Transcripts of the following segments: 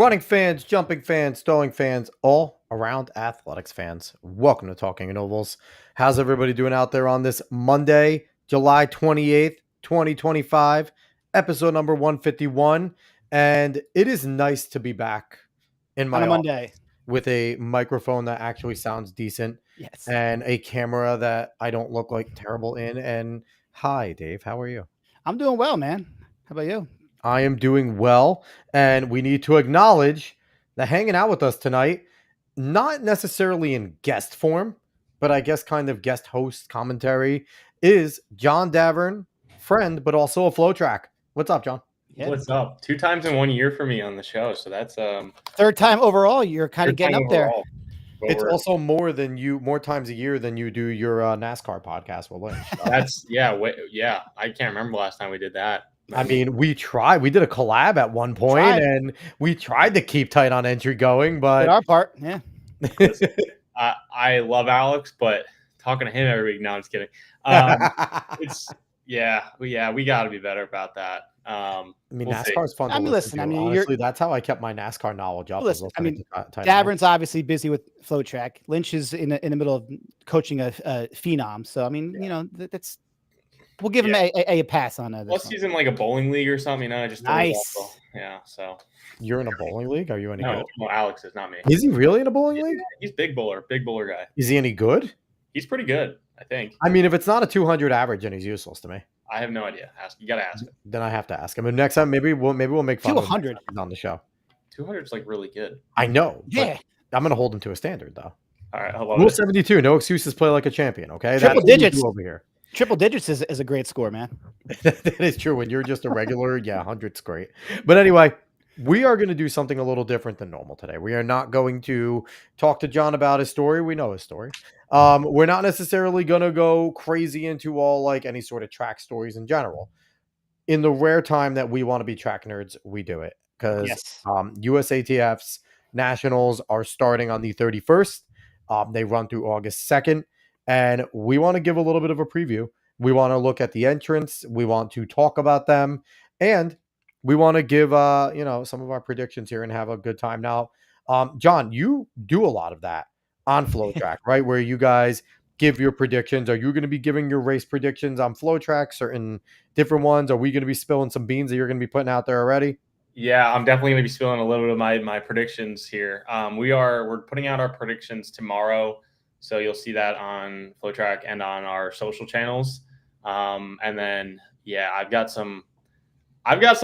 Running fans, jumping fans, throwing fans, all around athletics fans. Welcome to Talking in Ovals. How's everybody doing out there on this Monday, July 28th, 2025, episode number 151? And it is nice to be back in on my a office Monday. with a microphone that actually sounds decent Yes. and a camera that I don't look like terrible in. And hi, Dave. How are you? I'm doing well, man. How about you? I am doing well, and we need to acknowledge that hanging out with us tonight, not necessarily in guest form, but I guess kind of guest host commentary, is John Davern, friend, but also a flow track. What's up, John? Yeah. What's up? 2 times in 1 year for me on the show, so that's Third time overall. You're kind of third getting time up there. overall. But It's we're- also more times a year than you do your NASCAR podcast with Lynch. that's I can't remember the last time we did that. I mean, we tried. We did a collab at one point, and we tried to keep tight on entry going, Did but our part. Yeah. Listen, I love Alex, but talking to him every week. No, I'm just kidding. We got to be better about that. I mean, We'll NASCAR is fun to listen to. I mean, honestly, that's how I kept my NASCAR knowledge up. Listen, I mean, Davern. Davern's obviously busy with flow track. Lynch is in the middle of coaching a phenom. So I mean, that's we'll give him a pass on this. Plus, he's in like a bowling league or something. Just Nice. Yeah. So You're in a bowling league? Are you any good? no, Alex is not me. Is he really in a bowling league? He's big bowler guy. Is he any good? He's pretty good, I think. I mean, if it's not a 200 average, then he's useless to me. I have no idea. You got to ask him. Then I have to ask him. And next time, maybe we'll make fun of him 200 on the show. 200 is like really good. I know. Yeah. I'm going to hold him to a standard, though. All right, I love Rule it. 72. No excuses. Play like a champion. Okay. Triple That's what we digits. do over here. Triple digits is a great score, man. That is true. When you're just a regular, 100's great. But anyway, we are going to do something a little different than normal today. We are not going to talk to John about his story. We know his story. We're not necessarily going to go crazy into all like any sort of track stories in general. In the rare time that we want to be track nerds, we do it because Yes. USATF's Nationals are starting on the 31st. They run through August 2nd. And we want to give a little bit of a preview. We want to look at the entrants. We want to talk about them. And we want to give, some of our predictions here and have a good time. Now, John, you do a lot of that on Flow Track, right? Where you guys give your predictions. Are you going to be giving your race predictions on Flow Track, certain different ones? Are we going to be spilling some beans that you're going to be putting out there already? Yeah, I'm definitely going to be spilling a little bit of my predictions here. We're putting out our predictions tomorrow. So you'll see that on Flow Track and on our social channels. And then, I've got some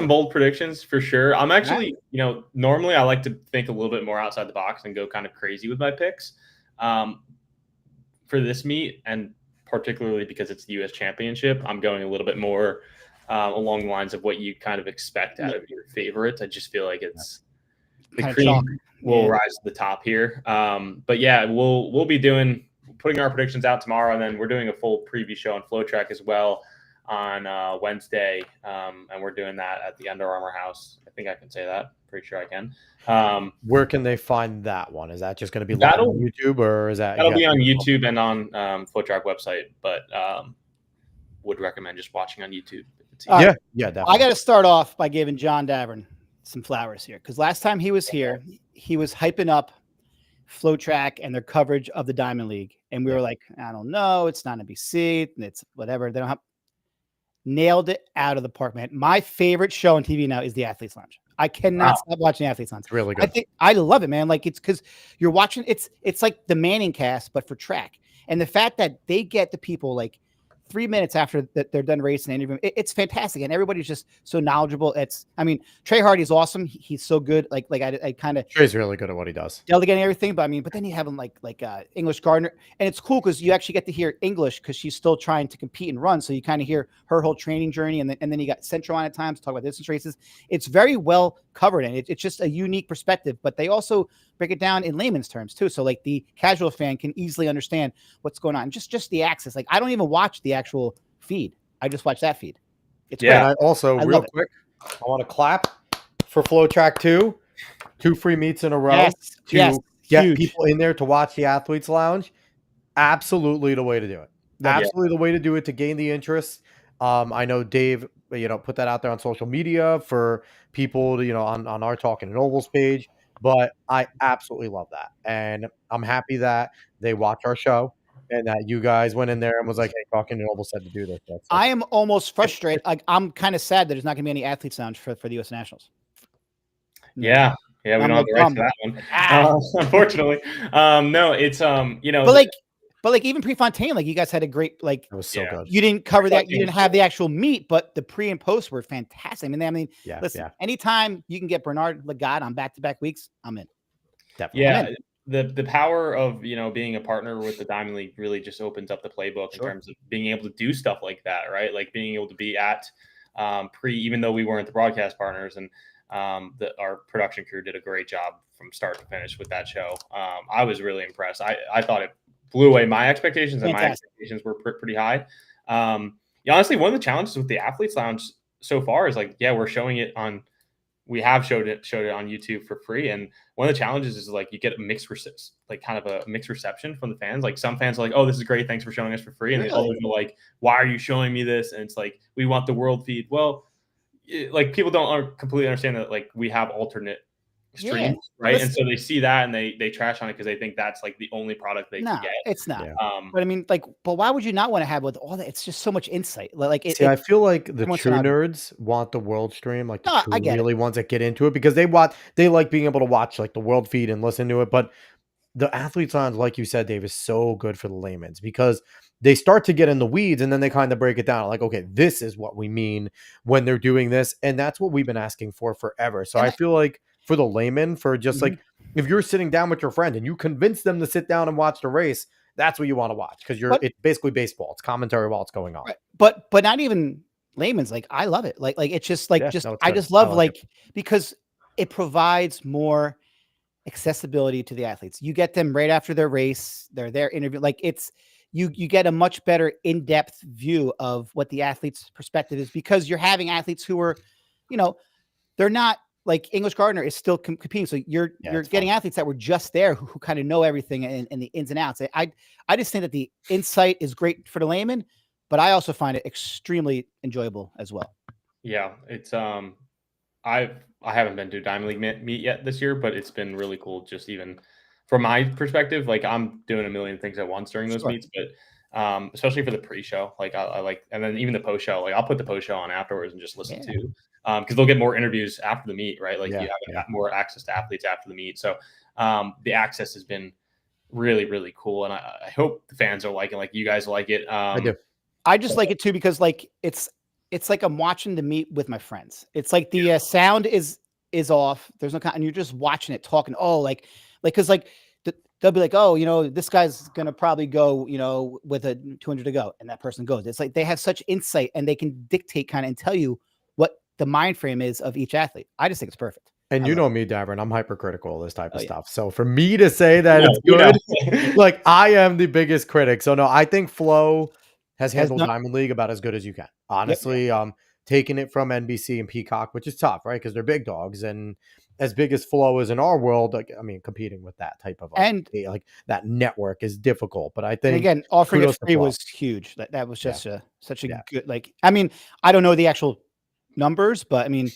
bold predictions for sure. I'm actually, normally I like to think a little bit more outside the box and go kind of crazy with my picks. For this meet, and particularly because it's the U.S. Championship, I'm going a little bit more along the lines of what you kind of expect out of your favorites. I just feel like it's the cream will rise to the top here. But we'll be putting our predictions out tomorrow, and then we're doing a full preview show on Flow Track as well on Wednesday, and we're doing that at the Under Armour House. I think I can say that. Pretty sure I can. Where can they find that one? Is that just going to be live on YouTube, or is that'll be on YouTube and on Flow Track website? But would recommend just watching on YouTube. Yeah, definitely. I got to start off by giving John Davern some flowers here, because last time he was here, he was hyping up Flow Track and their coverage of the Diamond League, and we were like, I don't know, it's not NBC, it's whatever. They don't have nailed it out of the park, man. My favorite show on TV now is the Athletes Lounge. I cannot stop watching Athletes Lounge. It's really good. I love it, man. Like, it's because you're watching. It's like the Manning cast, but for track. And the fact that they get the people like 3 minutes after that they're done racing and interviewing, it's fantastic, and everybody's just so knowledgeable. Trey Hardy's awesome. He's so good. I kind of Trey's really good at what he does, delegating everything. But then you have him like English Gardner, and it's cool because you actually get to hear English because she's still trying to compete and run. So you kind of hear her whole training journey, and then you got Central on at times to talk about distance races. It's very well covered, and it's just a unique perspective. But they also break it down in layman's terms too, so like the casual fan can easily understand what's going on. Just the access. Like, I don't even watch the actual feed. I just watch that feed. It's great. And I also, real quick, I want to clap for Flow Track 2 free meets in a row to get people in there to watch the Athletes Lounge. Absolutely the way to do it. Absolutely the way to do it to gain the interest. I know Dave, put that out there on social media for people, on our Talking in Ovals page. But I absolutely love that, and I'm happy that they watch our show and that you guys went in there and was like, "Hey, Talking in Ovals said to do this." I am almost frustrated. Like, I'm kind of sad that there's not going to be any athletes lounge for the U.S. Nationals. Yeah, we don't have the rights to that one, unfortunately. No, it's but like even Prefontaine, like you guys had a great, like, it was so good. You didn't cover that, you didn't have the actual meet, but the pre and post were fantastic. Listen, anytime you can get Bernard Lagat on back-to-back weeks, I'm in. Definitely. Yeah. The power of being a partner with the Diamond League really just opens up the playbook in terms of being able to do stuff like that, right? Like being able to be at even though we weren't the broadcast partners, and our production crew did a great job from start to finish with that show. I was really impressed. I thought it blew away my expectations, and my expectations were pretty high. Honestly, one of the challenges with the Athletes Lounge so far is like, we're showing it on. We have showed it on YouTube for free, and one of the challenges is like you get a mixed reception from the fans. Like some fans are like, "Oh, this is great, thanks for showing us for free," and the others are like, "Why are you showing me this?" And it's like, we want the world feed. Well, like people don't completely understand that like we have alternate streams, right? And so they see that and they trash on it because they think that's like the only product they can get. It's not. But I mean, like, but why would you not want to have with all that? It's just so much insight. Like, I feel like the true nerds want the world stream, like the true really ones that get into it, because they like being able to watch like the world feed and listen to it. But the Athletes Lounge, like you said, Dave, is so good for the layman's because they start to get in the weeds and then they kind of break it down. Like, okay, this is what we mean when they're doing this. And that's what we've been asking for forever. So I feel like for the layman, for just like, if you're sitting down with your friend and you convince them to sit down and watch the race, that's what you want to watch. Cause it's basically baseball. It's commentary while it's going on. Right. But not even layman's. Like, I love it. Like it's just like, I just love because it provides more accessibility to the athletes. You get them right after their race. They're there interview. Like you get a much better in-depth view of what the athlete's perspective is, because you're having athletes who are, they're not like English Gardner is still competing. So you're getting athletes that were just there who kind of know everything and the ins and outs. I just think that the insight is great for the layman, but I also find it extremely enjoyable as well. Yeah, it's I haven't been to a Diamond League meet yet this year, but it's been really cool. Just even from my perspective, like I'm doing a million things at once during those meets, but especially for the pre-show, like I like, and then even the post-show, like I'll put the post-show on afterwards and just listen to, because they'll get more interviews after the meet, right? Like you have more access to athletes after the meet. So the access has been really, really cool. And I hope the fans are liking, like you guys like it. I do. I just like it too, because like it's like I'm watching the meet with my friends. It's like the sound is off. There's no, and you're just watching it, talking. Oh, because they'll be like, oh, this guy's gonna probably go, with a 200 to go, and that person goes. It's like they have such insight, and they can dictate kind of and tell you what the mind frame is of each athlete. I just think it's perfect. And you know me, Davern, I'm hypercritical of this type of stuff. So for me to say that it's good, like I am the biggest critic. So no, I think Flo has handled Diamond League about as good as you can. Honestly, taking it from NBC and Peacock, which is tough, right? Because they're big dogs, and as big as Flo is in our world, like I mean, competing with that type of like that network is difficult. But I think again, offering it free was huge. That was just such a good. Like, I mean, I don't know the actual numbers, but I mean,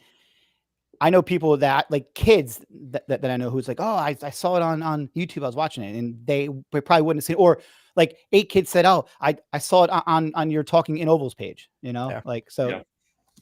I know people that like kids that I know who's like, oh, I saw it on YouTube. I was watching it, and they probably wouldn't have seen it. Or like 8 kids said, oh, I saw it on your Talking in Ovals page, like so. Yeah.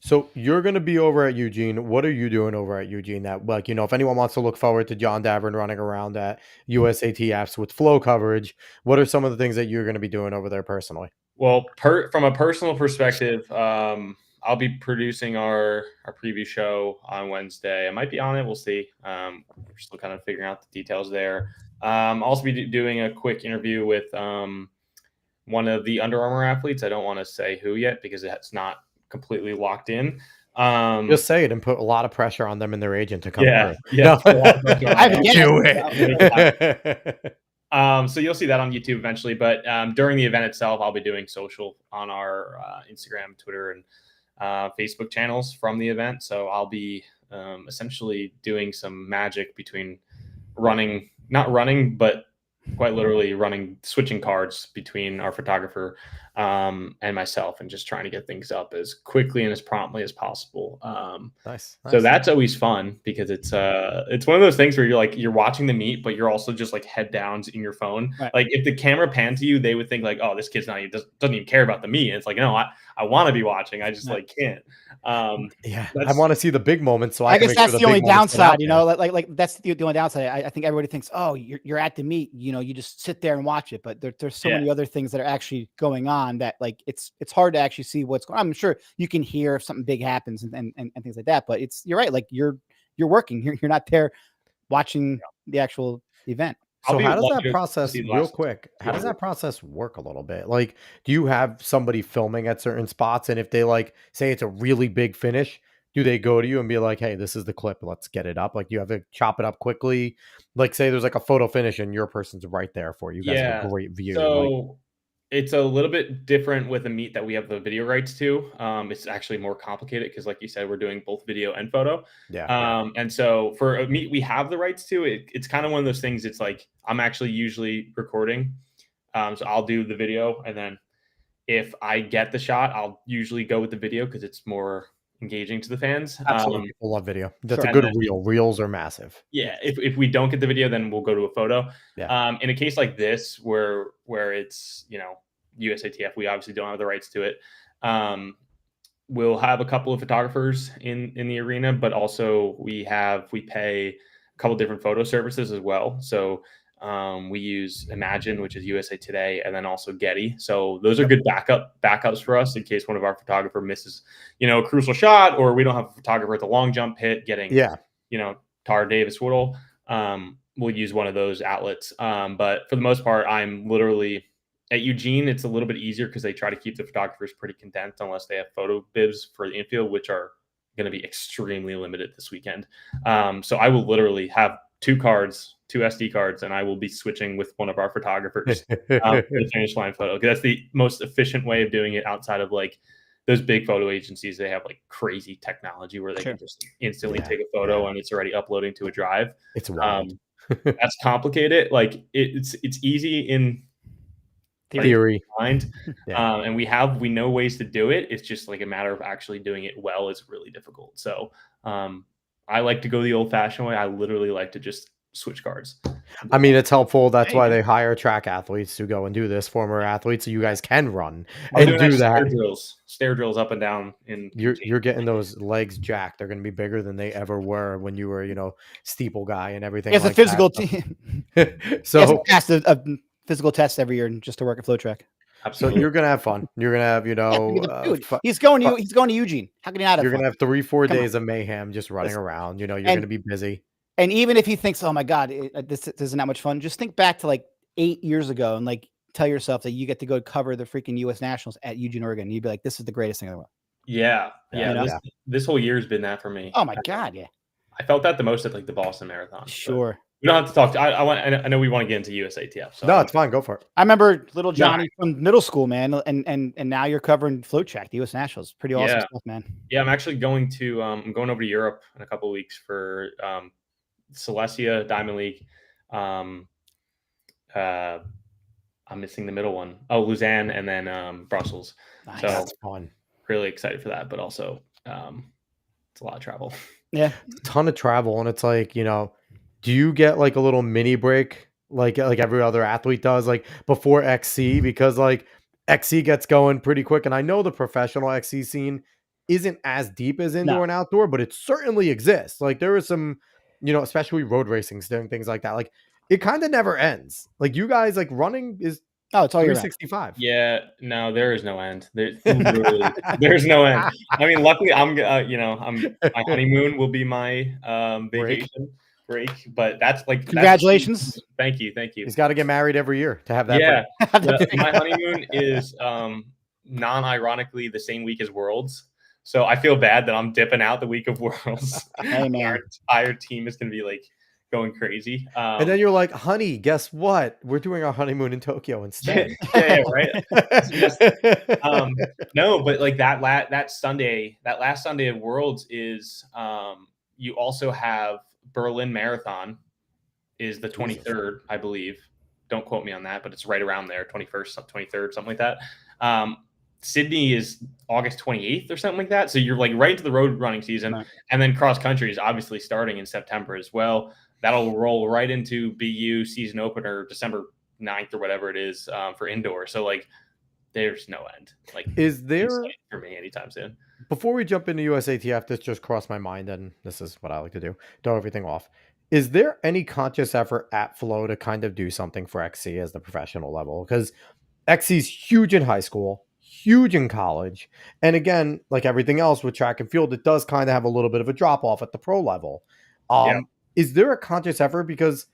So you're going to be over at Eugene. What are you doing over at Eugene? That, like, if anyone wants to look forward to John Davern running around at USATFs with Flow coverage, what are some of the things that you're going to be doing over there personally? Well, from a personal perspective, I'll be producing our preview show on Wednesday. I might be on it. We'll see. We're still kind of figuring out the details there. I'll also be doing a quick interview with one of the Under Armour athletes. I don't want to say who yet because it's not completely locked in. Just say it and put a lot of pressure on them and their agent to come through. Yeah. Do it. So you'll see that on YouTube eventually, but during the event itself, I'll be doing social on our Instagram, Twitter, and Facebook channels from the event. So I'll be essentially doing some magic between not running, but quite literally switching cards between our photographer and myself, and just trying to get things up as quickly and as promptly as possible. Nice. So that's always fun because it's one of those things where you're watching the meet, but you're also just like head downs in your phone. Right. Like if the camera panned to you, they would think like, oh, this kid's doesn't even care about the meet. And it's like, no, I want to be watching. I just like can't. Yeah, I want to see the big moments, so I I can guess make sure that's the the only big moments get out downside, you there. know, like that's the only downside. I think everybody thinks, oh, you're at the meet, you know, you just sit there and watch it. But there's so many other things that are actually going on that like it's hard to actually see what's going on. I'm sure you can hear if something big happens and things like that. But you're right, like you're working. You're not there watching the actual event. So how does that to process, see the real last quick, how does 200. that process work a little bit? Like, do you have somebody filming at certain spots, and if they like say it's a really big finish, do they go to you and be like, "Hey, this is the clip, let's get it up"? Like, you have to chop it up quickly. Like, say there's like a photo finish and your person's right there for you. You guys have a Yeah. great view. Like, So it's a little bit different with a meet that we have the video rights to. It's actually more complicated because, like you said, we're doing both video and photo. yeah. And so for a meet we have the rights to, it's kind of one of those things. It's like I'm actually usually recording, so I'll do the video, and then if I get the shot, I'll usually go with the video because it's more engaging to the fans. Absolutely, people love video. That's a And good then reel. Reels are massive. yeah, if we don't get the video, then we'll go to a photo. Yeah. In a case like this, where it's USATF, we obviously don't have the rights to it. We'll have a couple of photographers in the arena, but also we pay a couple different photo services as well. So we use Imagine, which is USA Today, and then also Getty. So those are good backups for us in case one of our photographer misses, a crucial shot, or we don't have a photographer at the long jump pit getting, Tar Davis Woodle. We'll use one of those outlets. But for the most part, I'm literally at Eugene. It's a little bit easier because they try to keep the photographers pretty condensed unless they have photo bibs for the infield, which are going to be extremely limited this weekend. So I will literally have two SD cards, and I will be switching with one of our photographers for the finish line photo. That's the most efficient way of doing it outside of like those big photo agencies. They have like crazy technology where they can just instantly take a photo and it's already uploading to a drive. It's wild. That's complicated. Like it's easy in theory. Mind. And we know ways to do it. It's just like a matter of actually doing it well is really difficult. So I like to go the old fashioned way. I literally like to just switch cards. I mean, it's helpful. That's why they hire track athletes to go and do this, former athletes, so you guys can run and do that. Stair drills up and down. You're getting those legs jacked. They're going to be bigger than they ever were when you were, steeple guy and everything. It's a physical team. So pass a physical test every year just to work at Flow Track. Absolutely. So you're gonna have fun. You're gonna have, dude, he's going to Eugene. How can you not have You're fun? gonna have 3-4 days of mayhem just running around. You're gonna be busy. And even if he thinks, oh my God, this isn't that much fun, just think back to like 8 years ago and like tell yourself that you get to go cover the freaking US Nationals at Eugene, Oregon. And you'd be like, this is the greatest thing in the world. Yeah. This whole year has been that for me. Oh my God, yeah. I felt that the most at like the Boston Marathon. Sure. We don't have to talk. I know we want to get into USATF. So no, it's fine. Go for it. I remember little Johnny from middle school, man, and now you're covering Float Track, the US Nationals. Pretty awesome stuff, man. Yeah, I'm actually going to I'm going over to Europe in a couple of weeks for Silesia Diamond League. I'm missing the middle one. Oh, Lausanne and then Brussels. Nice. So that's fun. Really excited for that, but also it's a lot of travel. Yeah, it's a ton of travel, and it's like, do you get like a little mini break like every other athlete does, like before XC? Because like XC gets going pretty quick, and I know the professional XC scene isn't as deep as indoor and outdoor, but it certainly exists. Like there is some, especially road racing, doing things like that. Like it kind of never ends. Like you guys, like running is it's all 365. Yeah, no, there is no end. There's no end. I mean, luckily, my honeymoon will be my vacation break, but that's like congratulations. Thank you. He's got to get married every year to have that. Yeah, my honeymoon is non-ironically the same week as Worlds, so I feel bad that I'm dipping out the week of Worlds. Hey, man. Our entire team is going to be like going crazy. And then you're like, honey, guess what? We're doing our honeymoon in Tokyo instead. Yeah, right. No, but like that last Sunday of Worlds is you also have Berlin Marathon is the 23rd, I believe. Don't quote me on that, but it's right around there, 21st, 23rd, something like that. Sydney is August 28th or something like that. So you're like right into the road running season. Right. And then cross country is obviously starting in September as well. That'll roll right into BU season opener, December 9th or whatever it is for indoor. So like there's no end. Like, is there for me anytime soon? Before we jump into USATF, this just crossed my mind, and this is what I like to do, throw everything off. Is there any conscious effort at Flow to kind of do something for XC as the professional level? Because XC's huge in high school, huge in college. And again, like everything else with track and field, it does kind of have a little bit of a drop off at the pro level. Is there a conscious effort? Because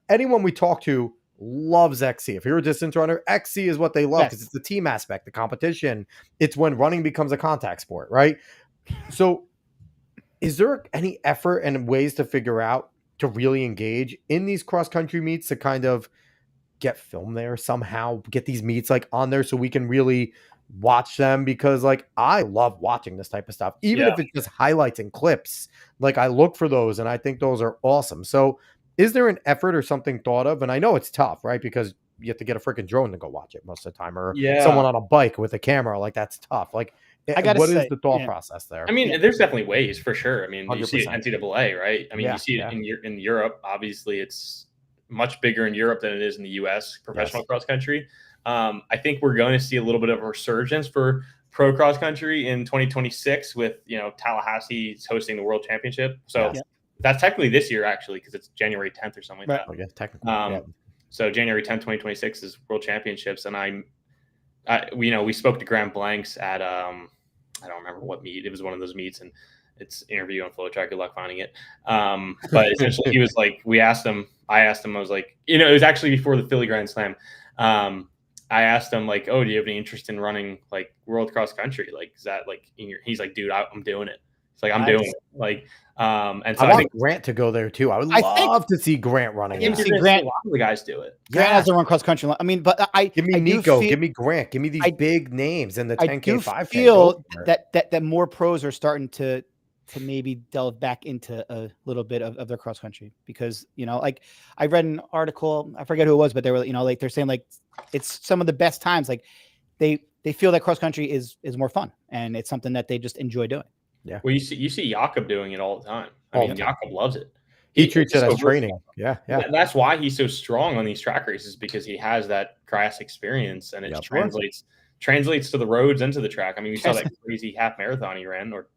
anyone we talk to loves XC. If you're a distance runner, XC is what they love because it's the team aspect, the competition. It's when running becomes a contact sport, right? So is there any effort and ways to figure out to really engage in these cross-country meets to kind of get film there somehow, get these meets like on there so we can really watch them? Because like I love watching this type of stuff, even if it's just highlights and clips. Like I look for those and I think those are awesome. So is there an effort or something thought of? And I know it's tough, right? Because you have to get a freaking drone to go watch it most of the time, or someone on a bike with a camera. Like that's tough. Like what is the thought process there? I mean, there's definitely ways for sure. I mean, 100%. You see it NCAA, right? I mean, you see it in Europe. Obviously, it's much bigger in Europe than it is in the US professional cross country. I think we're going to see a little bit of a resurgence for pro cross country in 2026 with, Tallahassee hosting the World Championship. So that's technically this year, actually, because it's January 10th or something like that. Yeah, technically. So January 10th, 2026 is World Championships. And we spoke to Graham Blanks at, I don't remember what meet. It was one of those meets, and it's interview on FlowTrack. Good luck finding it. But essentially he was like, I asked him, I was like, it was actually before the Philly Grand Slam. I asked him like, oh, do you have any interest in running like world cross country? Like, is that like he's like, dude, I'm doing it. It's like, I'm doing it. Like, and so I want Grant to go there too. I would love to see Grant running. I see Grant. A lot of the guys do it. Grant has to run cross country. I mean, but give me Nico, give me Grant, give me these big names in the 10K, 5K. I feel that more pros are starting to maybe delve back into a little bit of their cross country, because like I read an article, I forget who it was, but they were like they're saying like it's some of the best times. Like they feel that cross country is more fun and it's something that they just enjoy doing. Yeah. Well, you see Jakob doing it all the time. I mean, Jakob loves it. He treats it as training. Yeah. That's why he's so strong on these track races, because he has that grass experience, and it translates to the roads and to the track. I mean, we saw that crazy half marathon he ran, or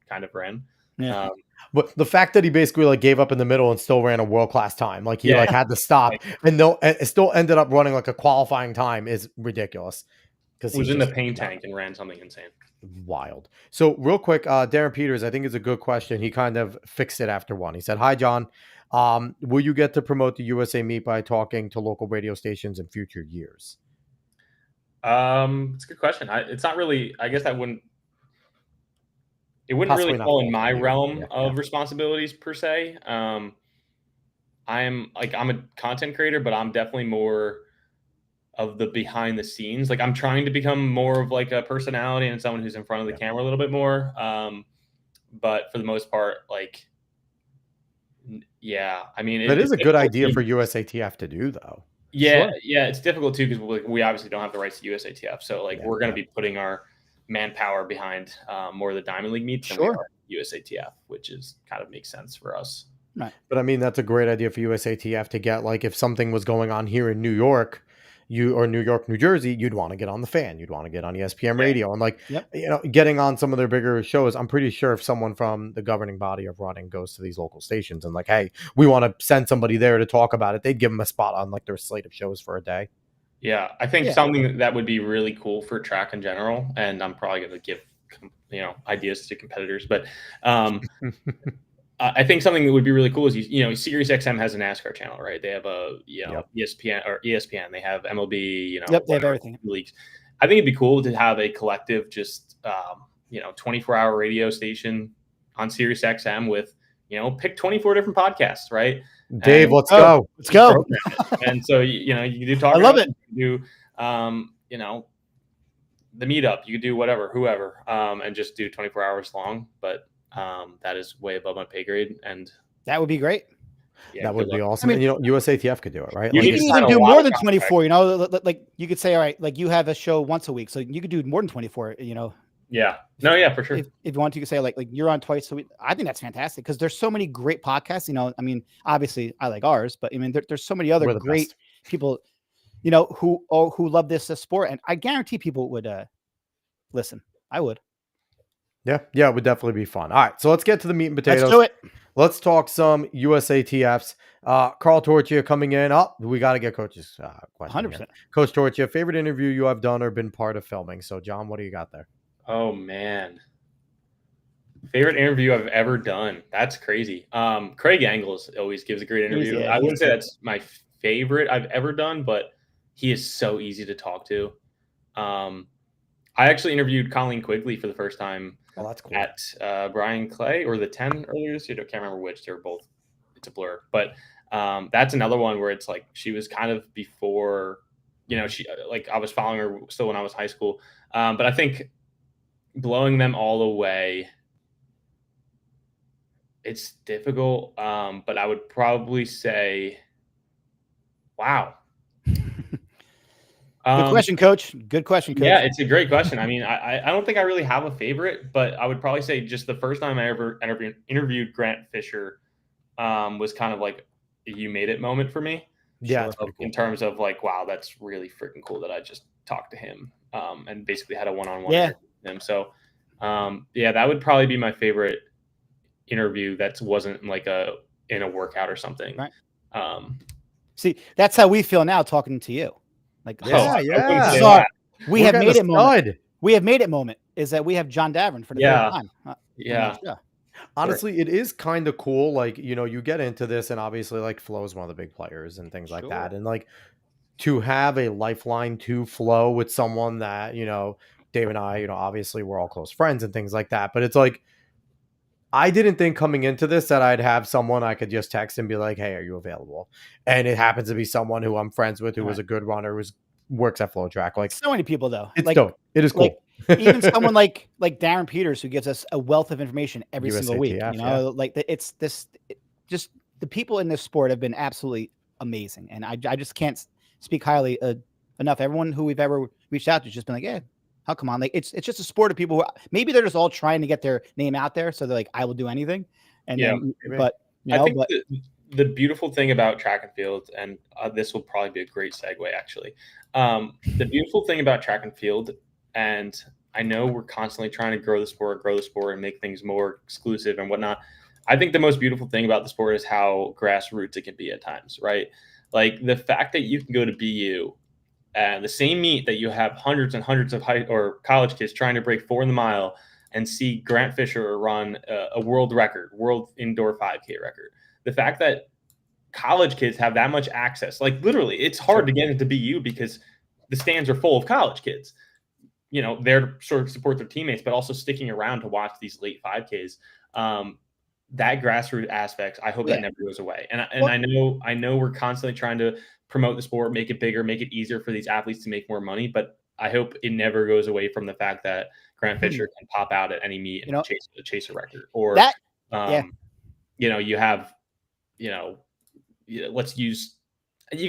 kind of ran. Yeah. But the fact that he basically like gave up in the middle and still ran a world-class time, like he like had to stop and it still ended up running like a qualifying time, is ridiculous. Because he was in the pain tank and ran something insane. Wild. So real quick, Darren Peters, I think is a good question. He kind of fixed it after one. He said, "Hi, John. Will you get to promote the USA meet by talking to local radio stations in future years?" It's a good question. It's not really. I guess it wouldn't really fall in my realm of responsibilities per se. I'm a content creator, but I'm definitely more of the behind the scenes. Like I'm trying to become more of like a personality and someone who's in front of the camera a little bit more. But for the most part, like, I mean, that is a good idea for USATF to do, though. Yeah. It's difficult too, because we obviously don't have the rights to USATF. So like we're going to be putting our manpower behind more of the Diamond League meets than we are USATF, which is kind of makes sense for us. Right. But I mean, that's a great idea for USATF to get, like, if something was going on here in New York, New York, New Jersey, you'd want to get on the Fan, you'd want to get on ESPN radio, and like, getting on some of their bigger shows. I'm pretty sure if someone from the governing body of running goes to these local stations and like, hey, we want to send somebody there to talk about it, they'd give them a spot on like their slate of shows for a day. Yeah, I think something that would be really cool for track in general, and I'm probably going to give ideas to competitors, but I think something that would be really cool is Sirius XM has a NASCAR channel, right? They have a ESPN, they have MLB, they have everything. Leagues. I think it'd be cool to have a collective, just 24-hour radio station on Sirius XM with pick 24 different podcasts, right? Dave, let's go. And so you do talk. I love it. You do the meetup. You could do whoever, and just do 24 hours long. But that is way above my pay grade, and that would be great. Yeah, That good would be luck. awesome. I mean, and USATF could do it, right? You you need can to sign even a do lot more of than contracts. 24. Like you could say, all right, like you have a show once a week, so you could do more than 24. Yeah. No, yeah, for sure. If you want to, you could say like you're on twice a week. I think that's fantastic because there's so many great podcasts. I mean, obviously I like ours, but I mean, there's so many other We're the great best. people, who love this sport, and I guarantee people would listen. I would. Yeah, it would definitely be fun. All right, so let's get to the meat and Let's potatoes. do it. Let's talk some USATFs. Carl Torchia coming in. Oh, we got to get Coach's question here. 100%. Coach Torchia, favorite interview you have done or been part of filming? So, John, what do you got there? Oh man. Favorite interview I've ever done. That's crazy. Craig Angles always gives a great interview. I wouldn't say that's my favorite I've ever done, but he is so easy to talk to. I actually interviewed Colleen Quigley for the first time Oh, that's cool. at Brian Clay or the 10 earlier this year. I can't remember which. They were both. It's a blur. But that's another one where it's like she was kind of before, she like I was following her still when I was high school. But I think blowing them all away, it's difficult. But I would probably say, wow. Good question, Coach. Good question, Coach. Yeah, it's a great question. I mean, I don't think I really have a favorite, but I would probably say just the first time I ever interviewed Grant Fisher was kind of like a you made it moment for me. Yeah, it's pretty cool. In terms of like, wow, that's really freaking cool that I just talked to him and basically had a one-on-one Yeah. interview with him. So, that would probably be my favorite interview that wasn't like in a workout or something. Right. See, that's how we feel now talking to you. Like, Yeah. Sorry, we We're have getting made a it moment. stud. We have made it moment is that we have John Davern for the third time. Yeah. Honestly, it is kind of cool. Like, you get into this, and obviously, like, Flo is one of the big players and things like that. And, like, to have a lifeline to Flo with someone that, Dave and I, obviously we're all close friends and things like that. But it's like, I didn't think coming into this that I'd have someone I could just text and be like, hey, are you available? And it happens to be someone who I'm friends with, who was a good runner, works at Flow Track. Like, so many people, though. It's dope. It is cool. Like, even someone like Darren Peters, who gives us a wealth of information every single week. Like it's just the people in this sport have been absolutely amazing. And I just can't speak highly enough. Everyone who we've ever reached out to has just been like, yeah, how come on? Like it's just a sport of people who maybe they're just all trying to get their name out there. So they're like, I will do anything. And I think the beautiful thing about track and field, and this will probably be a great segue actually. The beautiful thing about track and field, and I know we're constantly trying to grow the sport and make things more exclusive and whatnot. I think the most beautiful thing about the sport is how grassroots it can be at times, right? Like the fact that you can go to BU and the same meet that you have hundreds and hundreds of high or college kids trying to break 4 in the mile and see Grant Fisher run a world indoor 5K record. The fact that college kids have that much access, like literally it's hard to get into BU because the stands are full of college kids, there to sort of support their teammates, but also sticking around to watch these late 5Ks. That grassroots aspect, I hope that never goes away. And I know we're constantly trying to promote the sport, make it bigger, make it easier for these athletes to make more money. But I hope it never goes away from the fact that Grant Fisher can pop out at any meet and chase a record. Or that, you have, you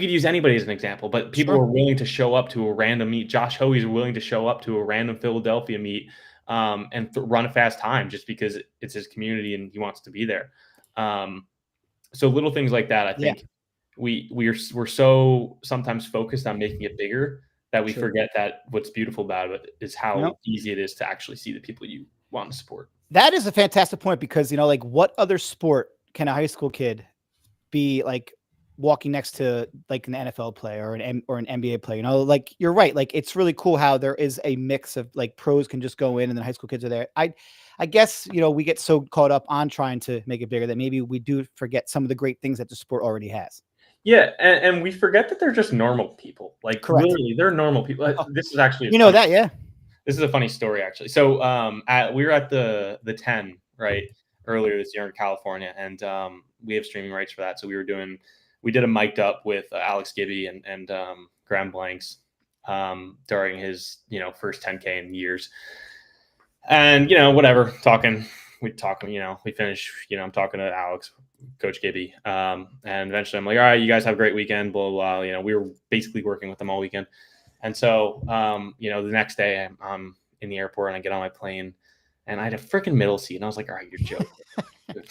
could use anybody as an example, but people are willing to show up to a random meet. Josh Hoey's willing to show up to a random Philadelphia meet and run a fast time just because it's his community and he wants to be there. So little things like that, I think we're so sometimes focused on making it bigger that we forget that what's beautiful about it is how easy it is to actually see the people you want to support. That is a fantastic point because, like what other sport can a high school kid be like walking next to like an NFL player or an NBA player, like you're right. Like it's really cool how there is a mix of like pros can just go in and then high school kids are there. I guess, we get so caught up on trying to make it bigger that maybe we do forget some of the great things that the sport already has. Yeah. And we forget that they're just normal people. Like literally they're normal people. This is actually, this is a funny story actually. So we were at the 10, right, earlier this year in California, and we have streaming rights for that. So we did a mic'd up with Alex Gibby and Graham Blanks during his, first 10K in years. And, whatever, we finish, I'm talking to Alex, Coach Gibby. And eventually I'm like, all right, you guys have a great weekend, blah, blah, blah. We were basically working with them all weekend. And so, the next day I'm in the airport and I get on my plane and I had a freaking middle seat. And I was like, all right, you're joking.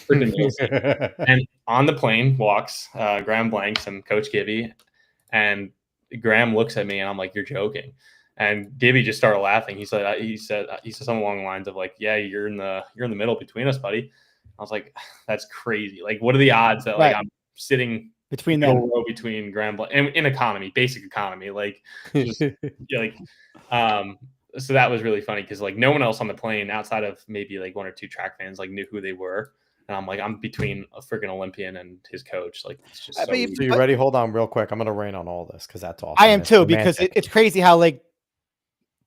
Freaking middle seat. And on the plane walks Graham Blanks and Coach Gibby. And Graham looks at me and I'm like, you're joking. And Gibby just started laughing. He said something along the lines of like, yeah, you're in the middle between us, buddy. I was like, that's crazy. Like, what are the odds that like I'm sitting between them, row between Graham Blank and in economy, basic economy, like just so that was really funny because like no one else on the plane outside of maybe like one or two track fans like knew who they were. And I'm like, I'm between a freaking Olympian and his coach. Like, it's just so you ready? Hold on real quick. I'm going to rain on all this because that's awesome. I am too, because it's crazy how like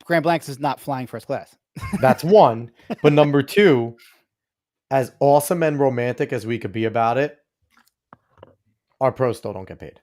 Graham Blanks is not flying first class. That's one. But number two, as awesome and romantic as we could be about it, our pros still don't get paid.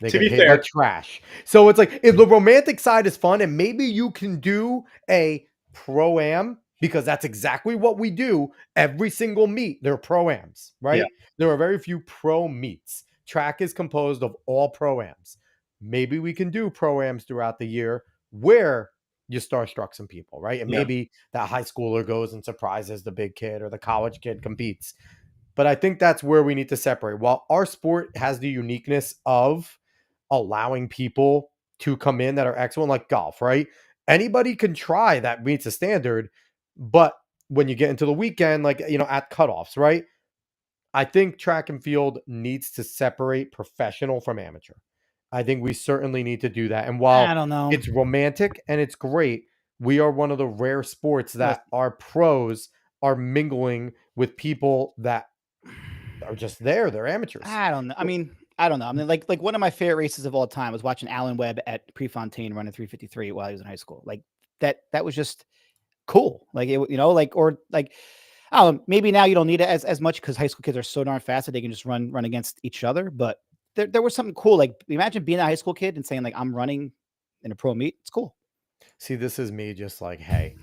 They get paid like trash. So it's like if the romantic side is fun and maybe you can do a pro-am because that's exactly what we do every single meet. They're pro-ams, right? Yeah. There are very few pro meets. Track is composed of all pro-ams. Maybe we can do pro-ams throughout the year where you starstruck some people, right? And maybe that high schooler goes and surprises the big kid or the college kid competes. But I think that's where we need to separate. While our sport has the uniqueness of allowing people to come in that are excellent, like golf, right? Anybody can try that meets a standard, but when you get into the weekend, like, at cutoffs, right? I think track and field needs to separate professional from amateur. I think we certainly need to do that. And while I don't know, it's romantic and it's great, we are one of the rare sports that our pros are mingling with people that are just there. They're amateurs. I don't know. I mean, like one of my favorite races of all time was watching Alan Webb at Prefontaine running 353 while he was in high school. Like that was just cool. Like it, I don't know, maybe now you don't need it as much because high school kids are so darn fast that they can just run against each other. But there was something cool. Like imagine being a high school kid and saying like, I'm running in a pro meet. It's cool. See, this is me just like, hey,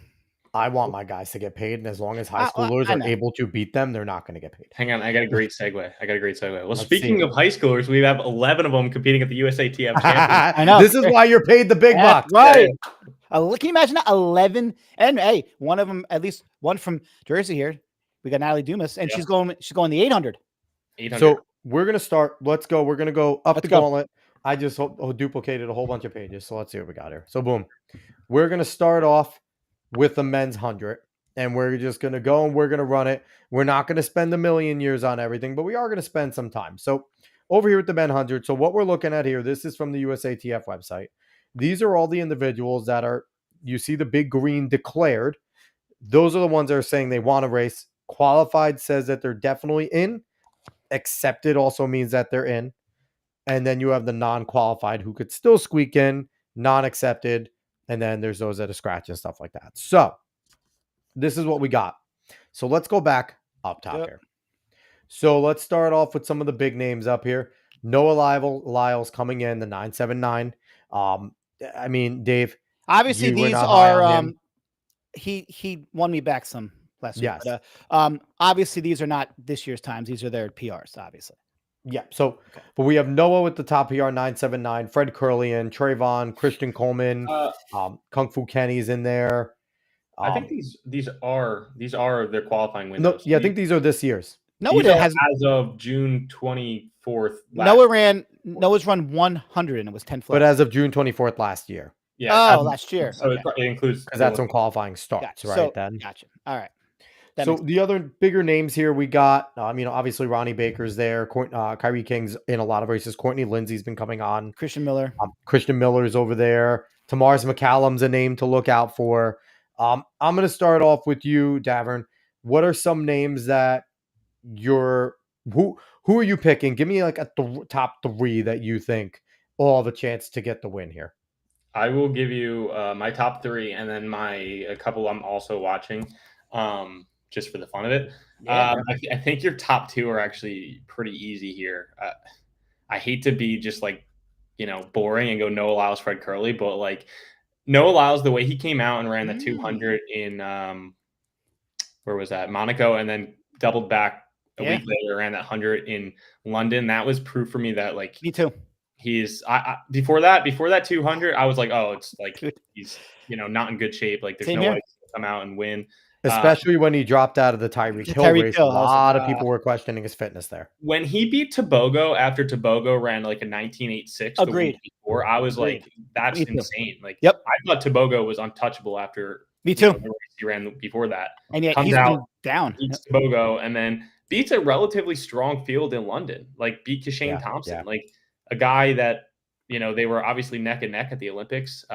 I want my guys to get paid. And as long as high schoolers are able to beat them, they're not going to get paid. Hang on. I got a great segue. Well, speaking of high schoolers, we have 11 of them competing at the USATF Championship. I know. This is why you're paid the big bucks. Right. Can you imagine that? 11. And hey, one of them, at least one from Jersey here. We got Natalie Dumas, and she's going the 800. So we're going to start. Let's go. We're going to go up the gauntlet. I just duplicated a whole bunch of pages. So let's see what we got here. So boom. We're going to start off with the men's 100, and we're just going to go and we're going to run it. We're not going to spend a million years on everything, but we are going to spend some time. So over here with the men 100. So what we're looking at here, this is from the USATF website. These are all the individuals that are, you see the big green declared. Those are the ones that are saying they want to race. Qualified says that they're definitely in. Accepted also means that they're in. And then you have the non-qualified who could still squeak in, non-accepted. And then there's those that are scratch and stuff like that. So this is what we got. So let's go back up top here. So let's start off with some of the big names up here. Noah Lyles coming in, the 979. I mean, Dave. Obviously, these are he won me back some last week. Yes. But, obviously, these are not this year's times. These are their PRs, obviously. Yeah. So, but we have Noah with the top PR 979, Fred Curlian, Trayvon, Christian Coleman, Kung Fu Kenny's in there. I think these are their qualifying windows. No, I think these are this year's. Noah has as of June 24th. Noah's run 100 and it was 10 flat. But as of June 24th last year. Yeah. Last year. So it includes because that's when qualifying starts, right? So, then. Gotcha. All right. So the other bigger names here we got, obviously Ronnie Baker's there. Kyrie King's in a lot of races. Courtney Lindsay's been coming on. Christian Miller. Christian Miller's over there. Tamaris McCallum's a name to look out for. I'm going to start off with you, Davern. What are some names that who are you picking? Give me like a top three that you think all have a chance to get the win here. I will give you my top three and then a couple I'm also watching. Just for the fun of it. Yeah. I think your top two are actually pretty easy here. I hate to be just like, boring and go Noah Lyles, Fred Curley, but like Noah Lyles, the way he came out and ran the 200 in, where was that? Monaco, and then doubled back a Yeah. week later ran that 100 in London. That was proof for me that like Me too. he's before that 200, I was like, oh, it's like Dude. he's not in good shape. Like there's Same no here. way he's gonna come out and win. Especially when he dropped out of the Tyreek Hill Tyreek race. A Hill, I was like, lot of people were questioning his fitness there. When he beat Tobago after Tobago ran like a 19.86 the Agreed. week before, I was Agreed. like, that's Me too. insane. Like, Yep. I thought Tobago was untouchable after Me too. the race he ran before that. And yet Comes he's out, been down. beats Tobago, and then beats a relatively strong field in London. Like beat Kashane Thompson, like a guy that they were obviously neck and neck at the Olympics.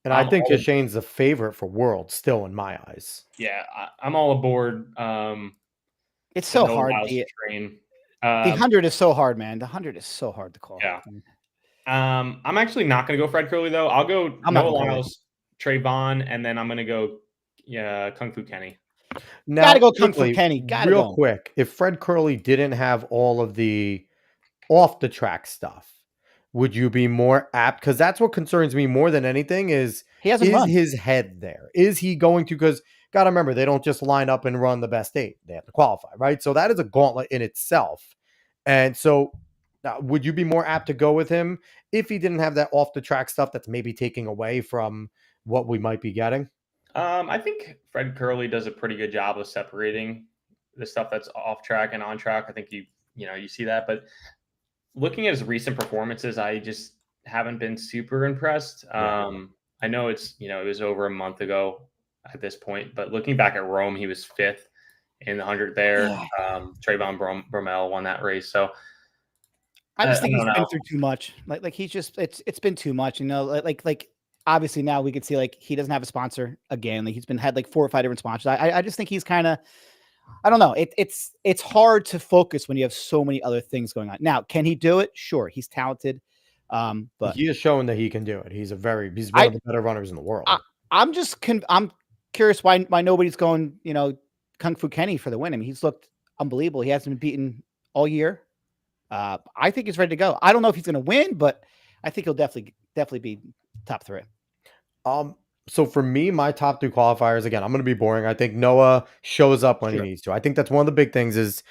And I think Kashane's the favorite for World still in my eyes. Yeah, I'm all aboard. It's so hard to train. The 100 is so hard, man. The 100 is so hard to call. Yeah. I'm actually not going to go Fred Curley though. I'll go Noah Lyles, Trayvon, and then I'm going to go Kung Fu Kenny. Now, gotta go Kung Fu Kenny. Gotta real quick. If Fred Curley didn't have all of the off the track stuff, would you be more apt? Because that's what concerns me more than anything is his head there? Is he going to? Because got to remember, they don't just line up and run the best 8. They have to qualify, right? So that is a gauntlet in itself. And so would you be more apt to go with him if he didn't have that off the track stuff that's maybe taking away from what we might be getting? I think Fred Curley does a pretty good job of separating the stuff that's off track and on track. I think you see that, but looking at his recent performances, I just haven't been super impressed. I know it was over a month ago at this point, but looking back at Rome, he was 5th in the 100 there. Trayvon Bromell won that race. So I just think he's been through too much. Like he's just, it's been too much, like obviously now we could see like he doesn't have a sponsor again. Like he's had like 4 or 5 different sponsors. I just think he's kind of, I don't know. It's hard to focus when you have so many other things going on. Now, can he do it? Sure. He's talented. But he has shown that he can do it. He's one of the better runners in the world. I'm curious why nobody's going, Kung Fu Kenny for the win. I mean, he's looked unbelievable. He hasn't been beaten all year. I think he's ready to go. I don't know if he's going to win, but I think he'll definitely be top 3. So for me, my top 3 qualifiers, again, I'm going to be boring. I think Noah shows up when he needs to. I think that's one of the big things is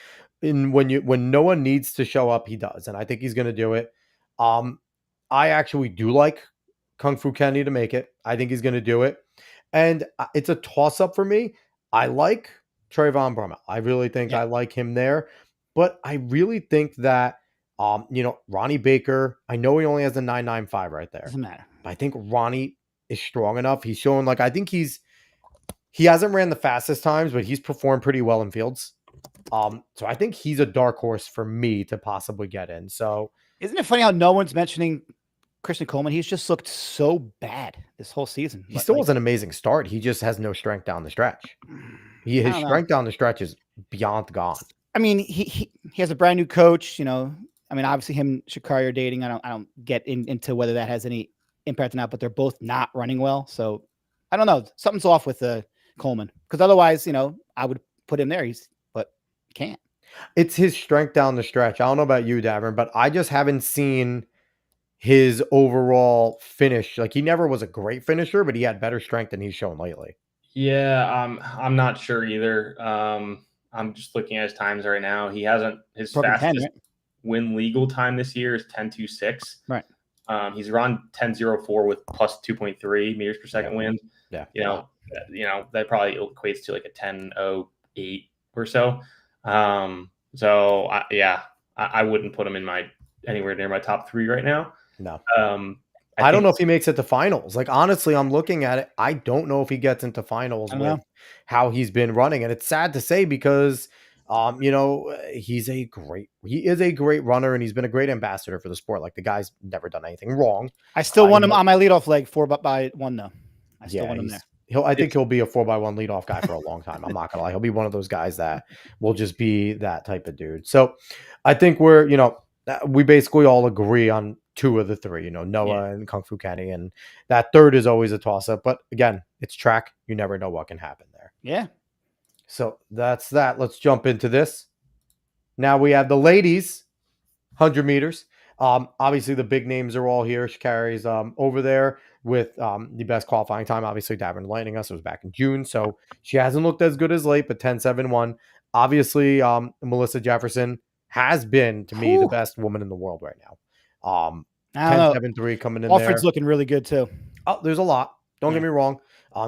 when Noah needs to show up, he does. And I think he's going to do it. I actually do like Kung Fu Kenny to make it. I think he's going to do it. And it's a toss up for me. I like Trayvon Bromell. I really think I like him there. But I really think that, Ronnie Baker, I know he only has a 9.95 right there. Doesn't matter. But I think Ronnie is strong enough. He's showing I think he hasn't ran the fastest times, but he's performed pretty well in fields. So I think he's a dark horse for me to possibly get in. So isn't it funny how no one's mentioning Christian Coleman? He's just looked so bad this whole season. He still has an amazing start. He just has no strength down the stretch. His strength down the stretch is beyond gone. I mean, he has a brand new coach, I mean, obviously him, Shikari are dating. I don't get into whether that has any impact or not, but they're both not running well. So I don't know. Something's off with Coleman because otherwise, I would put him there. But can't. It's his strength down the stretch. I don't know about you, Davern, but I just haven't seen his overall finish. Like he never was a great finisher, but he had better strength than he's shown lately. Yeah, I'm not sure either. I'm just looking at his times right now. He hasn't his fastest win legal time this year is 10.26. Right. He's run 10.04 with plus 2.3 meters per second wind. Yeah. That probably equates to like a 10.08 or so. I wouldn't put him in anywhere near my top 3 right now. No. I don't know if he makes it to finals. Like, honestly, I'm looking at it. I don't know if he gets into finals with how he's been running. And it's sad to say because, he is a great runner and he's been a great ambassador for the sport. Like the guy's never done anything wrong. I still want him on my leadoff leg 4x1 though. I still want him there. I think he'll be a 4x1 leadoff guy for a long time. I'm not gonna lie. He'll be one of those guys that will just be that type of dude. So I think we basically all agree on 2 of the 3, Noah and Kung Fu Kenny, and that third is always a toss up. But again, it's track. You never know what can happen there. Yeah. So that's that. Let's jump into this. Now we have the ladies, 100 meters. Obviously the big names are all here. She carries over there with the best qualifying time. Obviously Davern lightning us. It was back in June, so she hasn't looked as good as late, but 10.71. Obviously, Melissa Jefferson has been to me the best woman in the world right now. I don't know. 10-7-3 coming in Alfred's there. looking really good too. Oh, there's a lot. Don't get me wrong.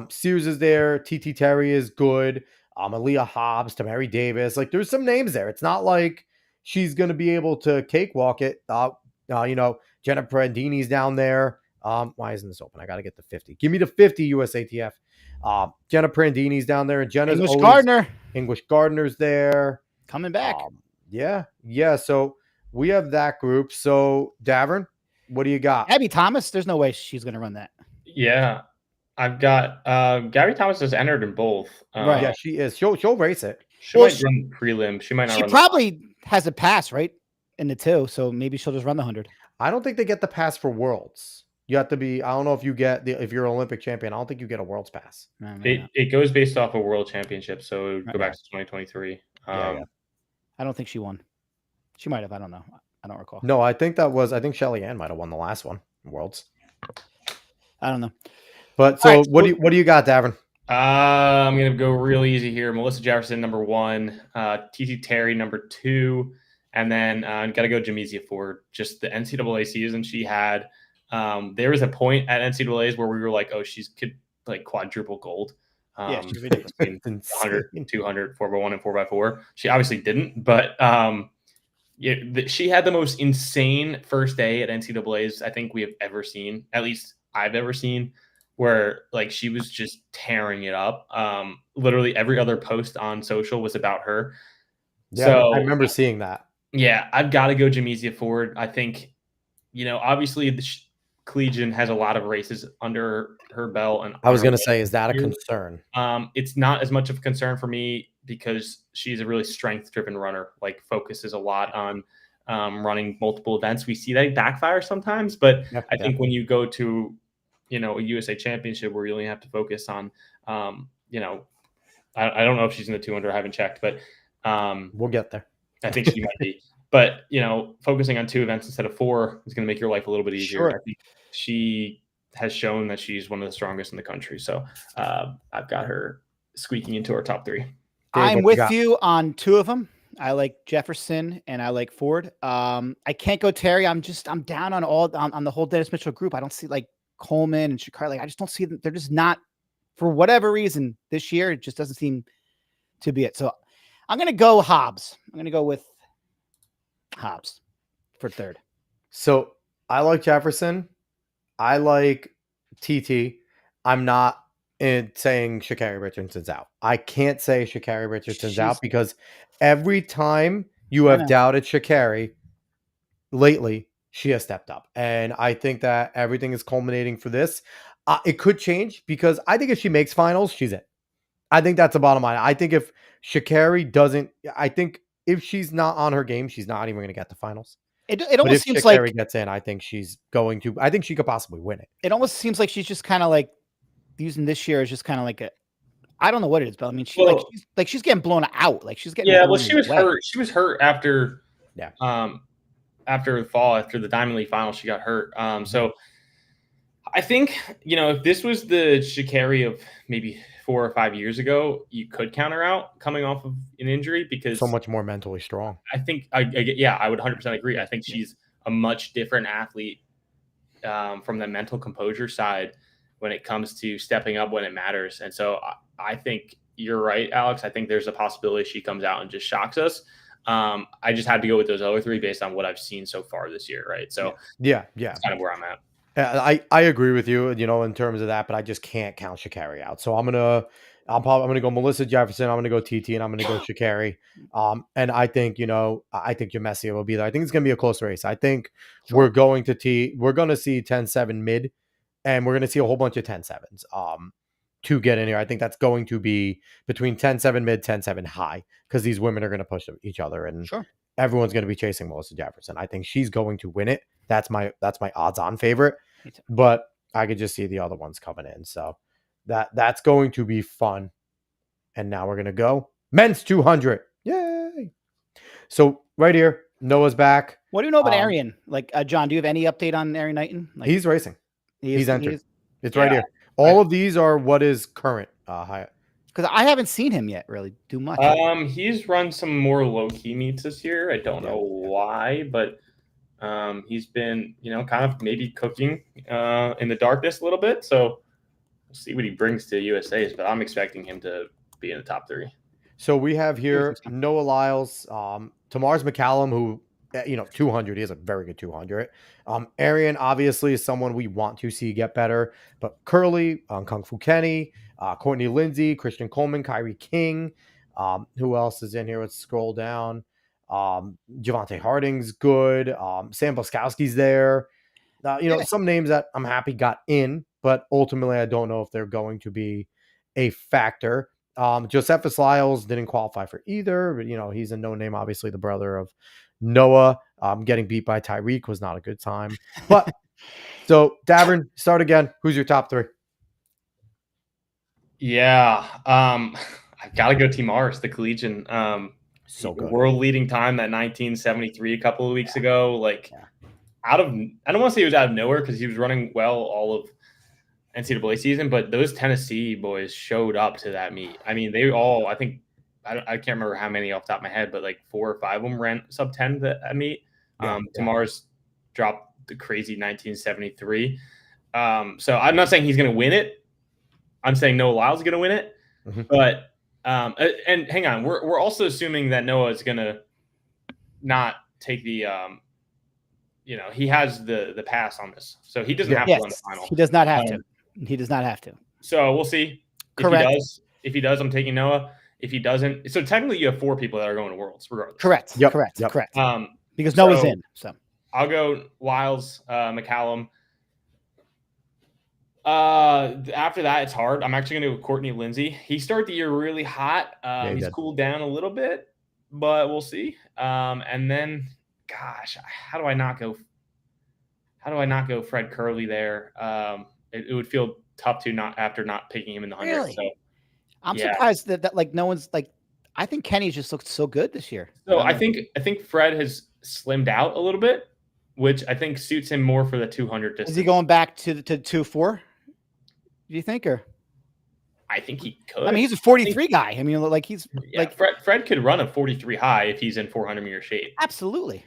Sears is there. TT Terry is good. Aaliyah Hobbs, Tamari Davis. Like, there's some names there. It's not like she's going to be able to cakewalk it. Jenna Prandini's down there. Why isn't this open? I got to get the 50. Give me the 50, USATF. Jenna Prandini's down there. And Jenna's English Gardner's there. Coming back. Yeah. So we have that group. So, Davern, what do you got? Abby Thomas, there's no way she's going to run that. Yeah. I've got Gabby Thomas has entered in both. Right. Yeah, she is. She'll race it. She might run prelim. She might not. She probably has a pass, right? In the 2, so maybe she'll just run the 100. I don't think they get the pass for Worlds. You have to be. I don't know if you get if you're an Olympic champion. I don't think you get a Worlds pass. It goes based off a World Championship, so go back to 2023. I don't think she won. She might have. I don't know. I don't recall. No, I think Shelly Ann might have won the last one, Worlds. I don't know. But so, what do you got, Davern? I'm gonna go real easy here. Melissa Jefferson, number 1. TT Terry, number 2. And then got to go Jamezia Ford. Just the NCAA season she had. There was a point at NCAAs where we were like, oh, she could like quadruple gold. She's ridiculous. 100, 200, 4x1, and 4x4. She obviously didn't, but she had the most insane first day at NCAAs I think we have ever seen. At least I've ever seen. Where like she was just tearing it up. Literally every other post on social was about her. Yeah, so, I remember seeing that. Yeah, I've got to go Jamezia Ford. I think, obviously the Collegian has a lot of races under her belt. And I was going to say, is that a concern? It's not as much of a concern for me because she's a really strength-driven runner. Like focuses a lot on running multiple events. We see that backfire sometimes, but I think when you go to a USA Championship where you only have to focus on, I don't know if she's in the 200. I haven't checked, but we'll get there. I think she might be. But, focusing on 2 events instead of 4 is going to make your life a little bit easier. Sure. I think she has shown that she's one of the strongest in the country. So I've got her squeaking into our top 3. I'm with you on 2 of them. I like Jefferson and I like Ford. I can't go Terry. I'm down on the whole Dennis Mitchell group. I don't see like Coleman and Shakar. Like I just don't see them. They're just not, for whatever reason this year. It just doesn't seem to be it. So I'm going to go Hobbs. I'm going to go with Hobbs for 3rd. So I like Jefferson. I like TT. I'm not saying Sha'Carri Richardson's out. I can't say Sha'Carri Richardson's out because every time you have doubted Sha'Carri lately, she has stepped up. And I think that everything is culminating for this. It could change because I think if she makes finals, she's it. I think that's the bottom line. I think if Sha'Carri doesn't, I think if she's not on her game, she's not even going to get to finals. It almost seems like Sha'Carri gets in, I think she's going to. I think she could possibly win it. It almost seems like she's just kind of like using this year as just kind of like a. I don't know what it is, but I mean, she's getting blown out. Like she's getting she was hurt. She was hurt after after the fall, after the Diamond League final, she got hurt. So I think if this was the Sha'Carri of maybe 4 or 5 years ago, you could count her out coming off of an injury because so much more mentally strong. I think I would 100% agree. I think she's a much different athlete from the mental composure side when it comes to stepping up when it matters. And so I think you're right, Alex. I think there's a possibility she comes out and just shocks us. I just had to go with those other 3 based on what I've seen so far this year, right? So yeah, that's kind of where I'm at. I agree with you, in terms of that, but I just can't count Sha'Carri out. So I'm gonna go Melissa Jefferson. I'm gonna go TT, and I'm gonna go Sha'Carri. And I think I think Jamezia will be there. I think it's gonna be a close race. I think we're going to see 10-7 mid, and we're gonna see a whole bunch of 10-7s. To get in here, I think that's going to be between 10-7 mid, 10-7 high, because these women are going to push each other, and everyone's going to be chasing Melissa Jefferson. I think she's going to win it. That's my odds-on favorite, but I could just see the other ones coming in. So that's going to be fun. And now we're going to go men's 200. Yay! So right here, Noah's back. What do you know about Arian? Like John, do you have any update on Arian Knighton? Like, he's racing. He's entered. It's right here. All of these are what is current. Because I haven't seen him yet really do much. He's run some more low-key meets this year. I don't know why, but he's been, kind of maybe cooking in the darkness a little bit. So we'll see what he brings to USA's, but I'm expecting him to be in the top 3. So we have here Noah Lyles, Tamars McCallum, who, 200. He has a very good 200. Arian obviously is someone we want to see get better, but Curly, Kung Fu Kenny, Courtney Lindsay, Christian Coleman, Kyrie King. Who else is in here? Let's scroll down. Javante Harding's good. Sam Boskowski's there. Some names that I'm happy got in, but ultimately I don't know if they're going to be a factor. Josephus Lyles didn't qualify for either, but he's a no name, obviously the brother of Noah. Getting beat by Tyreek was not a good time. But so Davern, start again. Who's your top 3? Yeah. I've got to go Team Ars, the collegian. So good. World leading time that 1973 a couple of weeks ago. I don't want to say he was out of nowhere because he was running well all of NCAA season, but those Tennessee boys showed up to that meet. I mean, they all, I think, I can't remember how many off the top of my head, but 4 or 5 of them ran sub 10 that meet. Tamar's dropped the crazy 1973. So I'm not saying he's going to win it. I'm saying Noah Lyles is going to win it. Mm-hmm. But and hang on, we're also assuming that Noah is going to not take the he has the pass on this, so he doesn't have to run the final. He does not have to. He does not have to. So we'll see. Correct. If he does, I'm taking Noah. If he doesn't, so technically you have 4 people that are going to Worlds regardless. Correct. Yep. Correct. Yep. Correct. Because Noah's in. So I'll go Lyles, McCallum. After that, it's hard. I'm actually going to go Courtney Lindsay. He started the year really hot. He's cooled down a little bit, but we'll see. And then, gosh, how do I not go Fred Curley there? It would feel tough to not after not picking him in the 100. Really? So I'm surprised that no one's I think Kenny's just looked so good this year. So I think Fred has slimmed out a little bit, which I think suits him more for the 200 distance. Is he going back to 2.4? Do you think, or? I think he could. I mean, he's a 43 guy. I mean, he's Fred could run a 43 high if he's in 400-meter shape. Absolutely.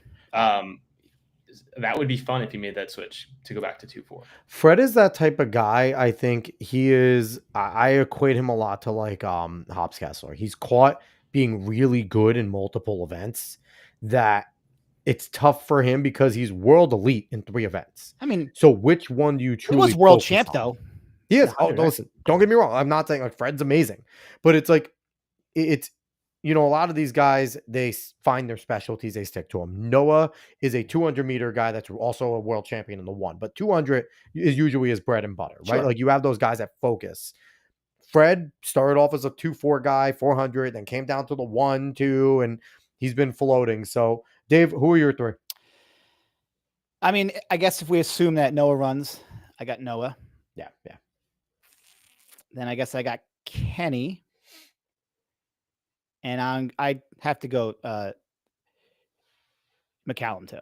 That would be fun if he made that switch to go back to 2.4. Fred is that type of guy. I think he is. I equate him a lot to Hobbs Kessler. He's caught being really good in multiple events that it's tough for him because he's world elite in 3 events. I mean, so which one do you truly? He was world champ though. He is. Oh, listen, don't get me wrong. I'm not saying Fred's amazing, but it's it's. A lot of these guys, they find their specialties, they stick to them. Noah is a 200-meter guy that's also a world champion in the 1, but 200 is usually his bread and butter, right? Sure. You have those guys that focus. Fred started off as a 2.4 guy, 400, then came down to the 1, 2, and he's been floating. So, Dave, who are your 3? I mean, I guess if we assume that Noah runs, I got Noah. Yeah. Then I guess I got Kenny. And I have to go McCallum too.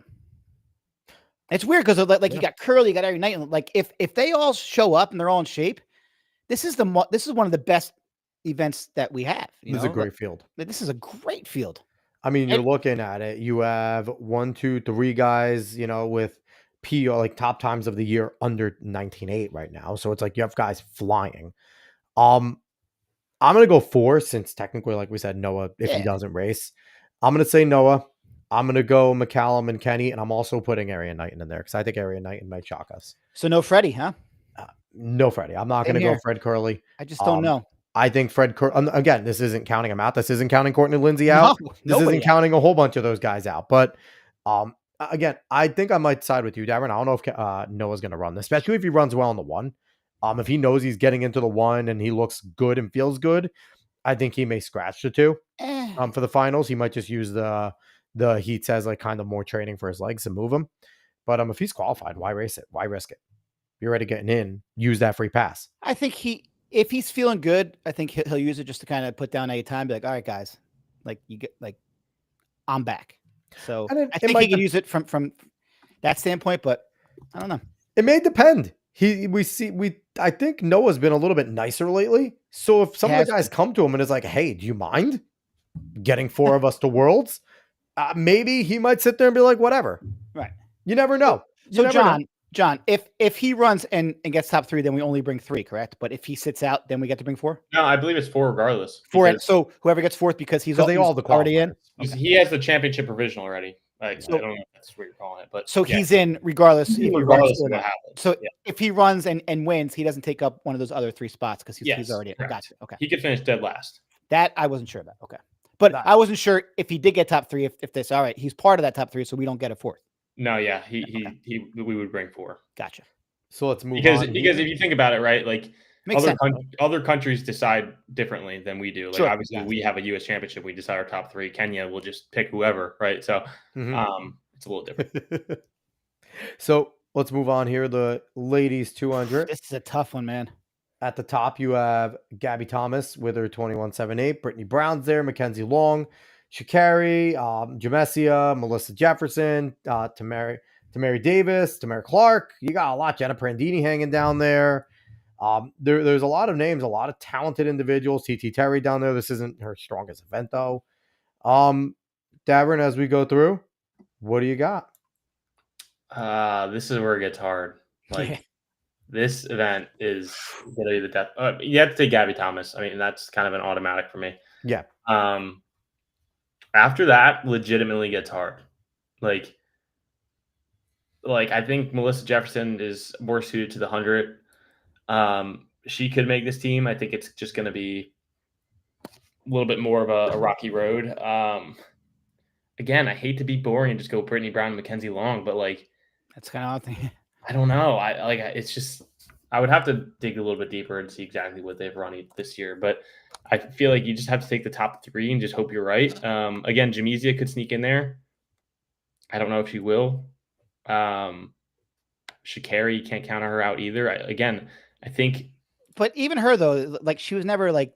It's weird because you got Curly, you got Arian Knight, and if they all show up and they're all in shape, this is one of the best events that we have. This is a great field. This is a great field. I mean, you're looking at it. You have 1, 2, 3 guys, with PR top times of the year under 19.8 right now. So it's you have guys flying. I'm going to go 4 since technically, like we said, Noah, if he doesn't race. I'm going to say Noah. I'm going to go McCallum and Kenny, and I'm also putting Arian Knighton in there because I think Arian Knighton might shock us. So no Freddie, huh? No Freddie. I'm not going to go Fred Curley. I just don't know. I think Fred Curley, again, this isn't counting him out. This isn't counting Courtney Lindsay out. This isn't counting a whole bunch of those guys out. But again, I think I might side with you, Davern. I don't know if Noah's going to run this, especially if he runs well in the 1. If he knows he's getting into the 1 and he looks good and feels good, I think he may scratch the 2. For the finals, he might just use the heats as kind of more training for his legs to move him. But if he's qualified, why race it? Why risk it? If you're already getting in, use that free pass. I think if he's feeling good, I think he'll use it just to kind of put down a time, be like, all right, guys, you get I'm back. So I think he can use it from that standpoint, but I don't know. It may depend. I think Noah's been a little bit nicer lately. So if some of has the guys been. come to him and is like, "Hey, do you mind getting 4 of us to Worlds?" Maybe he might sit there and be like, "Whatever." Right. You never know. So John, if he runs and gets top 3, then we only bring 3, correct? But if he sits out, then we get to bring 4? No, I believe it's 4 regardless. 4. So whoever gets 4th because he's they all the already in. qualifiers. Okay. He has the championship provision already. Like, So, I don't know if that's what you're calling it, but so he's in regardless if he regardless runs or of what not. happens. So if he runs and wins, he doesn't take up one of those other 3 spots because he's already in. Correct. Gotcha. Okay. He could finish dead last. That I wasn't sure about. Okay. But I wasn't sure if he did get top 3, if this, all right, he's part of that top 3, so we don't get a 4th. No, yeah, we would bring 4. Gotcha. So let's move on. Because here. if you think about it, right, like Makes sense. other countries decide differently than we do. Like Sure, obviously we have a U.S. championship, we decide our top 3. Kenya will just pick whoever, right? So it's a little different. So let's move on here. The ladies 200. This is a tough one, man. At the top, you have Gabby Thomas with her 21.78. Brittany Brown's there. Mackenzie Long, Sha'Carri, Jamesia, Melissa Jefferson, Tamari Davis, Tamara Clark. You got a lot. Jenna Prandini hanging down there. There's a lot of names, a lot of talented individuals. TT Terry down there. This isn't her strongest event, though. Davern, as we go through, what do you got? This is where it gets hard. Like, this event is going to be the death. You have to take Gabby Thomas. I mean, that's kind of an automatic for me. Yeah. After that, legitimately gets hard. Like I think Melissa Jefferson is more suited to the 100. She could make this team. I think it's just going to be a little bit more of a rocky road. Again, I hate to be boring and just go Brittany Brown and Mackenzie Long, but like, that's kind of odd thing. I don't know. It's just, I would have to dig a little bit deeper and see exactly what they've run this year. But I feel like you just have to take the top 3 and just hope you're right. Again, Jamesia could sneak in there. I don't know if she will. Sha'Carri, you can't count her out either. I think. But even her, though, like, she was never like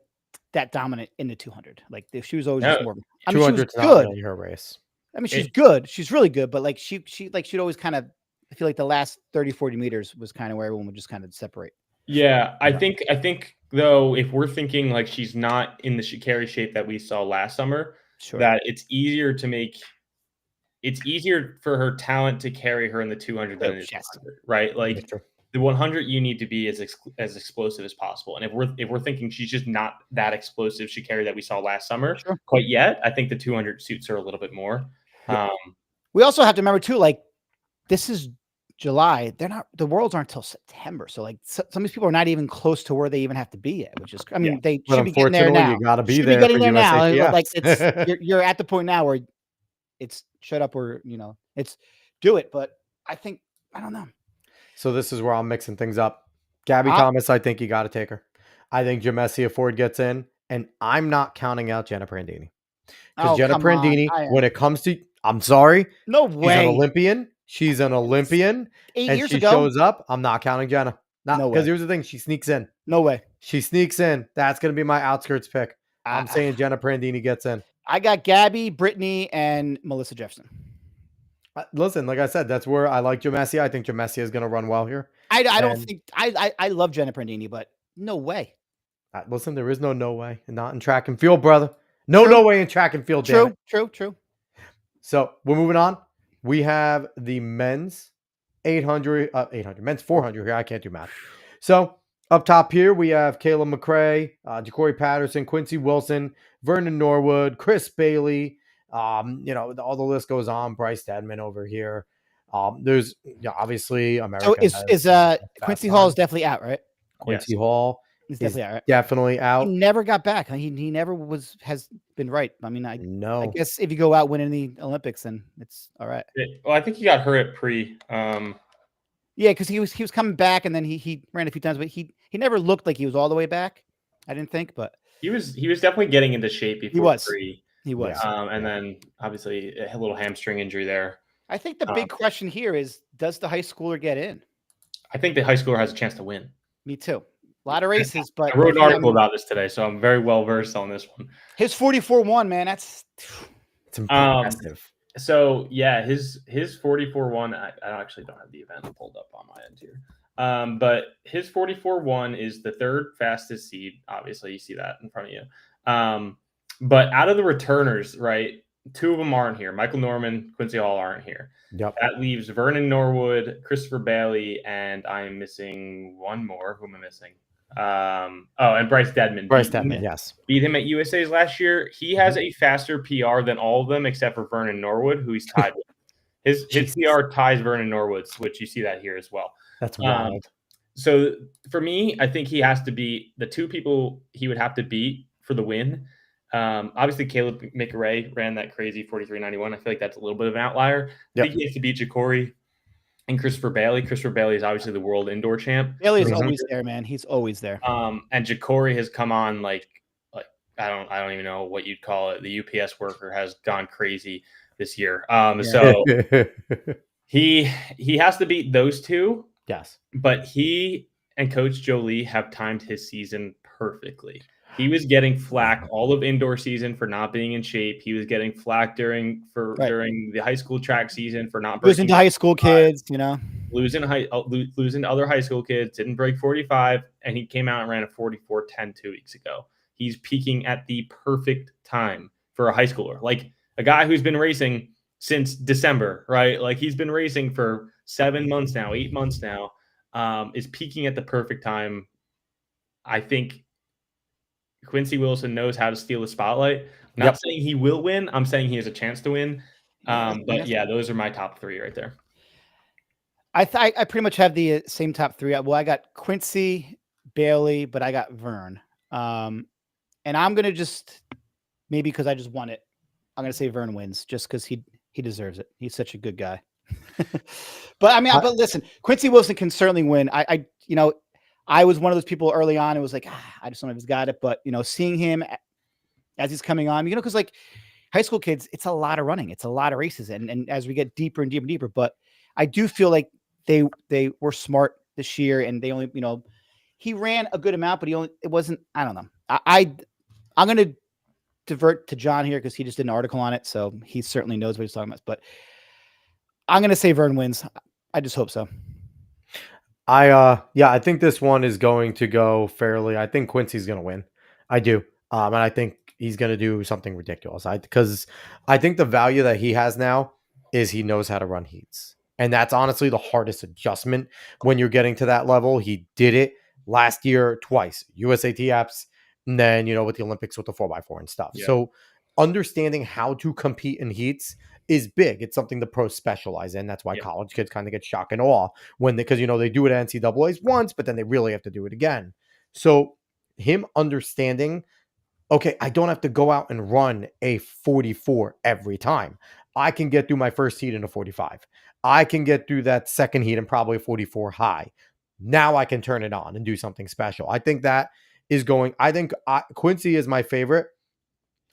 that dominant in the 200. Like, she was always just more. I mean, she was good. Really her race. I mean, she's good. She's really good. But like, she'd always kind of, I feel like the last 30, 40 meters was kind of where everyone would just kind of separate. Yeah, I think though, if we're thinking like she's not in the Sha'Carri shape that we saw last summer, that it's easier for her talent to carry her in the 200 than the 100, right? Like the 100, you need to be as explosive as possible. And if we're thinking she's just not that explosive Sha'Carri that we saw last summer quite yet, I think the 200 suits her a little bit more. We also have to remember too, like, this is July. The Worlds aren't until September. So like some of these people are not even close to where they even have to be yet, which is, I mean, they should be getting there now. You got to be there. Getting there now. Like you're at the point now where it's shut up or, it's do it. But I don't know. So this is where I'm mixing things up. Gabby Thomas, I think you got to take her. I think Jamesia Ford gets in, and I'm not counting out Jenna Prandini. Because Jenna Prandini, when it comes to, I'm sorry. No way. She's an Olympian. She's an Olympian. 8 years she ago. Shows up. I'm not counting Jenna. No way. Because here's the thing. She sneaks in. No way. She sneaks in. That's going to be my outskirts pick. I'm saying Jenna Prandini gets in. I got Gabby, Brittany, and Melissa Jefferson. Listen, like I said, that's where I like Jamesia. I think Jamesia is going to run well here. I don't think I love Jenna Prandini, but no way. Listen, there is no way. Not in track and field, brother. No way in track and field. True. So we're moving on. We have the men's 800, men's 400 here. I can't do math. So up top here, we have Caleb McRae, Ja'Cory Patterson, Quincy Wilson, Vernon Norwood, Chris Bailey. All the list goes on. Bryce Deadman over here. There's obviously America. So is Quincy Hall is definitely out, right? Quincy Hall is definitely out. Right? Definitely out. He never got back. He never has been right. I mean, I guess if you go out winning the Olympics, then it's all right. Well, I think he got hurt at pre. Yeah, because he was coming back, and then he ran a few times, but he never looked like he was all the way back. I didn't think, but he was definitely getting into shape before pre. He was. And then obviously a little hamstring injury there. I think the big question here is, does the high schooler get in? I think the high schooler has a chance to win. Me too. A lot of races, but I wrote an article about this today, so I'm very well versed on this one. His 44-1, man, it's impressive. So yeah, his 44-1. I actually don't have the event pulled up on my end here. But his 44.1 is the third fastest seed. Obviously, you see that in front of you. But out of the returners, right, two of them aren't here. Michael Norman, Quincy Hall aren't here. Yep. That leaves Vernon Norwood, Christopher Bailey, and I'm missing one more. Who am I missing? And Bryce Deadman. Bryce Deadman, yes. Beat him at USA's last year. He has a faster PR than all of them except for Vernon Norwood, who he's tied with. His PR ties Vernon Norwood's, which you see that here as well. That's wild. So for me, I think he has to be the two people he would have to beat for the win. Obviously, Caleb McRae ran that crazy 43.91. I feel like that's a little bit of an outlier. I think he has to beat Ja'Cory and Christopher Bailey. Christopher Bailey is obviously the world indoor champ. Bailey is always there, man. He's always there. And Ja'Cory has come on like I don't even know what you'd call it. The UPS worker has gone crazy this year. So he has to beat those two. Yes. But he and Coach Jolie have timed his season perfectly. He was getting flack all of indoor season for not being in shape. He was getting flack during the high school track season for not losing to high school kids, losing to other high school kids, didn't break 45, and he came out and ran a 44.10 2 weeks ago. He's peaking at the perfect time for a high schooler, like a guy who's been racing since December, right? Like he's been racing for 7 months now, 8 months now, is peaking at the perfect time. I think Quincy Wilson knows how to steal the spotlight. I'm not saying he will win. I'm saying he has a chance to win. But yeah, those are my top three right there. I pretty much have the same top three. Well, I got Quincy, Bailey, but I got Vern. And I'm going to just, maybe because I just won it, I'm going to say Vern wins just because he deserves it. He's such a good guy. But but listen, Quincy Wilson can certainly win. I was one of those people early on. It was like, I just don't know if he's got it. But, seeing him as he's coming on, because like high school kids, it's a lot of running. It's a lot of races. And as we get deeper and deeper and deeper, but I do feel like they were smart this year and they only, he ran a good amount, but it wasn't, I don't know. I'm going to divert to John here because he just did an article on it. So he certainly knows what he's talking about, but I'm going to say Vern wins. I just hope so. I think this one is going to go fairly. I think Quincy's going to win. I do. And I think he's going to do something ridiculous. Because I think the value that he has now is he knows how to run heats. And that's honestly the hardest adjustment when you're getting to that level. He did it last year twice, USATFs, and then, with the Olympics with the 4x4 and stuff. Yeah. So understanding how to compete in heats is big. It's something the pros specialize in. That's why college kids kind of get shock and awe because they do it at NCAAs once, but then they really have to do it again. So him understanding, okay, I don't have to go out and run a 44 every time. I can get through my first heat in a 45. I can get through that second heat and probably a 44 high. Now I can turn it on and do something special. I think that is Quincy is my favorite.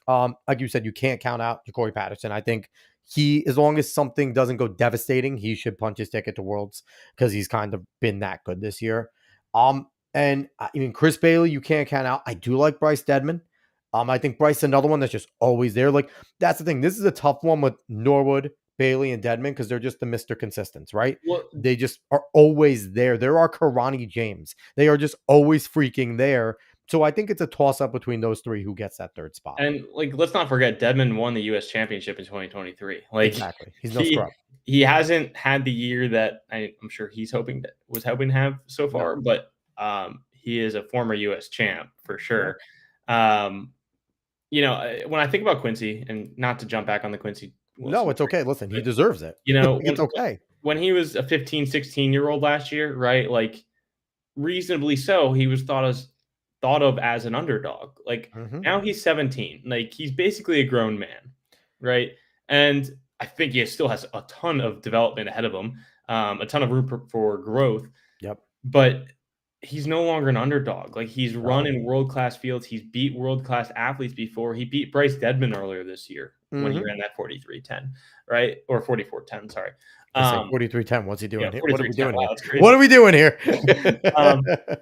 Like you said, you can't count out Ja'Cory Patterson. I think as long as something doesn't go devastating, he should punch his ticket to Worlds because he's kind of been that good this year. And Chris Bailey, you can't count out. I do like Bryce Deadman. I think Bryce is another one that's just always there. Like, that's the thing. This is a tough one with Norwood, Bailey, and Deadman because they're just the Mr. Consistents, right? Well, they just are always there. They're our Karani James. They are just always freaking there. So I think it's a toss-up between those three who gets that third spot. And let's not forget, Deadman won the U.S. Championship in 2023. Exactly, he's no scrub. He hasn't had the year that I'm sure he's hoping to have so far, but he is a former U.S. champ for sure. When I think about Quincy, and not to jump back on the Quincy. No, it's okay. Listen, he deserves it. It's okay. When he was a 15, 16-year-old last year, right? Like, reasonably so, he was thought of as an underdog. Now he's 17. Like, he's basically a grown man, right? And I think he still has a ton of development ahead of him, a ton of room for growth. Yep. But he's no longer an underdog. Like, he's run in world-class fields. He's beat world-class athletes before. He beat Bryce Deadman earlier this year when he ran that 43.10, right? Or 44.10, sorry. 43.10. What's he doing here? What are we doing here? What are we doing here?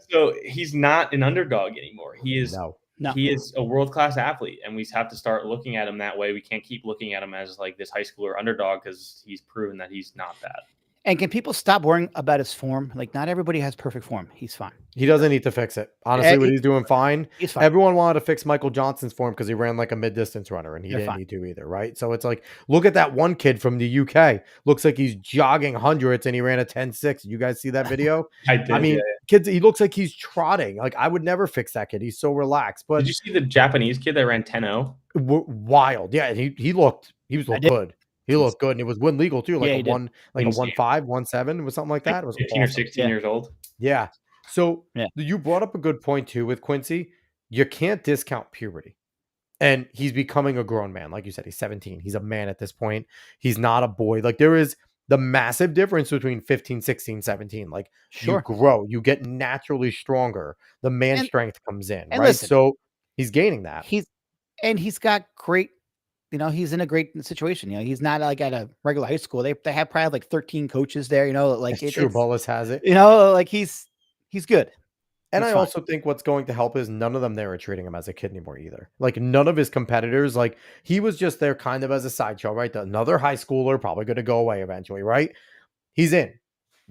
So he's not an underdog anymore. He is No. He is a world-class athlete, and we have to start looking at him that way. We can't keep looking at him as like this high schooler underdog because he's proven that he's not that. And can people stop worrying about his form? Like, not everybody has perfect form. He's fine. He doesn't need to fix it. Honestly, what He- he's doing fine. He's fine. Everyone wanted to fix Michael Johnson's form because he ran like a mid-distance runner, and he They're didn't fine. need to either, right? So it's like, look at that one kid from the UK. Looks like he's jogging hundreds, and he ran a 10.6. You guys see that video? I did. I mean, kids, he looks like he's trotting. Like, I would never fix that kid. He's so relaxed. But did you see the Japanese kid that ran 10.0? Wild. Yeah, he looked good. He looked good, and it was win legal too, like Yeah, a he did. 1.5, 1.7, it was something like that. It was 15 or awesome. 16 years old. Yeah. So Yeah. you brought up a good point too with Quincy. You can't discount puberty. And he's becoming a grown man. Like you said, he's 17. He's a man at this point. He's not a boy. Like, there is the massive difference between 15, 16, 17. Like, you Sure. grow, you get naturally stronger. The man strength comes in, and right? listen, So he's gaining that. He's got great, he's in a great situation. He's not like at a regular high school. They have probably like 13 coaches there, like That's true. Bullis has it. like he's good. And He's I fine. also think what's going to help is none of them there are treating him as a kid anymore either. Like, none of his competitors, like, he was just there kind of as a sideshow, right? Another high schooler, probably going to go away eventually, right? He's in.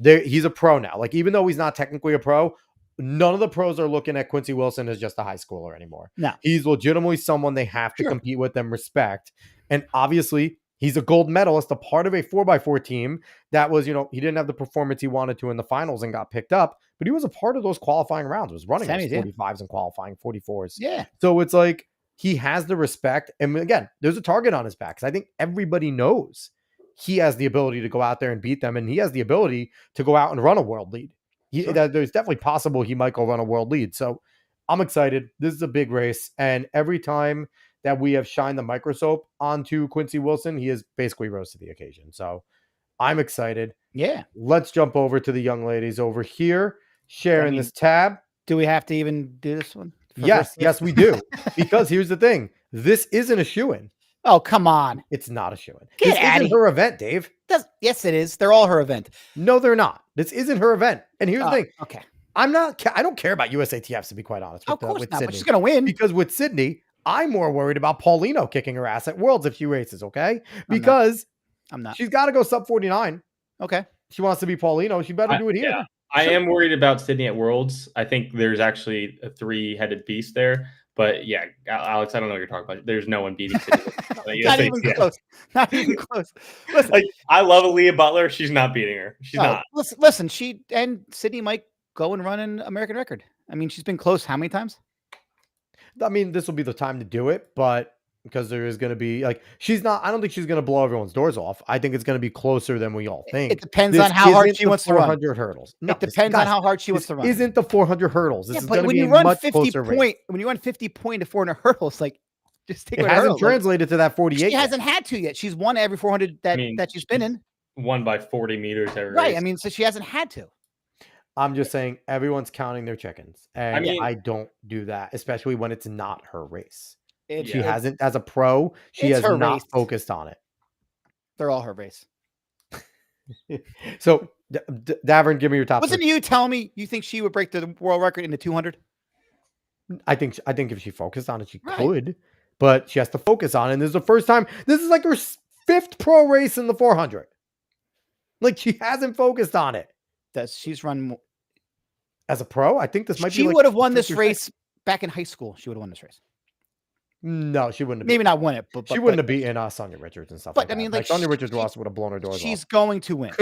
He's a pro now. Like, even though he's not technically a pro, none of the pros are looking at Quincy Wilson as just a high schooler anymore. No. He's legitimately someone they have to Sure. compete with and respect. And obviously, he's a gold medalist, a part of a 4x4 team that was, he didn't have the performance he wanted to in the finals and got picked up, but he was a part of those qualifying rounds, was running those 45s and qualifying 44s. Yeah. So it's like, he has the respect. And again, there's a target on his back, because I think everybody knows he has the ability to go out there and beat them. And he has the ability to go out and run a world lead. Sure. There's definitely possible he might go run a world lead. So I'm excited. This is a big race. And every time that we have shined the microscope onto Quincy Wilson, he has basically rose to the occasion. So I'm excited. Yeah. Let's jump over to the young ladies over here, sharing this tab. Do we have to even do this one? Yes, we do. Because here's the thing. This isn't a shoo-in. Oh, come on. It's not a shoo-in. This isn't her event, Dave. Yes, it is. They're all her event. No, they're not. This isn't her event. And here's the thing. Okay. I don't care about USATFs, to be quite honest. Of course not, Sydney. but she's going to win. Because with Sydney, I'm more worried about Paulino kicking her ass at Worlds a few races, okay? Because I'm not. She's got to go sub 49. Okay. She wants to be Paulino. She better do it here. Yeah. I am worried about Sydney at Worlds. I think there's actually a 3-headed beast there. But yeah, Alex, I don't know what you're talking about. There's no one beating Sydney. Not even close. Not even close. Listen, like, I love Aaliyah Butler. She's not beating her. She's not. Listen, she and Sydney might go and run an American record. I mean, she's been close how many times? I mean, this will be the time to do it, but because there is going to be I don't think she's going to blow everyone's doors off. I think it's going to be closer than we all think. It depends on how hard she wants to run. 400 hurdles. No, it depends on how hard she wants to run. Isn't the 400 hurdles. This is but going to when be you a run much 50 closer point, race. when you run 50 point to 400 hurdles, like just take it hasn't translated to that 48. She hasn't had to yet. She's won every 400 that she's been in. Won by 40 meters every right. race. I mean, so she hasn't had to. I'm just saying everyone's counting their chickens. And I don't do that, especially when it's not her race. She hasn't, as a pro, she has not focused on it. They're all her race. So, Davern, give me your top. Wasn't you telling me you think she would break the world record in the 200? I think if she focused on it, she could. But she has to focus on it. And this is the first time. This is like her 5th pro race in the 400. Like, she hasn't focused on it. She's run more. As a pro, I think this might be. She would have won this race back in high school. She would have won this race. No, she wouldn't have. Maybe not won it, but she wouldn't have beaten Sonia Richards and stuff like that. I mean, like Sonia Richards lost, would have blown her doors off. She's going to win.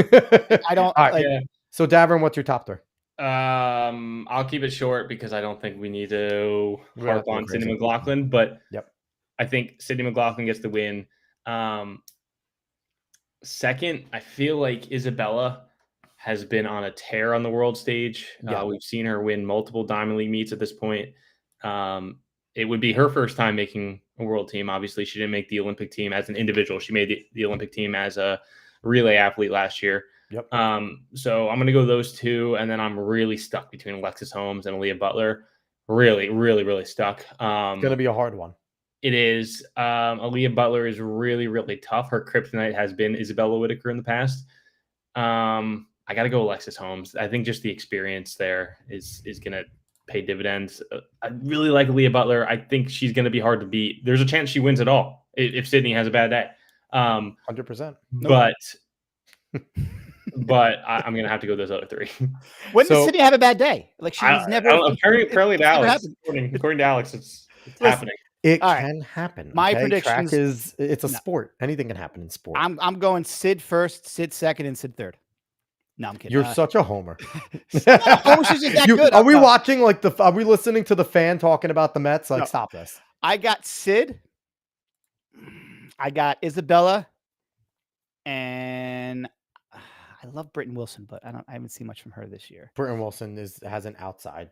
I don't. All right. So, Davern, what's your top 3? I'll keep it short because I don't think we need to harp on Sydney McLaughlin. But I think Sydney McLaughlin gets the win. Second, I feel like Isabella has been on a tear on the world stage. We've seen her win multiple Diamond League meets at this point. It would be her first time making a world team. Obviously, she didn't make the Olympic team as an individual. She made the Olympic team as a relay athlete last year. Yep. So I'm going to go those two, and then I'm really stuck between Alexis Holmes and Aaliyah Butler. Really, really, really stuck. It's going to be a hard one. It is. Aaliyah Butler is really, really tough. Her kryptonite has been Isabella Whitaker in the past. I got to go Alexis Holmes. I think just the experience there is going to pay dividends. I really like Aaliyah Butler. I think she's going to be hard to beat. There's a chance she wins it all if Sydney has a bad day. 100%. But but I'm gonna have to go with those other three. When does So- Sydney have a bad day? Like she's I never. don't know, apparently to it's never Alex, happened. according to Alex, it's Listen, happening. It All right. can happen. My okay? predictions- Track it's a No. sport. Anything can happen in sport. I'm going Sid first, Sid second, and Sid third. No, I'm kidding. You're such a homer. She's just that good. Are we watching are we listening to the fan talking about the Mets? Like, No. stop this. I got Sid. I got Isabella, and I love Britton Wilson, but I haven't seen much from her this year. Britton Wilson has an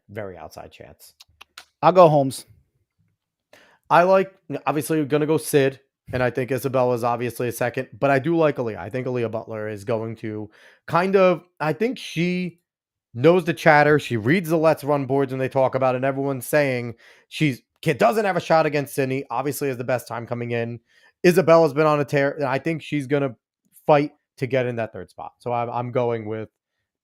very outside chance. I'll go Holmes. Obviously, we're gonna go Sid, and I think Isabella is obviously a second, but I do like Aaliyah. I think Aaliyah Butler is going to I think she knows the chatter. She reads the Let's Run boards when they talk about it, and everyone's saying doesn't have a shot against Sydney. Obviously, has the best time coming in. Isabella's been on a tear, and I think she's gonna fight to get in that third spot. So I'm going with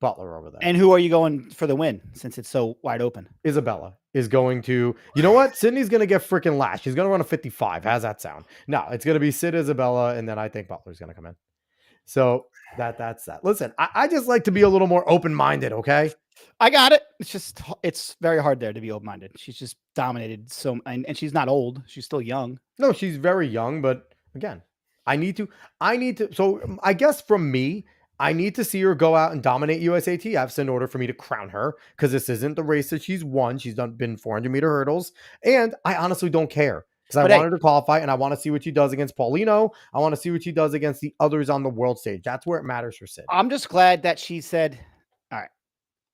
Butler over there. And who are you going for the win since it's so wide open? Isabella is going to, you know what? Sydney's going to get freaking lashed. She's going to run a 55. How's that sound? No, it's going to be Sid, Isabella, and then I think Butler's going to come in. So that's that. Listen, I just like to be a little more open-minded, okay? I got it. It's very hard there to be open-minded. She's just dominated and she's not old. She's still young. No, she's very young, but again, I need to, so I guess from me, I need to see her go out and dominate USATFs in order for me to crown her, because this isn't the race that she's won. She's been 400-meter hurdles, and I honestly don't care because I want her to qualify, and I want to see what she does against Paulino. I want to see what she does against the others on the world stage. That's where it matters for Sid. I'm just glad that she said, "All right,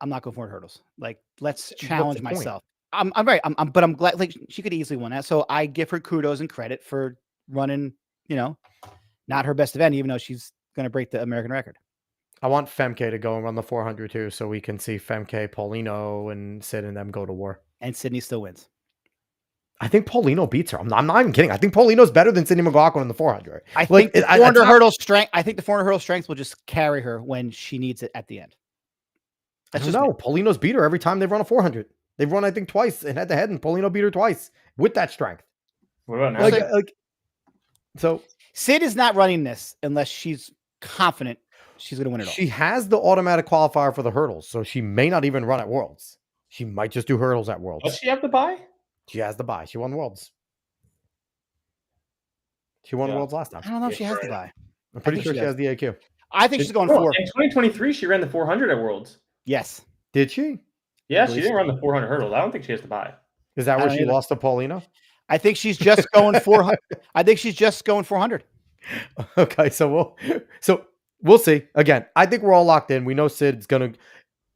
I'm not going for hurdles. Like, let's challenge myself." I'm glad. Like, she could easily win that, so I give her kudos and credit for running. Not her best event, even though she's going to break the American record. I want Femke to go and run the 400 too, so we can see Femke, Paulino, and Sid and them go to war. And Sydney still wins. I think Paulino beats her. I'm not even kidding. I think Paulino's better than Sydney McLaughlin in the 400. I think the 400 hurdle strength. I think the 400 hurdle strength will just carry her when she needs it at the end. That's just Paulino's beat her every time they've run a 400. They've run, I think, twice and head to head, and Paulino beat her twice with that strength. What about now? So Sid is not running this unless she's confident she's going to win it all. She has the automatic qualifier for the hurdles, so she may not even run at Worlds. She might just do hurdles at Worlds. Does she have the bye? She has the bye. She won Worlds. She won Worlds last time. I don't know if she has the bye. I'm pretty sure she has the AQ. I think she's going 4. In 2023, she ran the 400 at Worlds. Yes. Did she? Yeah, she didn't run the 400 hurdles. I don't think she has the bye. Is that where she lost to Paulino? I think she's just going 400. I think she's just going 400. Okay, so we'll see. Again, I think we're all locked in. We know Sid's going to,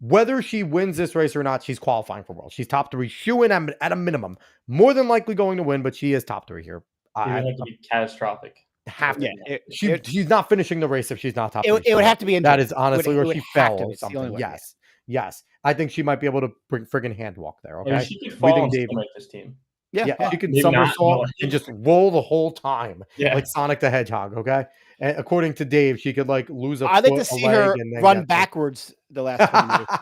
whether she wins this race or not, she's qualifying for Worlds. She's top 3, shoe in at a minimum. More than likely going to win, but she is top 3 here. It would have to be catastrophic. She's not finishing the race if she's not top 3. It would have to be injured. That is honestly, or she fell or something. Yes. I think she might be able to bring friggin' hand walk there. Okay, I mean, she could fall and still make this team. Yeah, she can somersault and just roll the whole time, like Sonic the Hedgehog. Okay, and according to Dave, she could like lose a. I'd like to see her run backwards the last 20 minutes.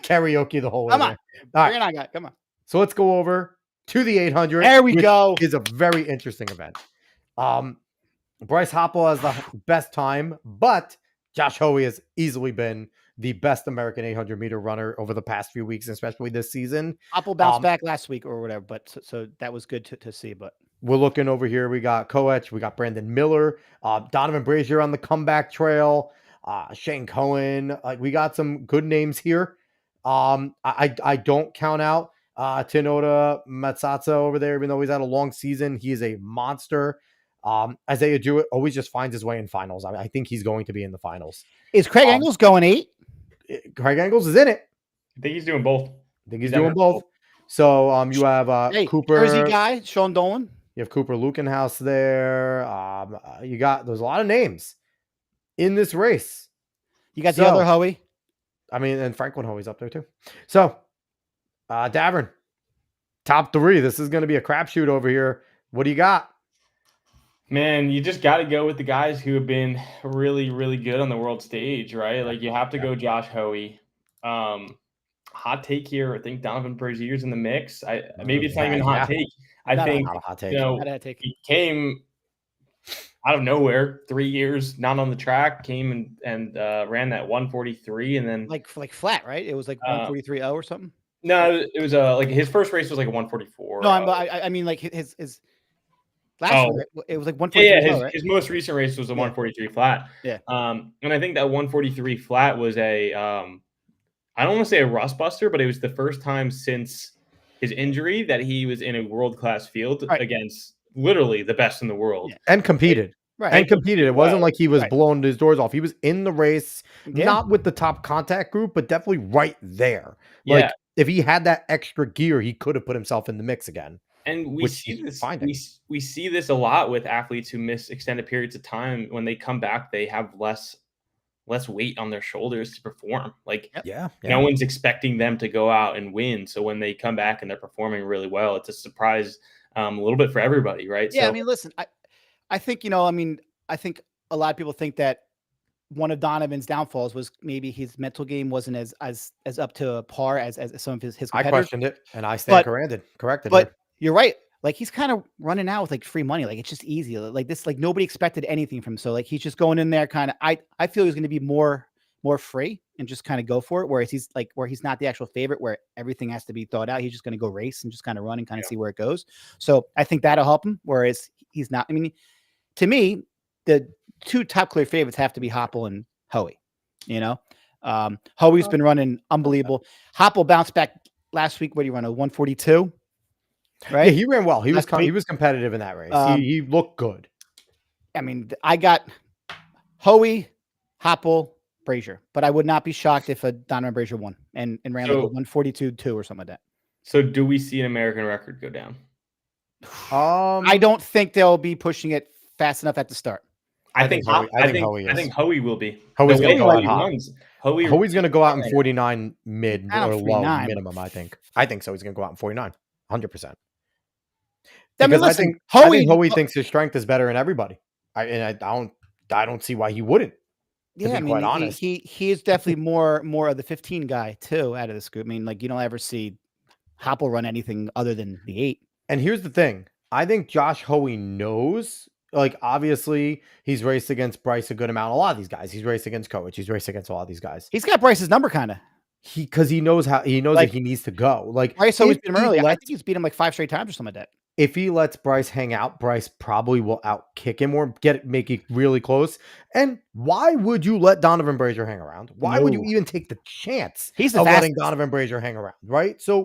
Karaoke the whole way. Come on, all right. Come on. So let's go over to the 800. There we go. Is a very interesting event. Bryce Hoppel has the best time, but Josh Hoey has easily been the best American 800-meter runner over the past few weeks, especially this season. Hoppel bounced back last week or whatever, but so that was good to see. But we're looking over here. We got Koech, we got Brandon Miller, Donovan Brazier on the comeback trail, Shane Cohen. We got some good names here. I don't count out Tinoda Matsatsa over there, even though he's had a long season. He is a monster. Isaiah Jewett always just finds his way in finals. I think he's going to be in the finals. Is Craig Engels going 8? Craig Engels is in it. I think he's doing both. I think he's doing both. So you have Cooper, Jersey guy, Sean Dolan. You have Cooper Lukenhouse there. There's a lot of names in this race. You got the other Hoey. I mean, and Franklin Hoey's up there too. So Davern, top 3. This is going to be a crapshoot over here. What do you got? Man, you just got to go with the guys who have been really, really good on the world stage, right? Like, you have to go Josh Hoey. Hot take here. I think Donovan Brazier's in the mix. Maybe it's not even a hot take. I think not a hot take. he came out of nowhere, 3 years not on the track, came and ran that 143, and then like flat, right? It was like 143.0 or something. No, it was like his first race was like a 144. No, I mean like his last year, it was like 143. Yeah, right? his most recent race was a 143 flat. Yeah. And I think that 143 flat was a I don't want to say a rust buster, but it was the first time since his injury that he was in a world-class field against literally the best in the world. Yeah. And competed. Right. And competed. It wasn't like he was Right. blowing his doors off. He was in the race, not with the top contact group, but definitely right there. Like if he had that extra gear, he could have put himself in the mix again. And we see this. We see this a lot with athletes who miss extended periods of time. When they come back, they have less weight on their shoulders to perform. Like no one's expecting them to go out and win. So when they come back and they're performing really well, it's a surprise a little bit for everybody, right? Yeah, so, I mean, listen, I think, I think a lot of people think that one of Donovan's downfalls was maybe his mental game wasn't as up to par as some of his competitors. I questioned it, and I stand corrected. But you're right. Like he's kind of running out with like free money. Like it's just easy. Like this, like nobody expected anything from him. So like he's just going in there kind of. I feel he's going to be more free and just kind of go for it. Whereas he's not the actual favorite where everything has to be thought out. He's just going to go race and just kind of run and kind of see where it goes. So I think that'll help him. Whereas he's not. I mean, to me, the two top clear favorites have to be Hoppel and Hoey. Hoey's been running unbelievable. Hoppel bounced back last week. What do you run? A 142. Right? Yeah, he ran well. He was competitive in that race. He looked good. I mean, I got Hoey, Hoppel, Brazier, but I would not be shocked if a Donovan Brazier won and ran like a 142.2 or something like that. So do we see an American record go down? I don't think they'll be pushing it fast enough at the start. I think Hoey will be. Hoey's going to go out hot. Hoey's going to go out in 49 mid or low minimum, I think. I think so. He's going to go out in 49, 100%. Because I think Hoey thinks his strength is better than everybody. I don't see why he wouldn't. Yeah, I mean, quite honest. He is definitely more of the 15 guy too out of this group. I mean, like you don't ever see Hoppel run anything other than the 8. And here's the thing. I think Josh Hoey knows, like, obviously he's raced against Bryce a good amount. A lot of these guys. He's raced against Coach. He's raced against a lot of these guys. He's got Bryce's number kind of. Because he knows that he needs to go. Like Bryce always beat him early. I think he's beat him like 5 straight times or something like that. If he lets Bryce hang out, Bryce probably will outkick him or make it really close. And why would you let Donovan Brazier hang around? Why would you even take the chance of letting Donovan Brazier hang around, right? So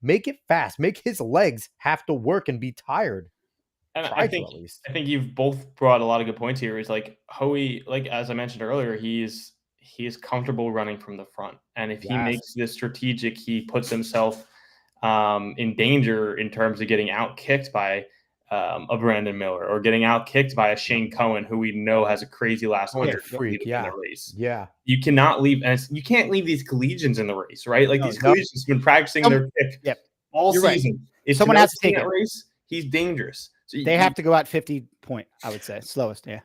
make it fast. Make his legs have to work and be tired. And I think you've both brought a lot of good points here. Is like Hoey, like as I mentioned earlier, he is comfortable running from the front. And if he makes this strategic, he puts himself in danger in terms of getting outkicked by a Brandon Miller or getting outkicked by a Shane Cohen, who we know has a crazy last 100 in the race. Yeah, you cannot leave, and you can't leave these collegians in the race, right? Like these collegians have been practicing their kick all season. Right. If someone has to take that race, he's dangerous. So they have to go out 50 point, I would say, slowest. Yeah.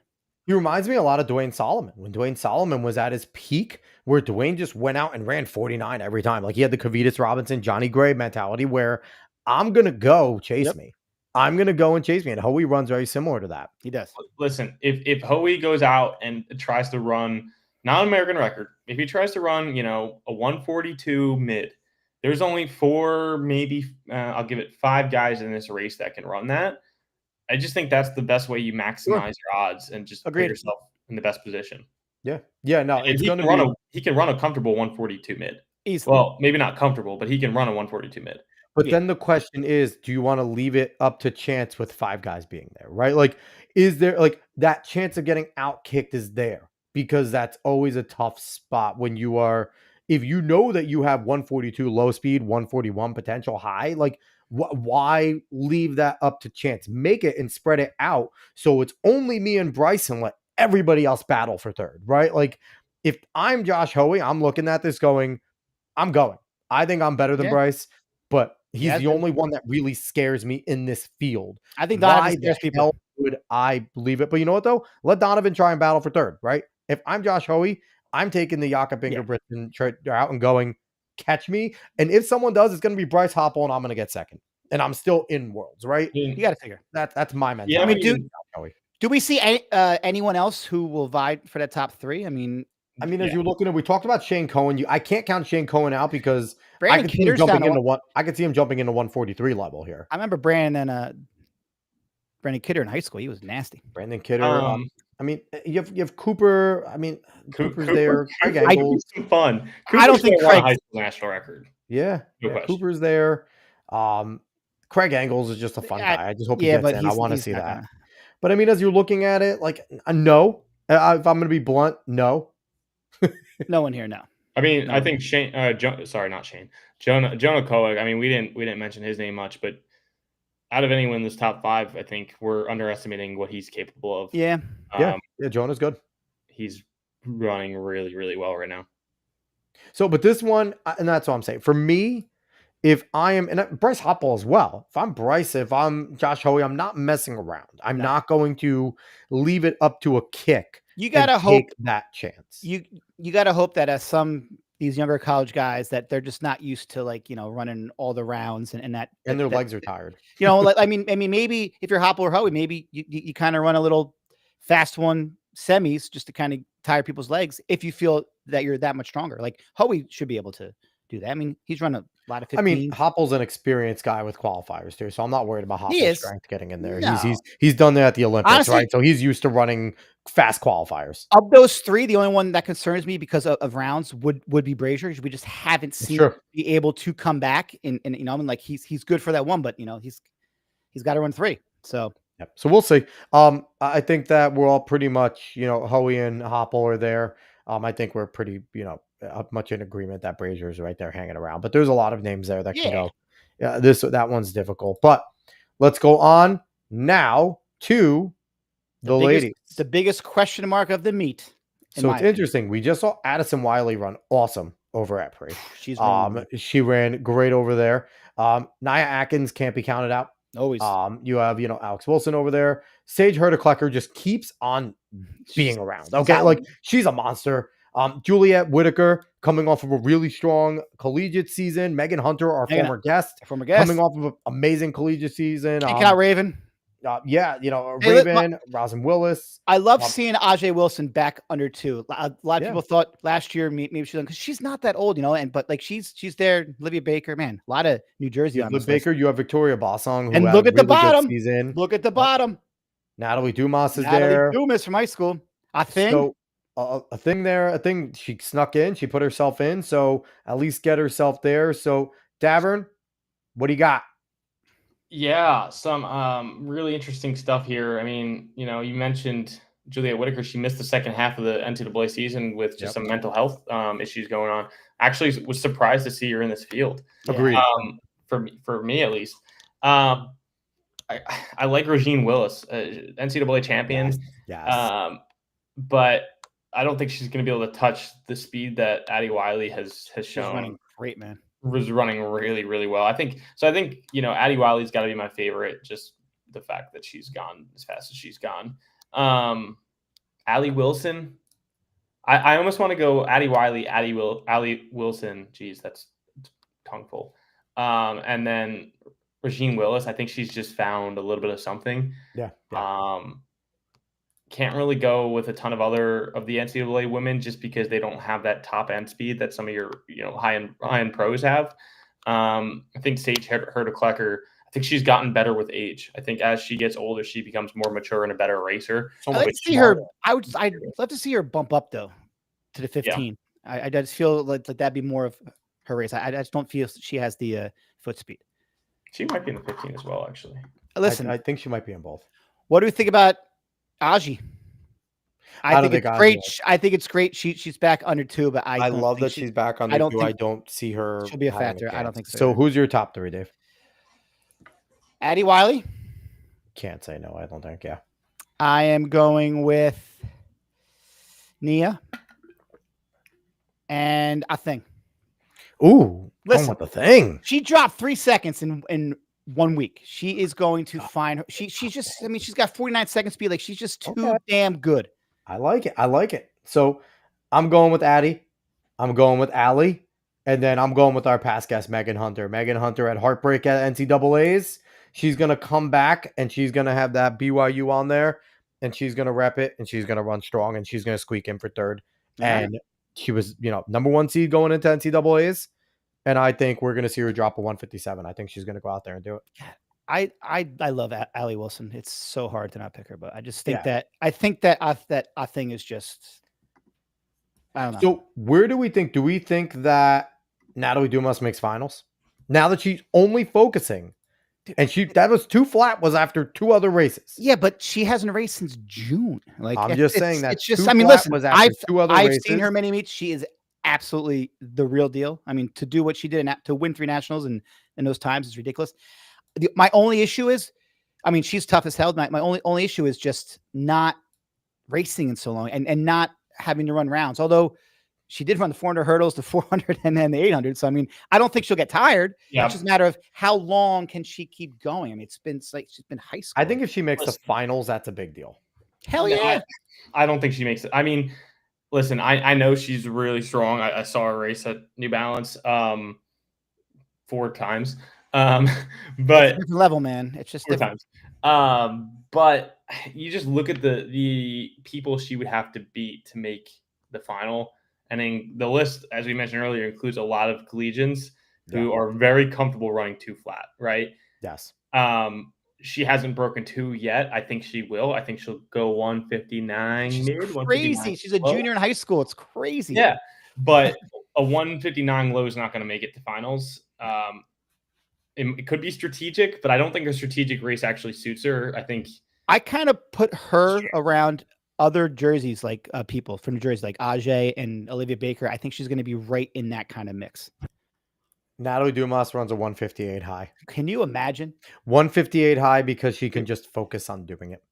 He reminds me a lot of Dwayne Solomon. When Dwayne Solomon was at his peak, where Dwayne just went out and ran 49 every time. Like he had the Kavitz Robinson, Johnny Gray mentality where I'm going to go chase me. I'm going to go and chase me. And Hoey runs very similar to that. He does. Listen, if Hoey goes out and tries to run, not an American record, if he tries to run, a 142 mid, there's only 4, maybe I'll give it 5 guys in this race that can run that. I just think that's the best way you maximize your odds and just put yourself in the best position. Yeah. No, it's going to be. He can run a comfortable 142 mid. Easily. Well, maybe not comfortable, but he can run a 142 mid. But then the question is, do you want to leave it up to chance with 5 guys being there, right? Like, is there like that chance of getting outkicked is there? Because that's always a tough spot when you are, if you know that you have 142 low speed, 141 potential high, like why leave that up to chance? Make it and spread it out so it's only me and Bryson. Let everybody else battle for third, right? Like if I'm Josh Hoey, I'm looking at this going, I'm going. I think I'm better than Bryce, but he's the only one that really scares me in this field. I think Donovan scares people. Hell would I believe it? But you know what though? Let Donovan try and battle for third, right? If I'm Josh Hoey, I'm taking the Jakob Ingebrigtsen out and going, catch me. And if someone does, it's going to be Bryce Hoppel and I'm going to get second. And I'm still in worlds, right? You got to figure. That's my mentality. Yeah, I mean, dude, Do we see anyone else who will vie for that top 3? as you're looking at, we talked about Shane Cohen. I can't count Shane Cohen out because Brandon Kitter's down I could see him jumping into 143 level here. I remember Brandon Kidder in high school. He was nasty. Brandon Kidder. You have Cooper. Cooper's there. Craig Angles. Some fun. I don't think Craig high school national record. Yeah, Cooper's there. Craig Angles is just a fun guy. I just hope he gets in. I want to see that. But as you're looking at it, like no. If I'm going to be blunt, no. No one here, no. I think Shane. Not Shane. Jonah Koenig. We didn't mention his name much, but out of anyone in this top 5, I think we're underestimating what he's capable of. Yeah. Jonah's good. He's running really, really well right now. So, but this one, and that's what I'm saying. For me, if I am, and Bryce Hoppel as well, if I'm Bryce, if I'm Josh Hoey, I'm not messing around. I'm not going to leave it up to a kick. You got to hope that chance. You got to hope that these younger college guys, that they're just not used to running all the rounds and their legs are tired. Maybe if you're Hoppel or Hoey, maybe you kind of run a little fast one semis just to kind of tire people's legs if you feel that you're that much stronger. Like Hoey should be able to do that. He's run a lot of 15. Hoppel's an experienced guy with qualifiers too, so I'm not worried about Hoppel's strength getting in there. No. He's done that at the Olympics, honestly, right? So he's used to running fast qualifiers. Of those 3, the only one that concerns me because of rounds would be Brazier. We just haven't seen him be able to come back he's good for that one, but he's got to run 3. So so we'll see. I think that we're all pretty much, Hoey and Hoppel are there. I think we're pretty, much in agreement that Brazier is right there hanging around. But there's a lot of names there that can go. Yeah, that one's difficult. But let's go on now to the ladies. The biggest question mark of the meet. So it's interesting. We just saw Addison Wiley run awesome over at Prairie. She ran great over there. Nia Atkins can't be counted out. Always. You have, Alex Wilson over there. Sage Hurdeklecker just keeps on being around. Okay. She's a monster. Juliet Whitaker coming off of a really strong collegiate season. Megan Hunter, our former guest, coming off of an amazing collegiate season. Check out Raven. Raven, Rosin Willis. I love seeing Ajay Wilson back under 2. A lot of people thought last year maybe she's because she's not that old, but she's there. Olivia Baker, man, a lot of New Jersey on this Baker. You have Victoria Bossong, and look at the bottom. Look at the bottom. Natalie Dumas is there. Dumas from high school. A thing there. I think she snuck in. She put herself in. So at least get herself there. So Davern, what do you got? Yeah, some really interesting stuff here. You mentioned Juliet Whitaker. She missed the second half of the NCAA season with just some mental health issues going on. Actually, was surprised to see her in this field. Agreed. For me at least. I like Regine Willis, NCAA champion. Yes. But I don't think she's going to be able to touch the speed that Addie Wiley has shown. She's running great, man. Was running really, really well. I think Addie Wiley's got to be my favorite. Just the fact that she's gone as fast as she's gone. Allie Wilson. I almost want to go Addie Wiley, Allie Wilson. Geez, that's tongue full. And then Regine Willis. I think she's just found a little bit of something. Yeah. Can't really go with a ton of other of the NCAA women just because they don't have that top end speed that some of your high end pros have. I think Sage Hurdeklecker, I think she's gotten better with age. I think as she gets older, she becomes more mature and a better racer. I'd like to see her. I'd love to see her bump up though to the 15. Yeah. I just feel like that'd be more of her race. I just don't feel she has the foot speed. She might be in the 15 as well, actually. Listen, I think she might be in both. What do we think about Aji? I think it's great. I think it's great. She's back under 2, but I love that she's back under 2. I don't see her. She'll be a factor. I don't think so. So who's your top 3, Dave? Addie Wiley. Can't say no. I don't think. Yeah. I am going with Nia and a thing. Ooh, listen, with the thing. She dropped 3 seconds in 1 week. She is going to find her. She's just. She's got 49 second speed. She's just too damn good. I like it. So I'm going with Addie. I'm going with Allie. And then I'm going with our past guest, Megan Hunter. Megan Hunter had heartbreak at NCAAs. She's going to come back and she's going to have that BYU on there. and she's going to rep it, and she's going to run strong, and she's going to squeak in for third. Yeah. And she was, number 1 seed going into NCAAs. And I think we're going to see her drop a 157. I think she's going to go out there and do it. I love Allie Wilson. It's so hard to not pick her, but I just think that that thing is just, I don't know. So where do we think that Natalie Dumas makes finals? Now that she's only focusing, and that was 2 flat was after 2 other races. Yeah, but she hasn't raced since June. Like, I'm just saying that. It's just, I mean, listen, was after 2 other I've races. seen her many meets. She is absolutely the real deal. I mean, to do what she did to win 3 nationals in those times is ridiculous. My only issue is, I mean, she's tough as hell. My only issue is just not racing in so long and not having to run rounds. Although she did run the 400 hurdles, the 400, and then the 800. So, I mean, I don't think she'll get tired. Yeah. It's just a matter of how long can she keep going. I mean, it's like she's been high school. I think if she makes the finals, that's a big deal. Hell yeah. I don't think she makes it. I mean, listen, I know she's really strong. I saw her race at New Balance 4 times. But different level, man. It's just 4 times. But you just look at the people she would have to beat to make the final. And then the list, as we mentioned earlier, includes a lot of collegians who are very comfortable running 2 flat, right? Yes. She hasn't broken 2 yet. I think she will. I think she'll go 159 She's mid. crazy. She's a junior in high school. It's crazy. Yeah, but a 159 low is not going to make it to finals. It could be strategic, but I don't think a strategic race actually suits her. I think I kind of put her around other jerseys, like people from New Jersey, like Ajay and Olivia Baker. I think she's going to be right in that kind of mix. Natalie Dumas runs a 158 high. Can you imagine? 158 high because she can just focus on doing it.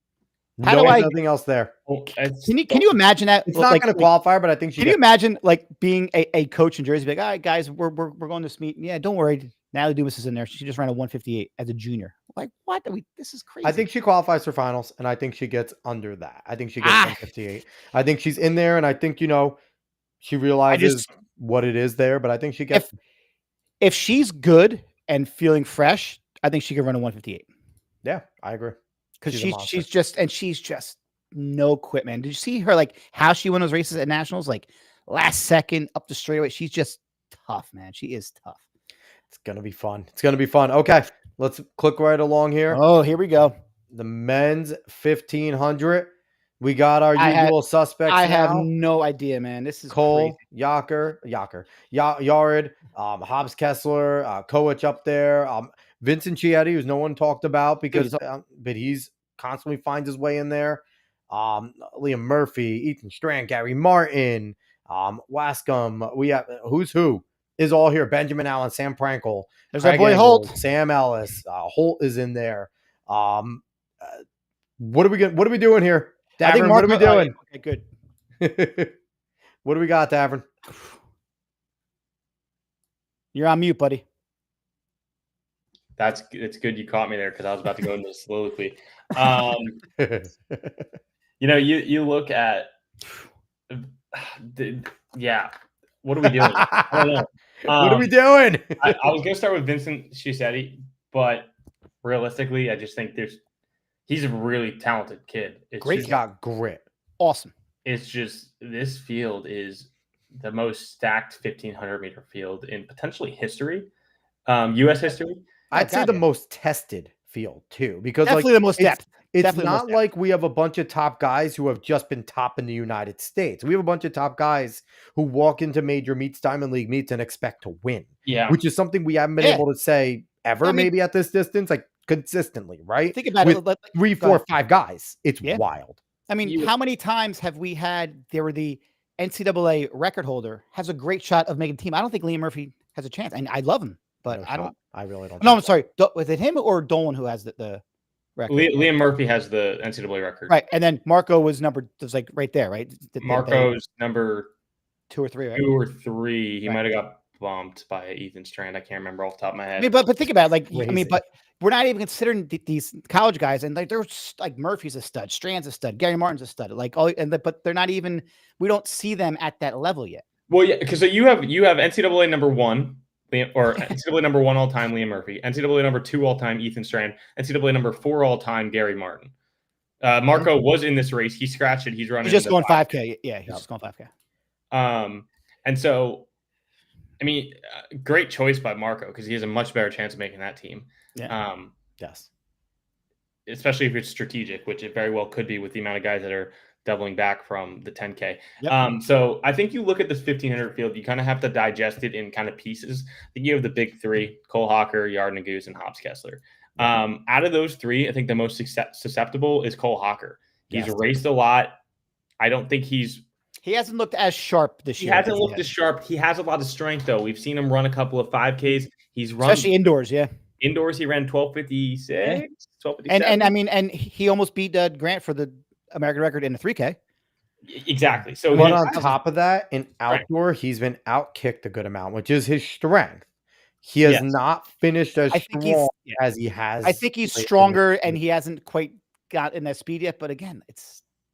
Nothing else there. Can you imagine that? It's not going to qualify, but I think she. Can you imagine like being a coach in Jersey? Be like, all right, guys, we're going to this meet. Yeah, don't worry. Natalie Dumas is in there. She just ran a 158 as a junior. Like, what? This is crazy. I think she qualifies for finals, and I think she gets under that. I think she gets 158. I think she's in there, and I think she realizes what it is there. But I think she gets. If she's good and feeling fresh, I think she could run a 158. Yeah, I agree. Because she's just no quit, man. Did you see her, like, how she won those races at nationals? Like, last second up the straightaway. She's just tough, man. She is tough. It's going to be fun. Okay, let's click right along here. Oh, here we go. The men's 1500. We got our usual suspects. I have no idea, man. This is Cole, crazy. Yared, Hobbs Kessler, Koech up there. Vincent Chietti, who's no one talked about because, but he's constantly finds his way in there. Liam Murphy, Ethan Strand, Gary Martin, Wascom. We have who's who is all here. Benjamin Allen, Sam Prankel. There's our boy Holt. Sam Ellis. Holt is in there. What are we doing here? Davern, what are we doing? Okay, good. What do we got, Davern? You're on mute, buddy. It's good you caught me there because I was about to go into soliloquy. You look at what are we doing? I don't know. What are we doing? I was going to start with Vincent Chisetti, but realistically, I just think he's a really talented kid. He's got grit. Awesome. It's just this field is the most stacked 1500 meter field in potentially history, U.S. history. I'd say the most tested field too, because definitely the most depth. It's not like we have a bunch of top guys who have just been top in the United States. We have a bunch of top guys who walk into major meets, Diamond League meets, and expect to win. Yeah, which is something we haven't been able to say ever. Maybe at this distance, like consistently, right? Think about it. 3, 4, 5 guys. It's wild. I mean, how many times have we had? There were the NCAA record holder has a great shot of making team. I don't think Liam Murphy has a chance, and I love him, but I really don't. No, I'm sorry. Was it him or Dolan who has the record? Liam Murphy has the NCAA record, right? And then Marco was like right there, right? Marco's number 2 or 3, right? 2 or 3. He might have got bumped by Ethan Strand. I can't remember off the top of my head. I mean, but think about it, like crazy. I mean, but we're not even considering these college guys, and like there's like Murphy's a stud, Strand's a stud, Gary Martin's a stud, like but they're not even. We don't see them at that level yet. Well, yeah, because so you have NCAA number 1. Or NCAA number 1 all time, Liam Murphy. NCAA number 2 all time, Ethan Strand. NCAA number 4 all time, Gary Martin. Marco was in this race. He scratched it. He's running. He's just going 5K. 5K. Yeah, he's just going 5K. And so, I mean, great choice by Marco because he has a much better chance of making that team. Yeah. Yes. Especially if it's strategic, which it very well could be with the amount of guys that are doubling back from the 10K. Yep. So I think you look at this 1500 field, you kind of have to digest it in kind of pieces. I think you have the big three: Cole Hawker, Yard Naguse, and Hobbs Kessler. Out of those three, I think the most susceptible is Cole Hawker. He's raced a lot. I don't think he hasn't looked as sharp this year. He hasn't looked as sharp. He has a lot of strength, though. We've seen him run a couple of 5Ks. He's run especially indoors. Yeah. Indoors, he ran 12:56, Yeah. 12:57. And I mean, and he almost beat Grant for the American record in the 3K. Exactly. So, but on top of that, in outdoor, he's been outkicked a good amount, which is his strength. He has not finished as strong as he has. I think he's stronger, and he hasn't quite got in that speed yet. But again,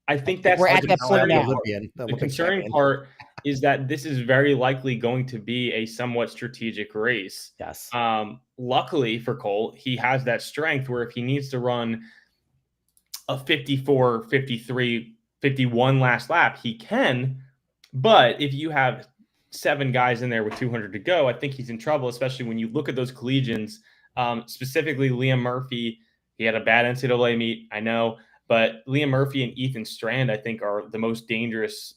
I think that's we're at that point now. The concerning part is that this is very likely going to be a somewhat strategic race. Yes. Luckily for Cole, he has that strength where if he needs to run a 54, 53, 51 last lap, he can. But if you have 7 guys in there with 200 to go, I think he's in trouble, especially when you look at those collegians, specifically Liam Murphy. He had a bad NCAA meet, I know. But Liam Murphy and Ethan Strand, I think, are the most dangerous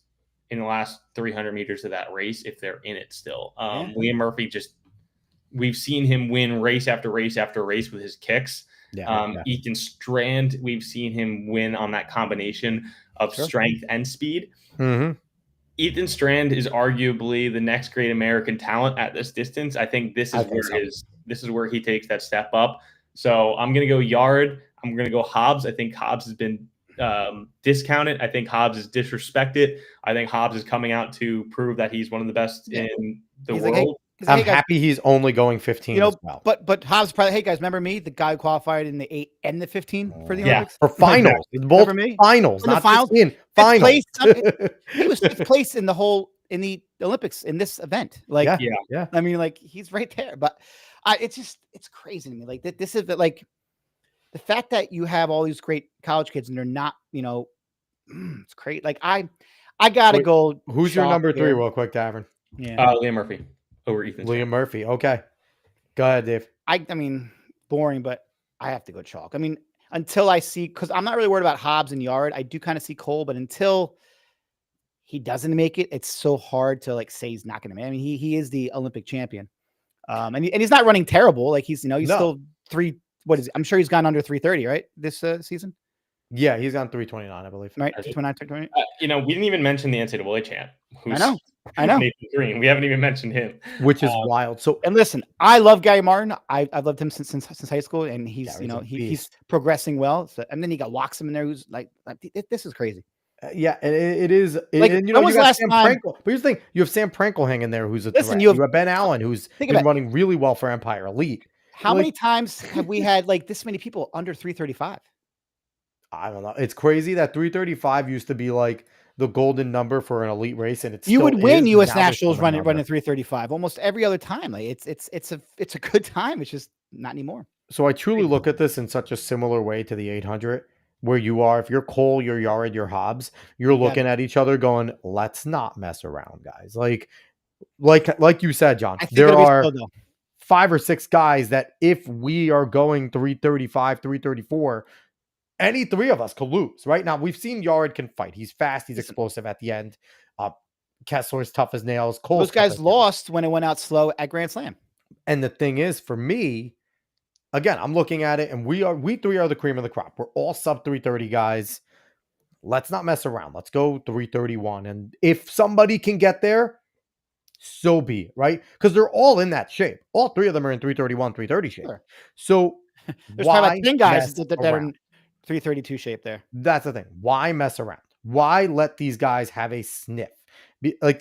in the last 300 meters of that race if they're in it still. Liam Murphy we've seen him win race after race after race with his kicks. Ethan Strand, we've seen him win on that combination of strength and speed. Mm-hmm. Ethan Strand is arguably the next great American talent at this distance. I think this is where he takes that step up. So I'm going to go Yard. I'm going to go Hobbs. I think Hobbs has been discounted. I think Hobbs is disrespected. I think Hobbs is coming out to prove that he's one of the best in the world. I'm happy he's only going 15 as well. But Hobbs probably, hey guys, remember me? The guy who qualified in the 8 and the 15 for the Olympics? For finals. Both finals, not finals. In finals. He was 5th place in the Olympics in this event. Like, yeah. I mean, like, he's right there. But it's crazy to me. Like, this is like the fact that you have all these great college kids and they're not, it's great. Like, I gotta go. Who's your number 3 real quick, Davern? Liam Murphy over Ethan. Liam Murphy. Okay. Go ahead, Dave. I mean, boring, but I have to go chalk. I mean, until I see, because I'm not really worried about Hobbs and Yard. I do kind of see Cole, but until he doesn't make it, it's so hard to like say he's not going to make it. I mean, he is the Olympic champion. And he's not running terrible. Like he's still 3. What is it? I'm sure he's gone under 330, right? This season. Yeah, he's gone 329, I believe. Right, 329. We didn't even mention the NCAA champ. I know. Nathan Green. We haven't even mentioned him, which is wild. So, and listen, I love Gary Martin. I've loved him since high school, and he's he's progressing well. So, and then you got Loxam in there, who's like this is crazy. And it is. Like, and, you got Sam Prankle. But here's the thing: you have Sam Prankle hanging there, who's a threat. You have Ben Allen, who's been running really well for Empire Elite. How many times have we had like this many people under 335? I don't know. It's crazy that 335 used to be like the golden number for an elite race, and you would win U.S. Nationals running 335 almost every other time. Like it's a good time. It's just not anymore. So I truly look at this in such a similar way to the 800, where you are. If you're Cole, you're Yard, you're Hobbs, you're looking at each other, going, "Let's not mess around, guys." Like you said, John. There are 5 or 6 guys that if we are going 335, 334. Any 3 of us could lose. Right now, we've seen Yard can fight. He's fast. He's explosive at the end. Kessler's tough as nails. Those guys lost when it went out slow at Grand Slam. And the thing is, for me, again, I'm looking at it, and we 3 are the cream of the crop. We're all sub 330 guys. Let's not mess around. Let's go 331. And if somebody can get there, so be it, right? Because they're all in that shape. All 3 of them are in 331, 330 shape. Sure. So there's probably like 10 guys that are in 332 shape there. That's the thing. Why mess around? Why let these guys have a sniff?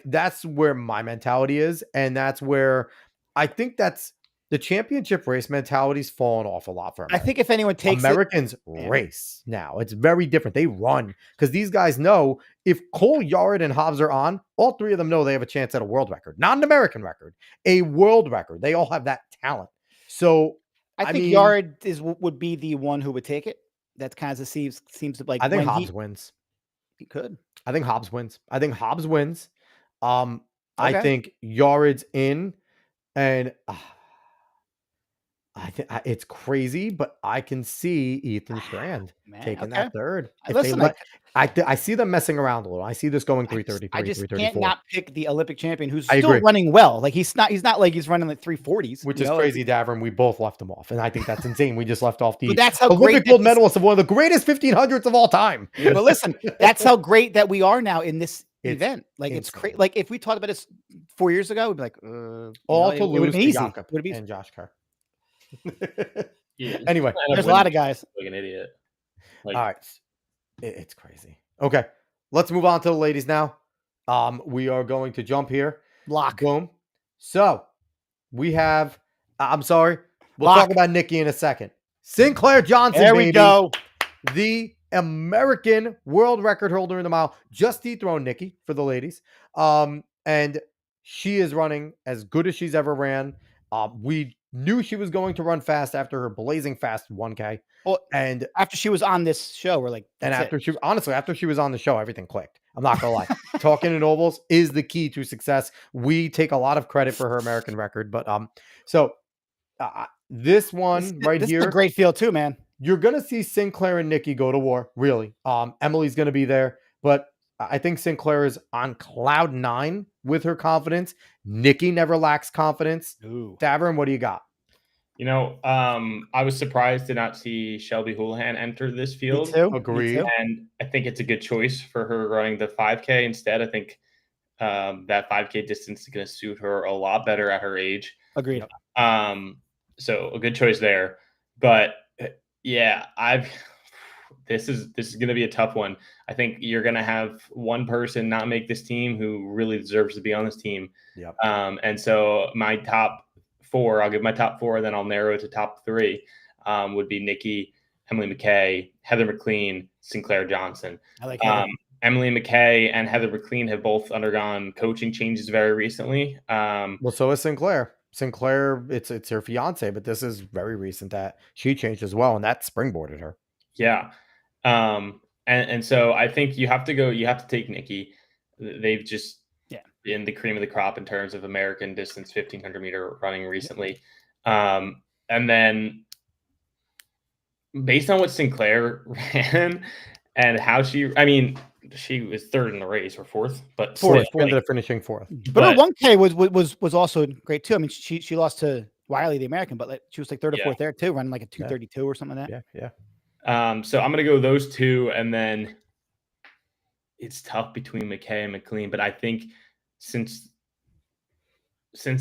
That's where my mentality is. And that's where I think that's the championship race mentality's fallen off a lot for America. I think if anyone takes Americans race now, it's very different. They run because these guys know if Cole, Yard, and Hobbs are on, all 3 of them know they have a chance at a world record, not an American record, a world record. They all have that talent. So I think Yard would be the one who would take it. that kind of seems to like I think when Hobbs wins. he could. I think Hobbs wins. I think Hobbs wins. I Okay. think Yared's in, and I think it's crazy, but I can see Ethan Strand Man, taking okay. that third. If they Listen, let, I see them messing around a little. I see this going I 333, just can't 334. not pick the Olympic champion who's I still agree. running well. Like he's not like he's running like 340s, Which you is know, crazy, Davern. We both left him off, and I think that's insane. We just left off but the that's how great Olympic that gold this, medalist of one of the greatest 1500s of all time. but listen, that's how great that we are now in this It's event. Like it's insane. crazy. Like if we talked about this 4 years ago, we'd be like, All it to would have lose been to easy. Jakob It would have been and Josh Kerr. Yeah, Anyway, There's a lot of guys. like an idiot. all right, it's crazy. Okay, let's move on to the ladies now. We are going to jump here. Lock. Boom. So we have. I'm sorry. We'll Lock. talk about Nikki in a second. Sinclair Johnson, There we baby. go. The American world record holder in the mile, just dethroned Nikki for the ladies. And she is running as good as she's ever ran. We knew she was going to run fast after her blazing fast 1K. Well, And after she was on this show, we're like, that's after it. she honestly, after she was on the show, everything clicked. I'm not gonna lie. Talking in ovals is the key to success. We take a lot of credit for her American record, but so this one right This here, is a great field too, man. you're gonna see Sinclair and Nikki go to war. Really, Emily's gonna be there, but I think Sinclair is on cloud 9 with her confidence. Nikki never lacks confidence. Ooh. Davern, what do you got? You know, I was surprised to not see Shelby Houlihan enter this field. Me too. Agreed. And I think it's a good choice for her running the 5K instead. I think that 5K distance is going to suit her a lot better at her age. Agreed. So a good choice there. But yeah, this is going to be a tough one. I think you're going to have one person not make this team who really deserves to be on this team. Yep. And so my top 4, I'll give my top 4, then I'll narrow it to top 3, would be Nikki, Emily McKay, Heather McLean, Sinclair Johnson. I like Heather. Emily McKay and Heather McLean have both undergone coaching changes very recently. Well, so is Sinclair. Sinclair, it's her fiance, but this is very recent that she changed as well, and that springboarded her. Yeah. And so I think you have to take Nikki. They've just been the cream of the crop in terms of American distance 1500 meter running recently. And then based on what Sinclair ran and how she was 3rd in the race or 4th, but Fourth, ended up finishing 4th. But her 1K was also great too. I mean, she lost to Wiley, the American, but she was like 3rd or 4th there too, running like a 232 or something like that. Yeah. So I'm gonna go those 2, and then it's tough between McKay and McLean, but I think since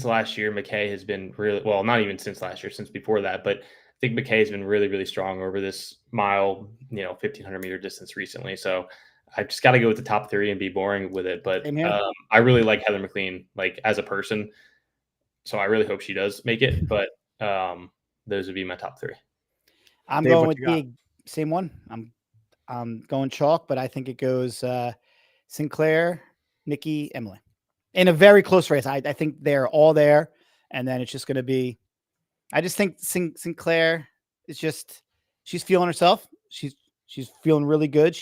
last year, McKay has been really well, not even since last year, since before that, but I think McKay has been really, really strong over this mile, 1500 meter distance recently. So I just got to go with the top 3 and be boring with it. But I really like Heather McLean, like as a person. So I really hope she does make it. But those would be my top 3. I'm going with the same one. I'm going chalk, but I think it goes Sinclair, Nikki, Emily in a very close race. I think they're all there, and then it's just going to be. I just think Sinclair is she's feeling herself. She's feeling really good.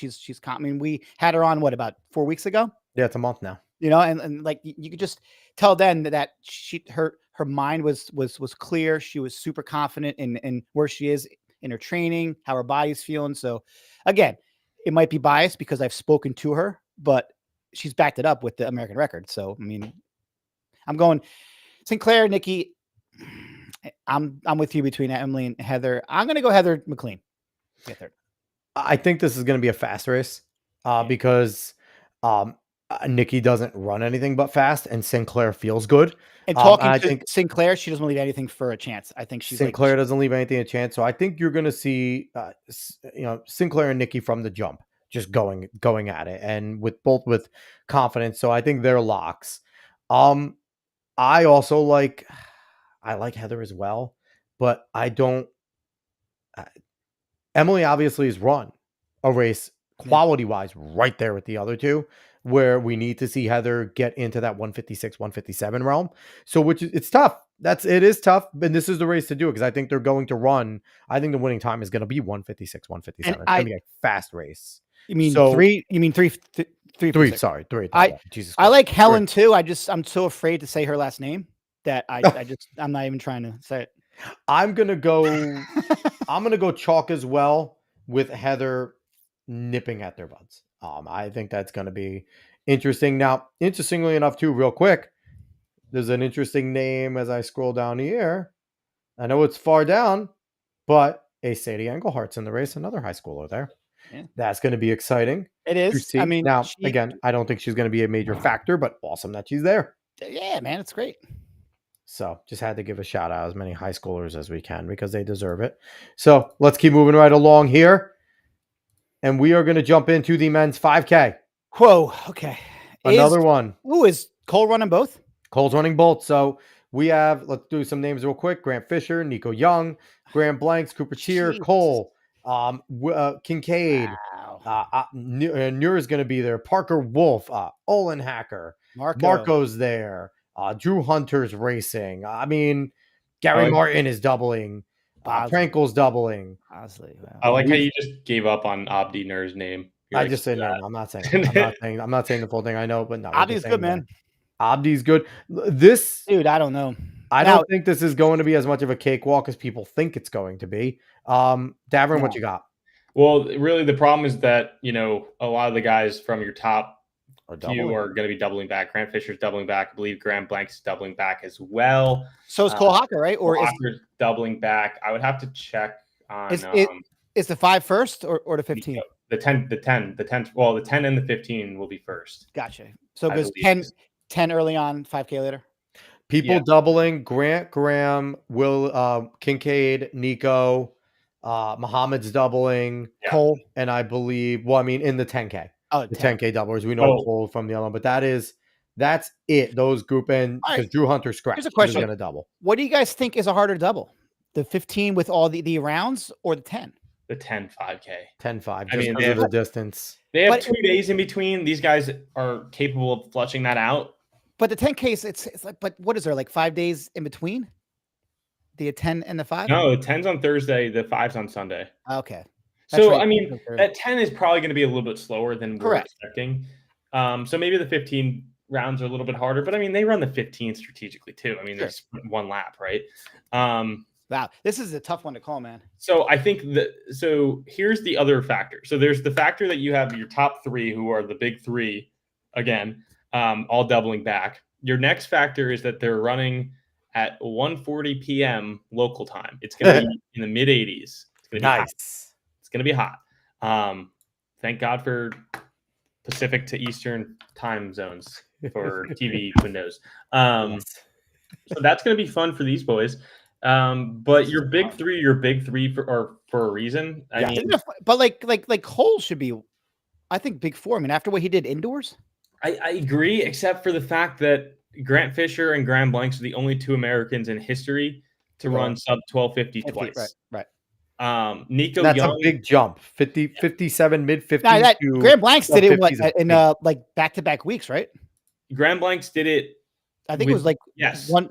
I mean, we had her on about 4 weeks ago. Yeah, it's a month now. And like you could just tell then that her mind was clear. She was super confident in where she is in her training, how her body's feeling. So again, it might be biased because I've spoken to her, but she's backed it up with the American record. So, I mean, I'm going Sinclair, Nikki. I'm with you between Emily and Heather. I'm going to go Heather McLean. Get third. I think this is going to be a fast race because Nikki doesn't run anything but fast, and Sinclair feels good. And talking to think Sinclair, she doesn't leave anything for a chance. I think Sinclair doesn't leave anything a chance. So I think you're going to see, Sinclair and Nikki from the jump, just going at it, and with confidence. So I think they're locks. I also like Heather as well, but I don't. Emily obviously has run a race quality wise right there with the other 2, where we need to see Heather get into that 156, 157 realm. So it's tough it is tough, and this is the race to do it because I think they're going to run. I think the winning time is going to be 156, 157. It's going to be a fast race. You mean So- three? You mean three? Three. Sorry, three. Jesus I Christ. like Helen too. I'm so afraid to say her last name that I'm not even trying to say it. I'm gonna go chalk as well with Heather nipping at their buds. I think that's gonna be interesting. Now, interestingly enough, too, real quick, there's an interesting name as I scroll down here. I know it's far down, but a Sadie Englehart's in the race, another high schooler there. Yeah. That's going to be exciting. It to is. see. I mean, now again, I don't think she's going to be a major factor, but awesome that she's there. Yeah, man, it's great. So just had to give a shout out as many high schoolers as we can because they deserve it. So let's keep moving right along here. And we are going to jump into the men's 5K. Whoa. Okay. Another one. Who is Cole running both? Cole's running both. So we have, let's do some names real quick. Grant Fisher, Nico Young, Graham Blanks, Cooper Cheer, Cole, Kincaid. Wow. Nuhr is going to be there. Parker Wolf, Olin Hacker, Marco's there. Drew Hunter's racing. I mean, Gary Martin is doubling. Prankel's doubling. Honestly, wow. I like how you just gave up on Abdi Nur's name. I just said name. I'm not saying the full thing. I know, but no. Abdi's good, man. Abdi's good. This dude, I don't know. I don't think this is going to be as much of a cakewalk as people think it's going to be. Davern, what you got? Well, really, the problem is that a lot of the guys from your top few are going to be doubling back. Grant Fisher's doubling back. I believe Graham Blanks is doubling back as well. So is Cole Hocker, right? Or is doubling back? I would have to check on. Is the 5 first or the 15? The 10. Well, the 10 and the 15 will be first. Gotcha. So it goes 10 early on, 5K later. People doubling: Grant, Graham, Will, Kincaid, Nico, Muhammad's doubling, Cole, and I believe. Well, I mean, in the 10K. Oh, the 10K doublers. We know Cole from the other one, but that's it. Those group in because Drew Hunter scratched. Here's a question: going to double. What do you guys think is a harder double? The 15 with all the rounds, or the 10? The 10 5K. 10-5. I mean, they have the distance. They have 2 days in between. These guys are capable of flushing that out. But the 10K, it's like, but what is there, like 5 days in between? The 10 and the 5? No, the 10's on Thursday, the 5's on Sunday. Okay. That's right. I mean, that 10 is probably going to be a little bit slower than we're expecting. So maybe the 15 rounds are a little bit harder, but I mean, they run the 15 strategically too. I mean, there's one lap, right? Wow, this is a tough one to call, man. So I think so here's the other factor. So there's the factor that you have your top 3 who are the big 3 again, all doubling back. Your next factor is that they're running at 1:40 p.m. local time. It's going to be in the mid 80s. It's going to be hot. It's going to be hot. Thank God for Pacific to Eastern time zones for TV windows. So that's going to be fun for these boys. But your big 3 for a reason. I mean, but like Cole should be, I think, big 4. I mean, after what he did indoors. I agree, except for the fact that Grant Fisher and Graham Blanks are the only 2 Americans in history to run sub 1250 twice. Right. Nico That's Young, a big jump. 57 mid 50s. Graham Blanks did it in like back-to-back weeks, right? Graham Blanks did it. I think it was like one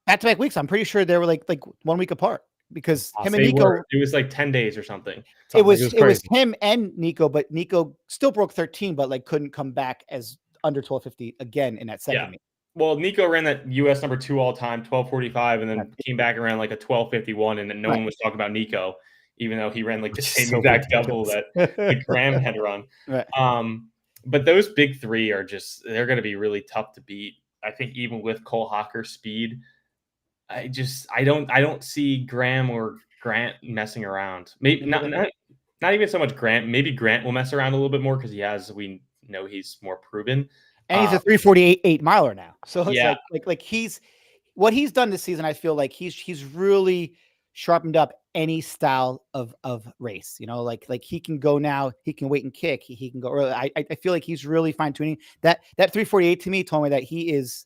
back-to-back weeks. I'm pretty sure they were like 1 week apart because him and Nico. It was like 10 days or something. It was him and Nico, but Nico still broke 13, but like couldn't come back as under 1250 again in that second meet. Well, Nico ran that US number 2 all time, 1245, and then came back around like a 1251, and then no one was talking about Nico, even though he ran like the same exact double that Graham had run. Right. But those big 3 are they're going to be really tough to beat. I think even with Cole Hocker's speed, I don't see Graham or Grant messing around. Maybe not even so much Grant. Maybe Grant will mess around a little bit more because we know he's more proven. And he's a 348 miler now. So it's like he's what he's done this season. I feel like he's really sharpened up any style of race. Like he can go now. He can wait and kick. He can go early. I feel like he's really fine tuning that 348 to me told me that he is.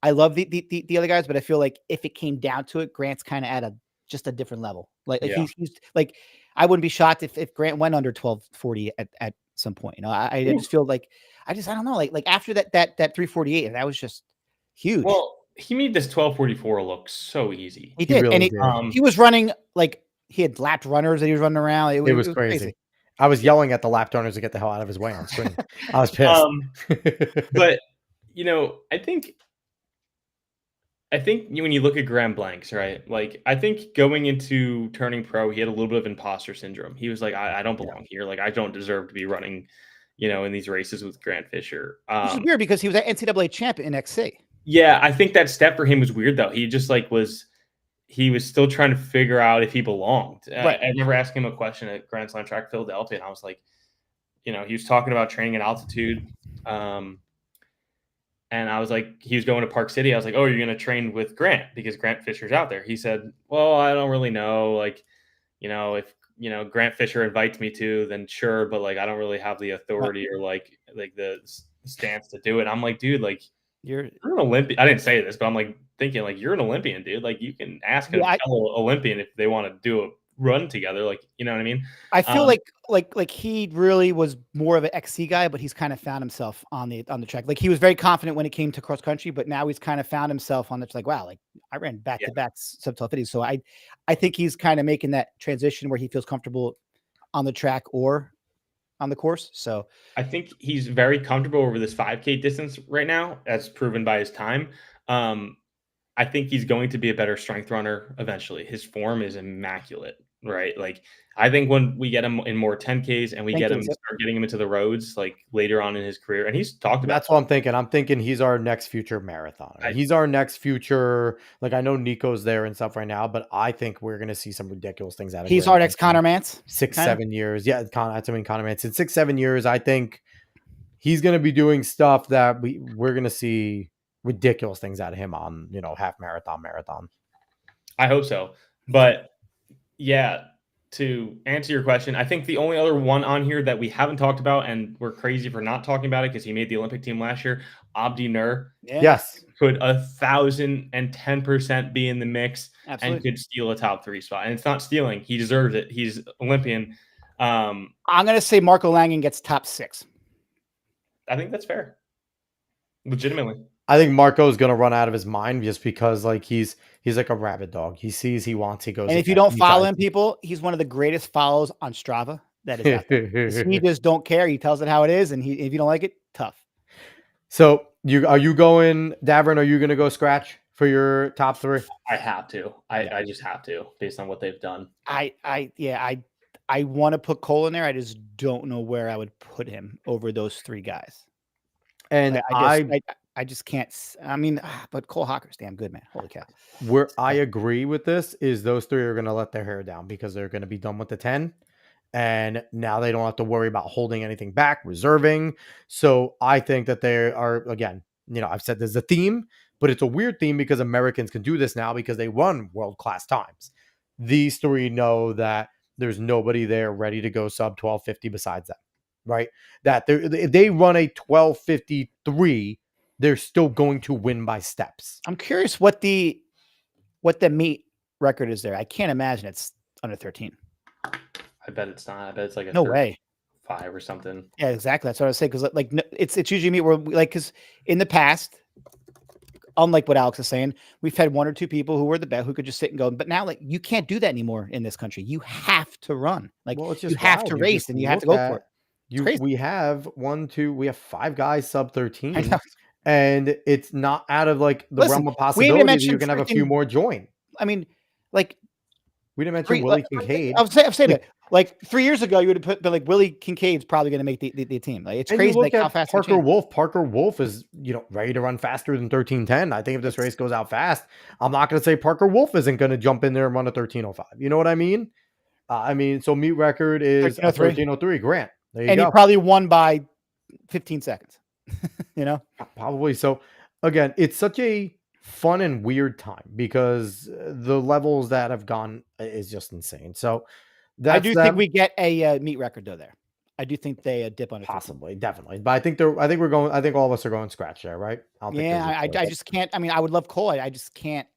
I love the other guys, but I feel like if it came down to it, Grant's kind of at just a different level. Like he's like, I wouldn't be shocked if Grant went under 1240 at some point. I just feel like I don't know. Like after that 348, and that was just huge. Well, he made this 12:44 look so easy. He did, really and did. he was running like he had lapped runners that he was running around. It was crazy. I was yelling at the lap runners to get the hell out of his way on screen. I was pissed. But I think when you look at Grand Blanks, right? Like, I think going into turning pro, he had a little bit of imposter syndrome. He was like, I don't belong here. Like, I don't deserve to be running, in these races with Grant Fisher. Which is weird because he was an NCAA champ in XC. Yeah, I think that step for him was weird though. He just he was still trying to figure out if he belonged. Right. I remember asking him a question at Grand Slam Track Philadelphia, and I was like, he was talking about training at altitude. And I was like, he was going to Park City. I was like, oh, you're going to train with Grant because Grant Fisher's out there. He said, well, I don't really know. Like, if, Grant Fisher invites me to, then sure. But like, I don't really have the authority or like the stance to do it. I'm like, dude, like you're an Olympian. I didn't say this, but I'm like thinking like, you're an Olympian, dude. Like you can ask a fellow Olympian if they want to do a run together. Like, you know what I mean? I feel like he really was more of an XC guy, but he's kind of found himself on the track. Like he was very confident when it came to cross country, but now he's kind of found himself on the like, wow, like I ran back to back sub 1250s. So I think he's kind of making that transition where he feels comfortable on the track or on the course. So I think he's very comfortable over this 5K distance right now, as proven by his time. I think he's going to be a better strength runner eventually. His form is immaculate, right? Like I think when we get him in more 10Ks and we start getting him into the roads like later on in his career, and he's talked about that's what I'm thinking. I'm thinking he's our next future marathoner. He's our next future. Like I know Nico's there and stuff right now, but I think we're going to see some ridiculous things out of him. He's our next Connor Mance. 6-7 years. Yeah, Connor Mance. In 6-7 years, I think he's going to be doing stuff that we're going to see ridiculous things out of him on, half marathon. I hope so. But yeah, to answer your question, I think the only other one on here that we haven't talked about, and we're crazy for not talking about it because he made the Olympic team last year, Abdi Nur. Yes. Could 1,010% be in the mix. Absolutely. And could steal a top 3 spot. And it's not stealing. He deserves it. He's Olympian. I'm going to say Marco Langen gets top 6. I think that's fair. Legitimately. I think Marco's going to run out of his mind just because like he's like a rabid dog. He sees, he wants, he goes. And if you don't follow him, people, he's one of the greatest follows on Strava that is out there. He just don't care. He tells it how it is. And if you don't like it, tough. So are you going, Davern, are you going to go scratch for your top 3? I have to. I just have to based on what they've done. I want to put Cole in there. I just don't know where I would put him over those 3 guys. And I just can't. I mean, but Cole Hocker's damn good, man. Holy cow. Where I agree with this is those 3 are going to let their hair down because they're going to be done with the 10. And now they don't have to worry about holding anything back, reserving. So I think that they are, again, I've said there's a theme, but it's a weird theme because Americans can do this now because they run world-class times. These 3 know that there's nobody there ready to go sub 1250 besides them, right? That if they run a 1253, they're still going to win by steps. I'm curious what the meet record is there. I can't imagine it's under 13. I bet it's not. I bet it's like no way 5 or something. Yeah, exactly. That's what I was saying. Because like it's usually meet where because in the past, unlike what Alex is saying, we've had 1 or 2 people who were the best who could just sit and go. But now, like you can't do that anymore in this country. You have to run. Like it's just you have to race and you have to go for it. We have 5 guys sub 13. And it's not out of like the realm of possibility that you can have a few more join. I mean, like we didn't mention Willie Kincaid. I'm saying that like 3 years ago, you would have put like Willie Kincaid's probably going to make the team. Like it's crazy like how fast Parker Wolf. Parker Wolf is ready to run faster than 13:10. I think if this race goes out fast, I'm not going to say Parker Wolf isn't going to jump in there and run a 13:05. You know what I mean? So meet record is 13:03. Grant. There you go. And he probably won by 15 seconds. Probably. So again, it's such a fun and weird time because the levels that have gone is just insane. So I do think we get a meet record though there. I do think they dip on it. Possibly, definitely. But I think all of us are going scratch there, right? I just can't. I mean, I would love Cole. I just can't.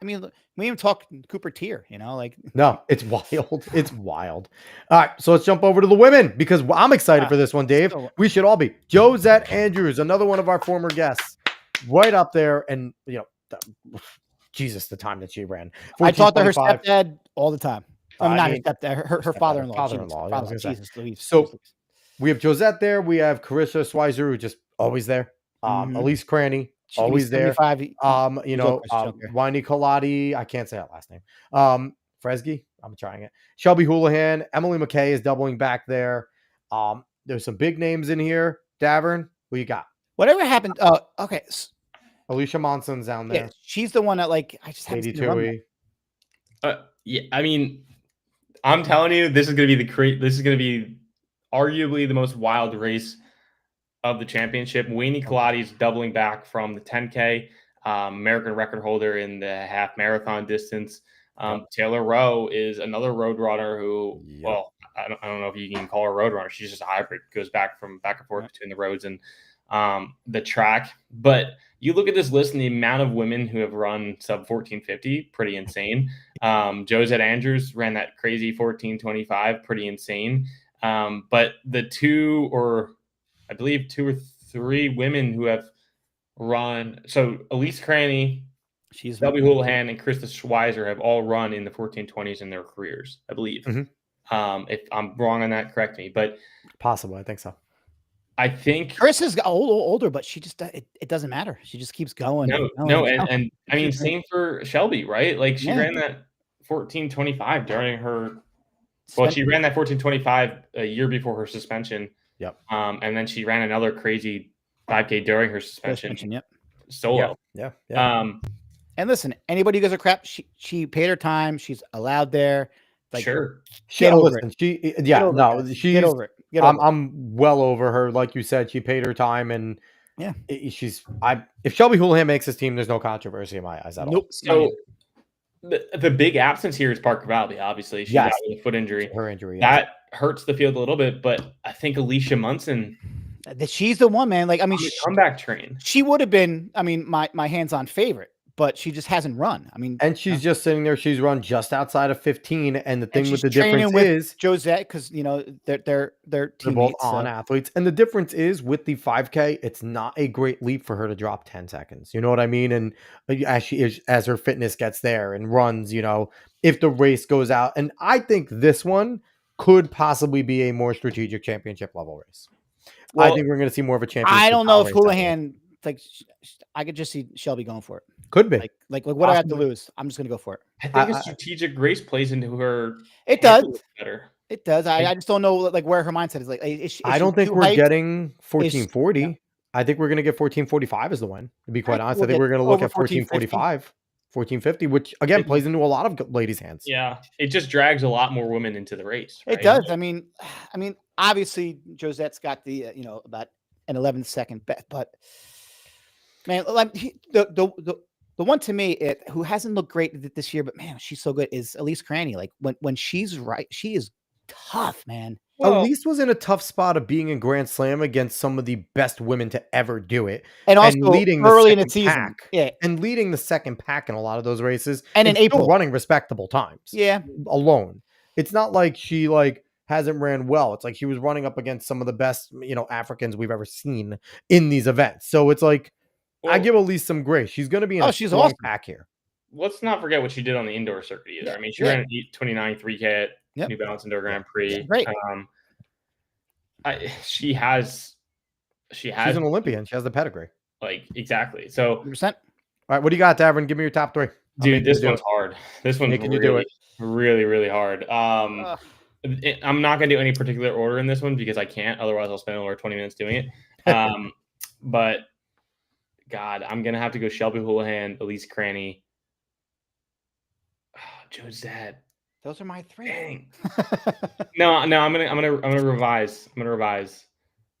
I mean, we even talk Cooper Tier, like no, it's wild. It's wild. All right, so let's jump over to the women because I'm excited for this one, Dave. We should all be. Josette Andrews, another one of our former guests, right up there, and Jesus, the time that she ran. I talked to her 14:25. stepdad all the time. I mean, not her stepdad, her stepdad, father-in-law. father-in-law. Yeah, I was gonna say. Jesus Louise. So we have Josette there. We have Carissa Schweizer, who just always there. Mhm. Elise Cranny, She could be always there. 75. You know, Joker, Joker. Winey Colati. I can't say that last name. Fresgy. I'm trying it. Shelby Houlihan. Emily McKay is doubling back there. There's some big names in here. Davern, who you got? Whatever happened. Okay. Alicia Monson's down Yeah, there. she's the one that like I just haven't Katie seen her run Tui. Yeah, I mean, I'm telling you, this is going to be this is going to be arguably the most wild race of the championship. Winnie Colati's doubling back from the 10K, American record holder in the half marathon distance. Taylor Rowe is another road runner who, well, I don't know if you can call her a road runner. She's just a hybrid, goes back and forth between the roads and the track. But you look at this list and the amount of women who have run sub 1450, pretty insane. Josette Andrews ran that crazy 1425, pretty insane. But the two or three women who have run, so Elise Cranny, Shelby Houlihan, and Krista Schweizer have all run in the 1420s in their careers, I believe. Mm-hmm. If I'm wrong on that, correct me. But possible, I think so. I think Chris is older, but she just it doesn't matter. She just keeps going. And I mean, same for Shelby, right? Like she ran that 1425 during her. Well, she ran that 1425 a year before her suspension. Yep. And then she ran another crazy 5K during her suspension. Yep. Solo. Yeah. And listen, anybody who gives her crap, she paid her time. She's allowed there. Like, sure. Get over it. She's over it. I'm well over her. Like you said, she paid her time, and if Shelby Houlihan makes this team, there's no controversy in my eyes at all. So the big absence here is Parker Valley. Obviously, she's out with a foot injury. Her injury that hurts the field a little bit, but I think Alicia Munson. She's the one, man. Like, I mean, comeback train. She would have been, I mean, my hands-on favorite, but she just hasn't run. I mean, and she's just sitting there. She's run just outside of 15. And the thing with the difference is Josette, because you know they're both on athletes, and the difference is with the 5K, it's not a great leap for her to drop 10 seconds. You know what I mean? And as her fitness gets there and runs, you know, if the race goes out, and I think this one could possibly be a more strategic championship level race. Well, I think we're going to see more of a championship. I don't know if Houlihan, like, I could just see Shelby going for it. Could be. Like what I have to lose? I'm just going to go for it. I think a strategic race plays into her. It does. Better. It does. I just don't know like where her mindset is. Like, I don't think we're getting 1440. I think we're going to get 1445 as the win. To be quite honest, I think we're going to look at 1445. 1450, which again plays into a lot of ladies' hands. Yeah, it just drags a lot more women into the race. Right? It does. I mean, obviously Josette's got the about an 11-second bet, but man, like the one to me who hasn't looked great this year, but man, she's so good is Elise Cranny. Like when she's right, she is tough, man. Well, Elise was in a tough spot of being in Grand Slam against some of the best women to ever do it, and also leading early in the season, and leading the second pack in a lot of those races, and in April running respectable times, alone. It's not like she hasn't ran well. It's like she was running up against some of the best, Africans we've ever seen in these events. So it's like I give Elise some grace. She's going to be in a strong pack here. Let's not forget what she did on the indoor circuit either. I mean, she ran an 8:29 3K at New Balance Indoor Grand Prix. Great. She's an Olympian. She has the pedigree. Like, exactly. So 100%. All right, what do you got, Davern? Give me your top three. Dude, this one's hard. This one's really, really hard. I'm not going to do any particular order in this one because I can't. Otherwise, I'll spend over 20 minutes doing it. But, God, I'm going to have to go Shelby Houlihan, Elise Cranny, Josette. Those are my three. Dang. No, I'm gonna revise.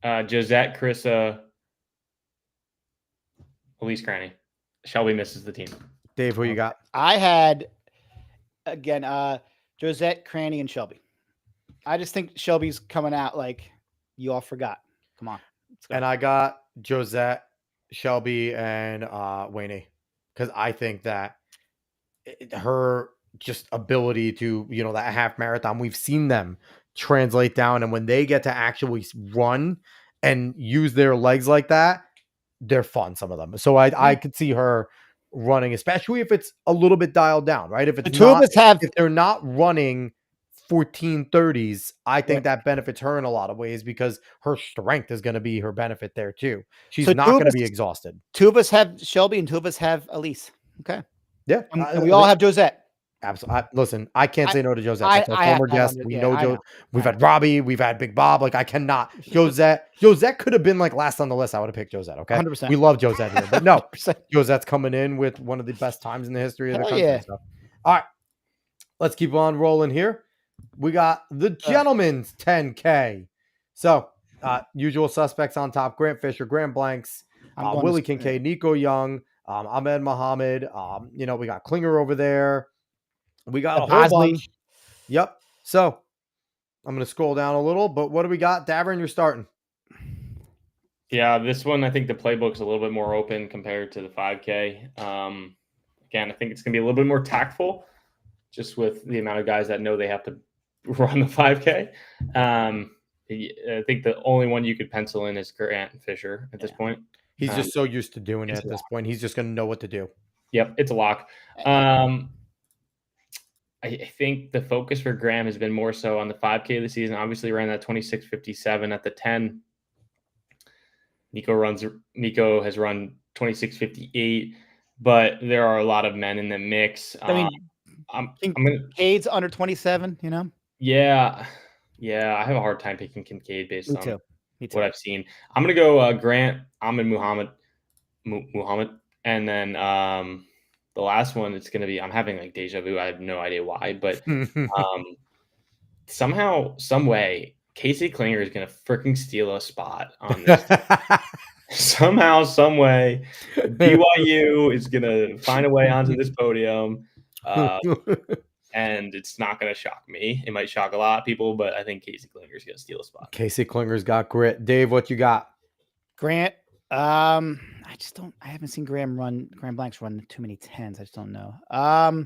Josette, Carissa, Elise Cranny. Shelby misses the team. Dave, who you got? I had again Josette, Cranny, and Shelby. I just think Shelby's coming out like you all forgot. Come on. And I got Josette, Shelby, and Wayne, because I think that her just ability to, that half marathon, we've seen them translate down. And when they get to actually run and use their legs like that, they're fun, some of them. So I could see her running, especially if it's a little bit dialed down, right? If The it's two of not, us have if they're not running 1430s, I think Right. that benefits her in a lot of ways because her strength is going to be her benefit there too. She's so not two of going to us be exhausted. two of us have Shelby and two of us have Elise. Okay. Yeah. And we all have Josette. Absolutely. Listen, I can't say no to Josette. I That's our I have former to have guest. on We yeah, know I know. We've I had Robbie. We've had Big Bob. Like, I cannot. Josette could have been like last on the list. I would have picked Josette. Okay. 100%. We love Josette here, but no, 100%. Josette's coming in with one of the best times in the history of the Hell country. yeah. So, all right, let's keep on rolling here. We got the gentleman's 10K. So, usual suspects on top: Grant Fisher, Grant Blanks, Willie Kincaid, Nico Young, Ahmed Muhammad. We got Klinger over there. We got a whole bunch. Yep. So I'm going to scroll down a little, but what do we got? Davern, you're starting. Yeah, this one, I think the playbook's a little bit more open compared to the 5K. Again, I think it's going to be a little bit more tactful just with the amount of guys that know they have to run the 5K. I think the only one you could pencil in is Grant Fisher at this point. He's just so used to doing it at this point. He's just going to know what to do. Yep, it's a lock. I think the focus for Graham has been more so on the 5K this season. Obviously, ran that 26:57 at the 10. Nico has run 26:58, but there are a lot of men in the mix. I mean, I'm gonna Kincaid's under 27. Yeah, I have a hard time picking Kincaid based Me on too. what I've seen. I'm gonna go Grant, Ahmed Muhammad, and then the last one it's gonna be. I'm having like deja vu. I have no idea why, but somehow, some way, Casey Klinger is gonna freaking steal a spot on this. Somehow, some way, BYU is gonna find a way onto this podium. And it's not going to shock me. It might shock a lot of people, but I think Casey Klinger is going to steal a spot. Casey Klinger's got grit. Dave, what you got? Grant. I haven't seen Graham Blanks run too many 10s. I just don't know. I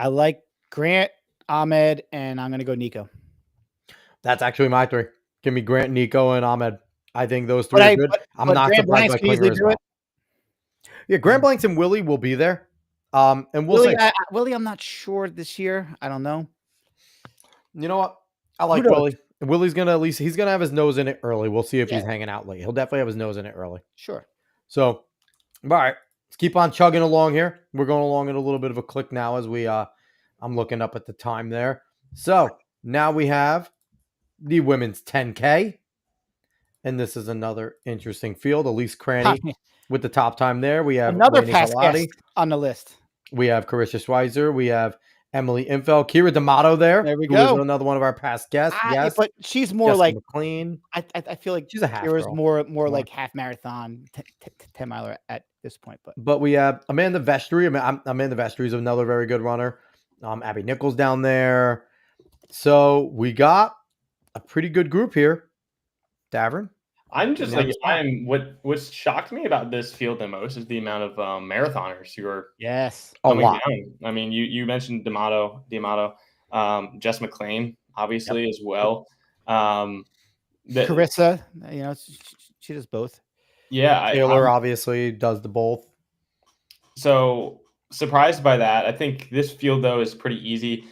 like Grant, Ahmed, and I'm going to go Nico. That's actually my three. Give me Grant, Nico, and Ahmed. I think those three are good. I'm not surprised by Klinger as well. Yeah, Grant Blanks and Willie will be there. And Willie, I'm not sure this year. I don't know. You know what? I like Willie. Willie's gonna he's gonna have his nose in it early. We'll see if he's hanging out late. He'll definitely have his nose in it early. Sure. So, all right, let's keep on chugging along here. We're going along at a little bit of a click now as we I'm looking up at the time there. So now we have the women's 10K. And this is another interesting field. Elise Cranny with the top time there. We have another past guest on the list. We have Carisha Schweizer. We have Emily Infeld. Kira D'Amato there. There we go. Another one of our past guests. Yes. But she's more Jessica like McLean. I feel like she's a half. Kira's more like half marathon, 10 miler at this point. But we have Amanda Vestry. Amanda Vestry is another very good runner. Abby Nichols down there. So we got a pretty good group here. Davern? I'm just what shocked me about this field the most is the amount of marathoners who are a lot. Down. I mean, you mentioned D'Amato, Jess McLean, obviously as well. Carissa, she does both. Yeah, Taylor obviously does the both. So surprised by that. I think this field though is pretty easy.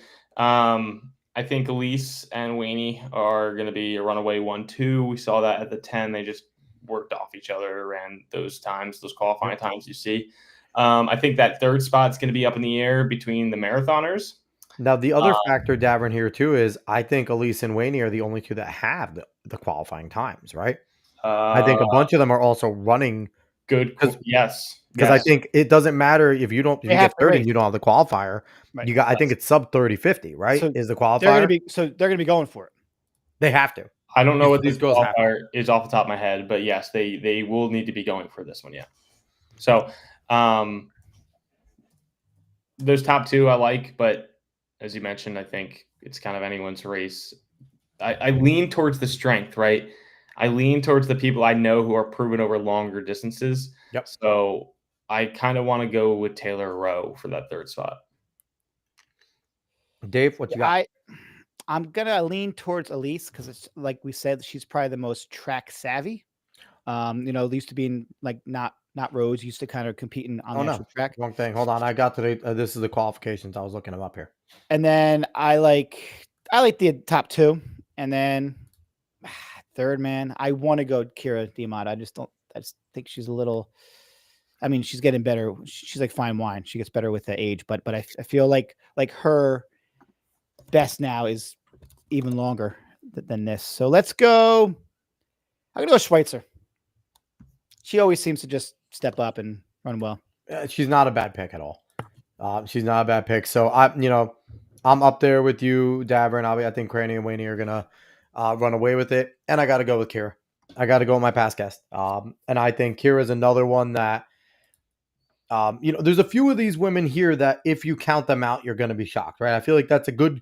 I think Elise and Waney are going to be a runaway 1-2. We saw that at the 10. They just worked off each other, ran those times, those qualifying times you see. I think that third spot is going to be up in the air between the marathoners. Now, the other factor, Davern, here too is I think Elise and Waney are the only two that have the qualifying times, right? I think a bunch of them are also running. Good. Yes. Because I think it doesn't matter if you get 30 and you don't have the qualifier. Right. You got. I think it's sub 30-50, right? So is the qualifier? They're gonna be going for it. They have to. I don't know what this qualifier is off the top of my head, but yes, they will need to be going for this one. Yeah. So those top two I like, but as you mentioned, I think it's kind of anyone's race. I lean towards the strength, right? I lean towards the people I know who are proven over longer distances. Yep. So I kind of want to go with Taylor Rowe for that third spot. Dave, what you got? I'm going to lean towards Elise because it's like we said, she's probably the most track savvy. They used to be in like not roads, used to kind of competing on the actual track. Wrong thing. Hold on. I got to the this is the qualifications. I was looking them up here. And then I like the top two. And then third, man, I want to go Kira Diamante. I just think she's a little, I mean, she's getting better. She's like fine wine. She gets better with the age, but I feel like her best now is even longer than this. So let's go. I'm going to go Schweitzer. She always seems to just step up and run well. She's not a bad pick at all. She's not a bad pick. So I'm up there with you, Davern. I think Cranny and Waney are gonna run away with it, and I got to go with Kira. I got to go with my past guest. And I think Kira is another one that, there's a few of these women here that if you count them out, you're going to be shocked, right? I feel like that's a good,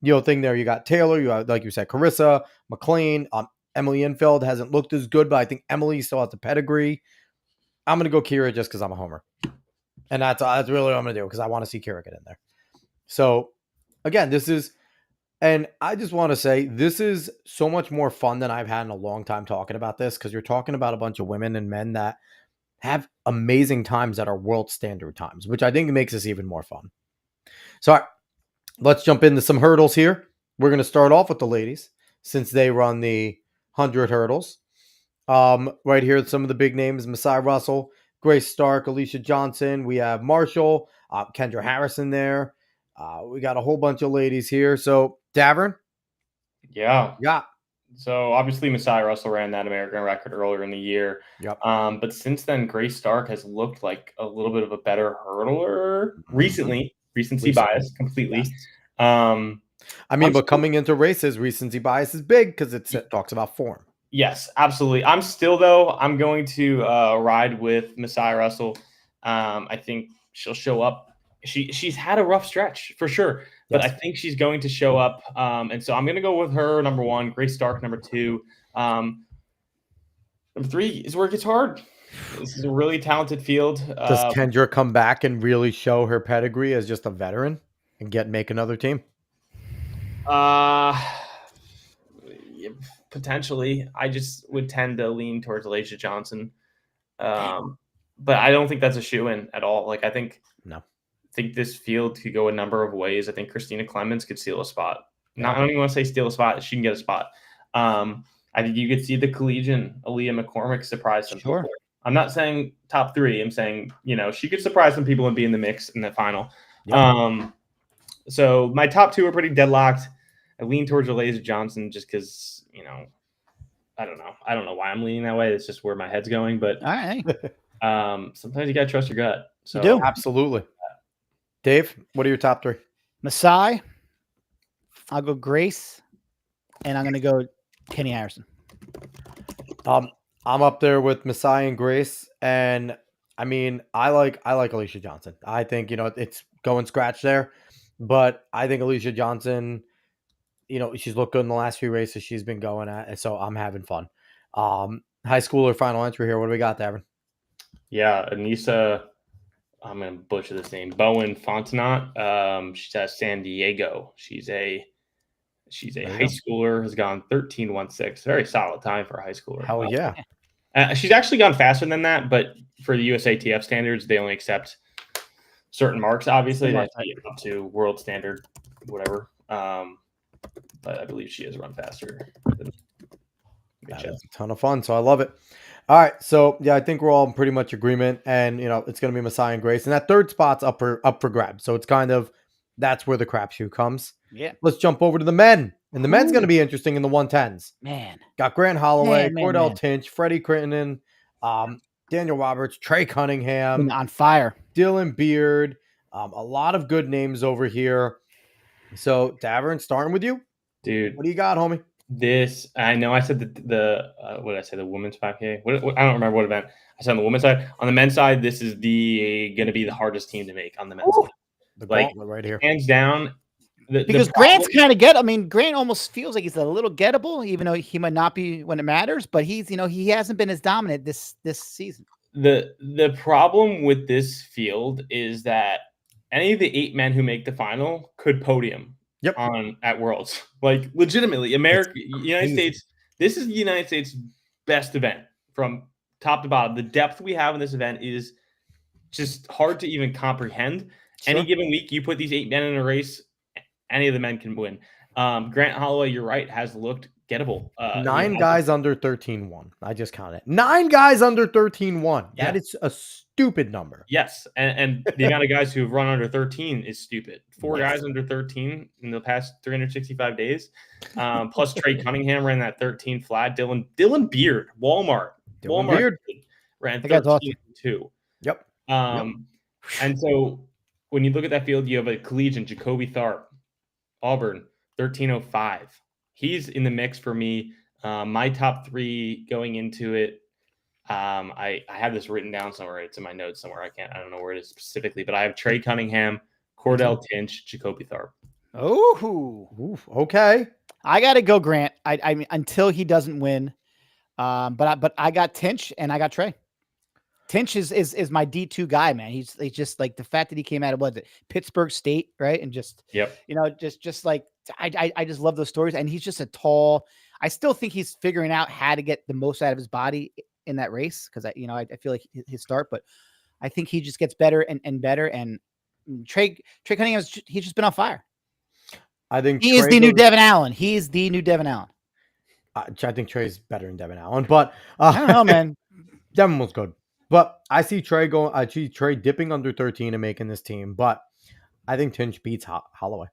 thing there. You got Taylor, you have, like you said, Carissa, McLean, Emily Infeld hasn't looked as good, but I think Emily still has the pedigree. I'm going to go Kira just because I'm a homer. And that's really what I'm going to do because I want to see Kira get in there. So, again, and I just want to say this is so much more fun than I've had in a long time talking about this because you're talking about a bunch of women and men that have amazing times that are world standard times, which I think makes this even more fun. So, all right, let's jump into some hurdles here. We're going to start off with the ladies since they run the 100 hurdles. Right here, some of the big names: Masai Russell, Grace Stark, Alicia Johnson. We have Marshall, Kendra Harrison there. We got a whole bunch of ladies here. So, Davern? Yeah. Yeah. So, obviously, Masai Russell ran that American record earlier in the year. Yep. But since then, Grace Stark has looked like a little bit of a better hurdler recently. Recency bias completely. Yes. But coming into races, recency bias is big because it talks about form. Yes, absolutely. I'm going to ride with Masai Russell. I think she'll show up. She's had a rough stretch for sure, but I think she's going to show up. And so I'm going to go with her, number one, Grace Stark, number two. Number three is where it gets hard. This is a really talented field. Does Kendra come back and really show her pedigree as just a veteran and make another team? Potentially. I just would tend to lean towards Alicia Johnson. But I don't think that's a shoe-in at all. Like, I think this field could go a number of ways. I think Christina Clemens could steal a spot. I don't even want to say steal a spot. She can get a spot. I think you could see the collegian Aaliyah McCormick surprise some people. I'm not saying top three. I'm saying, she could surprise some people and be in the mix in the final. Yep. So my top two are pretty deadlocked. I lean towards Alicia Johnson just because, I don't know. I don't know why I'm leaning that way. It's just where my head's going. But all right. Sometimes you got to trust your gut. So, you do. Absolutely. Dave, what are your top three? Masai. I'll go Grace. And I'm going to go Kenny Harrison. I'm up there with Masai and Grace. And I like Alicia Johnson. I think, it's going scratch there. But I think Alicia Johnson, she's looked good in the last few races she's been going at. And so I'm having fun. High schooler final entry here. What do we got, Davern? Yeah, Anissa, I'm going to butcher this name, Bowen Fontenot. She's at San Diego. She's a high schooler, has gone 13.16. Very solid time for a high schooler. Hell yeah. She's actually gone faster than that, but for the USATF standards, they only accept certain marks, obviously, that get up to world standard, whatever. But I believe she has run faster. That's a ton of fun, so I love it. All right, so yeah, I think we're all in pretty much agreement, and it's going to be Masai and Grace, and that third spot's up for grabs. So it's kind of that's where the crapshoot comes. Yeah. Let's jump over to the men, and the men's going to be interesting in the 110s. Man, got Grant Holloway, Cordell Tinch, Freddie Crittenden, Daniel Roberts, Trey Cunningham, on fire, Dylan Beard, a lot of good names over here. So Davern, starting with you, dude. What do you got, homie? I know I said what did I say? The women's 5K. I don't remember what event I said on the women's side. On the men's side, this is going to be the hardest team to make on the men's side. The gauntlet right here, hands down. Because Grant's kind of Grant almost feels like he's a little gettable, even though he might not be when it matters. But he's, he hasn't been as dominant this season. The problem with this field is that any of the 8 men who make the final could podium. Yep. At Worlds, like legitimately, United States. This is the United States' best event from top to bottom. The depth we have in this event is just hard to even comprehend. Sure. Any given week, you put these 8 men in a race, any of the men can win. Grant Holloway, you're right, has looked gettable. 9 guys under 13-1. I just counted 9 guys under 13-1. That is a stupid number. Yes, and the amount of guys who have run under 13 is stupid. 4 Yes. guys under 13 in the past 365 days. Plus Trey Cunningham ran that 13 flat. Dylan Beard, Walmart Beard ran That guy's 13 awesome. too. Yep. And so when you look at that field, you have a collegian, Jacoby Tharp, Auburn, 1305. He's in the mix for me. My top 3 going into it. I have this written down somewhere. It's in my notes somewhere. I don't know where it is specifically, but I have Trey Cunningham, Cordell Tinch, Jacoby Tharp. Oh, okay. I got to go Grant. I mean, until he doesn't win. But I got Tinch and I got Trey. Tinch is my D2 guy, man. He's just like the fact that he came out of Pittsburgh State, right? And just, just like, I just love those stories. And he's just a tall, I still think he's figuring out how to get the most out of his body in that race. Cause I feel like his start, but I think he just gets better and better. And Trey Cunningham, he's just been on fire. I think he is the new Devin Allen. He's the new Devin Allen. I think Trey's better than Devin Allen, but I don't know, man. Devin was good. But I see Trey dipping under 13 and making this team. But I think Tinch beats Holloway.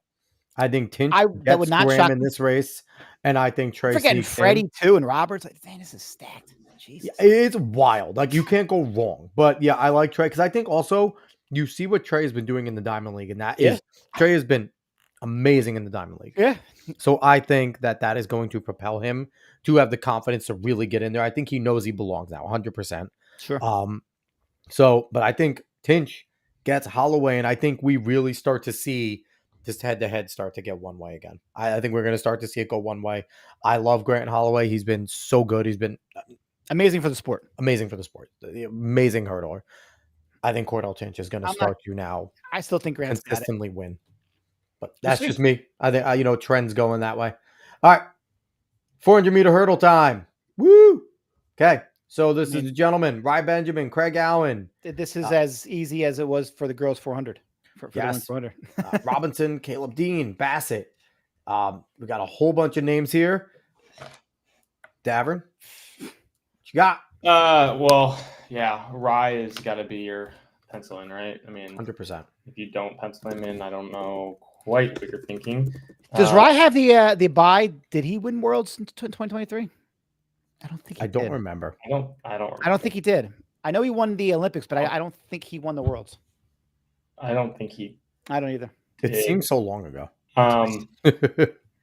I think Tinch gets Graham in this race, and I think Trey. Forgetting Freddie too and Roberts. Like, man, this is stacked. Jesus, yeah, it's wild. Like you can't go wrong. But yeah, I like Trey because I think also you see what Trey has been doing in the Diamond League, and that is Trey has been amazing in the Diamond League. Yeah. So I think that is going to propel him to have the confidence to really get in there. I think he knows he belongs now, 100%. Sure. But I think Tinch gets Holloway, and I think we really start to see this head-to-head start to get one way again. I think we're going to start to see it go one way. I love Grant Holloway. He's been so good. He's been amazing for the sport. Amazing for the sport. The amazing hurdler. I think Cordell Tinch is going to start to now. I still think Grant's consistently win. But that's just me. I think trends going that way. All right. 400-meter hurdle time. Woo! Okay. So this is the gentleman, Rye Benjamin, Craig Allen. This is as easy as it was for the girls 400. For the 400. Robinson, Caleb Dean, Bassett. We got a whole bunch of names here. Davern, what you got? Well, yeah, Rye has got to be your pencil in, right? I mean, 100%. If you don't pencil him in, I don't know quite what you're thinking. Does Rye have the bye? Did he win Worlds in 2023? I don't think. I don't remember. I don't remember. I don't think he did. I know he won the Olympics, but I don't think he won the Worlds. I don't think he. I don't either. It seems so long ago.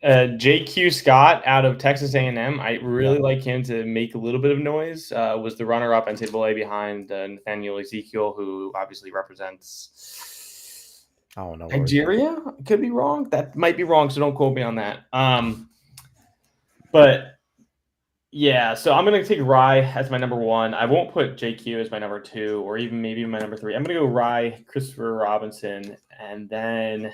JQ Scott out of Texas A&M. I really like him to make a little bit of noise. Was the runner-up NCAA behind Nathaniel Ezekiel, who obviously represents I don't know. Nigeria. Could be wrong. That might be wrong, so don't quote me on that. But yeah, so I'm gonna take Rye as my number 1. I won't put JQ as my number 2, or even maybe my number 3. I'm gonna go Rye, Christopher Robinson, and then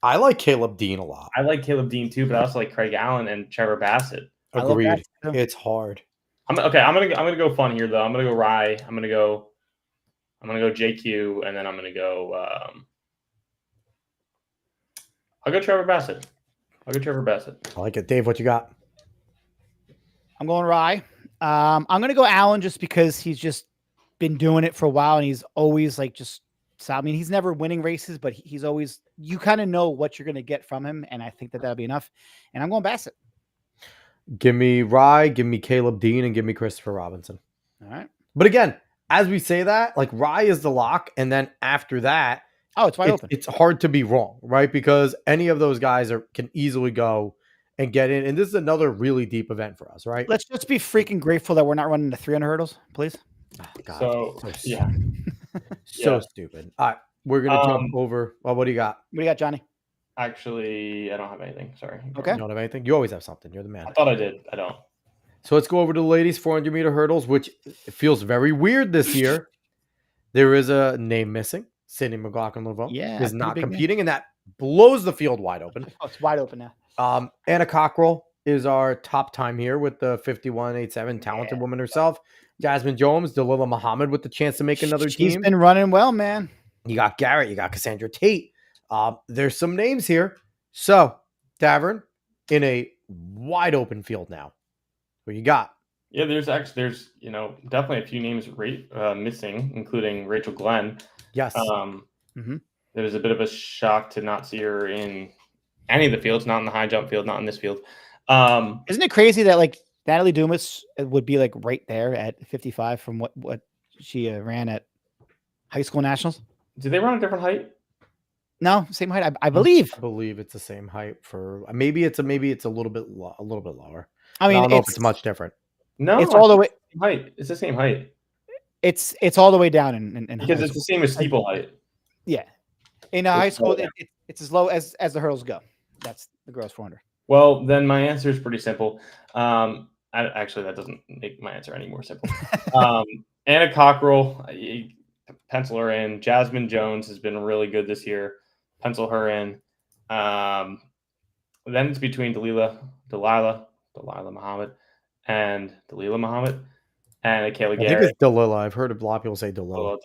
I like Caleb Dean a lot. I like Caleb Dean too, but I also like Craig Allen and Trevor Bassett. Agreed. It's hard. I'm gonna go fun here though. I'm gonna go Rye. I'm gonna go JQ, and then I'm gonna go. I'll go Trevor Bassett. I like it, Dave. What you got? I'm going Rye. I'm gonna go Allen just because he's just been doing it for a while, and he's always like just. So, I mean, he's never winning races, but he's always, you kind of know what you're going to get from him. And I think that'll be enough. And I'm going Bassett. Give me Rye, give me Caleb Dean, and give me Christopher Robinson. All right. But again, as we say that, like Rye is the lock. And then after that, it's wide open. It's hard to be wrong, right? Because any of those guys can easily go and get in. And this is another really deep event for us, right? Let's just be freaking grateful that we're not running the 300 hurdles, please. Oh, God. So yeah. So stupid. All right. We're going to jump over. Well, what do you got? What do you got, Johnny? Actually, I don't have anything. Sorry. Okay. You don't have anything? You always have something. You're the man. I thought I did. I don't. So let's go over to the ladies 400-meter hurdles, which feels very weird this year. There is a name missing. Sydney McLaughlin-Lavaux is not competing, and that blows the field wide open. Oh, it's wide open now. Anna Cockrell is our top time here with the 51.87 talented woman herself, Jasmine Jones, Dalilah Muhammad with the chance to make another She's team. been running well, man. You got Garrett, you got Cassandra Tate. There's some names here. So, Davern, in a wide open field now. What you got? Yeah, there's definitely a few names missing, including Rachel Glenn. Yes. There was a bit of a shock to not see her in any of the fields, not in the high jump field, not in this field. Isn't it crazy that like Natalie Dumas would be like right there at 55 from what she ran at high school nationals? Do they run a different height? No, same height, I believe. I believe it's the same height for maybe it's a little bit lower. I mean, I don't know if it's much different. No, it's all the way height. It's the same height. It's all the way down in because it's the same as steeple height. Yeah, in high school, it's as low as the hurdles go. That's the girls 400. Well, then my answer is pretty simple. Actually, that doesn't make my answer any more simple. Anna Cockrell, pencil her in. Jasmine Jones has been really good this year. Pencil her in. Then it's between Dalilah Muhammad and Kayla I Garrett. think it's Dalilah. I've heard a lot of people say Dalilah.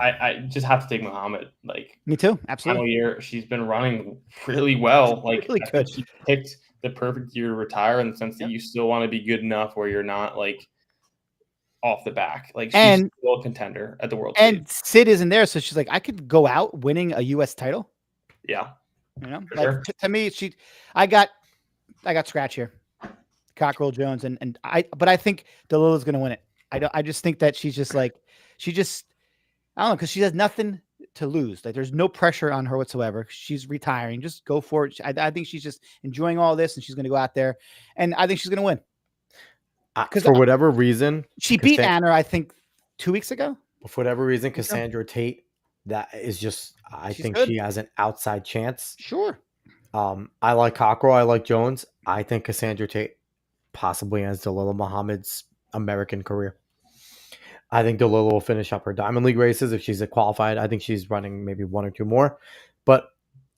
I just have to take Muhammad. Like, me too. Absolutely. Final year, she's been running really well. Like, really good. She picked the perfect year to retire in the sense that you still want to be good enough where you're not like off the back. Like, she's still a contender at the world. And Sid isn't there, so she's like, I could go out winning a U.S. title. Yeah, like sure. To me, I got scratch here. Cockrell, Jones, but I think Dalilah's going to win it. I just think that she's just like I don't know, because she has nothing to lose. Like, there's no pressure on her whatsoever. She's retiring. Just go for it. I think she's just enjoying all this, and she's going to go out there, and I think she's going to win. For whatever reason, she beat Anna, I think, 2 weeks ago. For whatever reason, Cassandra Tate, that is just, I think she has an outside chance. Sure. I like Cockrell. I like Jones. I think Cassandra Tate possibly ends Dalilah Muhammad's American career. I think Dalilah will finish up her Diamond League races if she's qualified. I think she's running maybe one or two more. But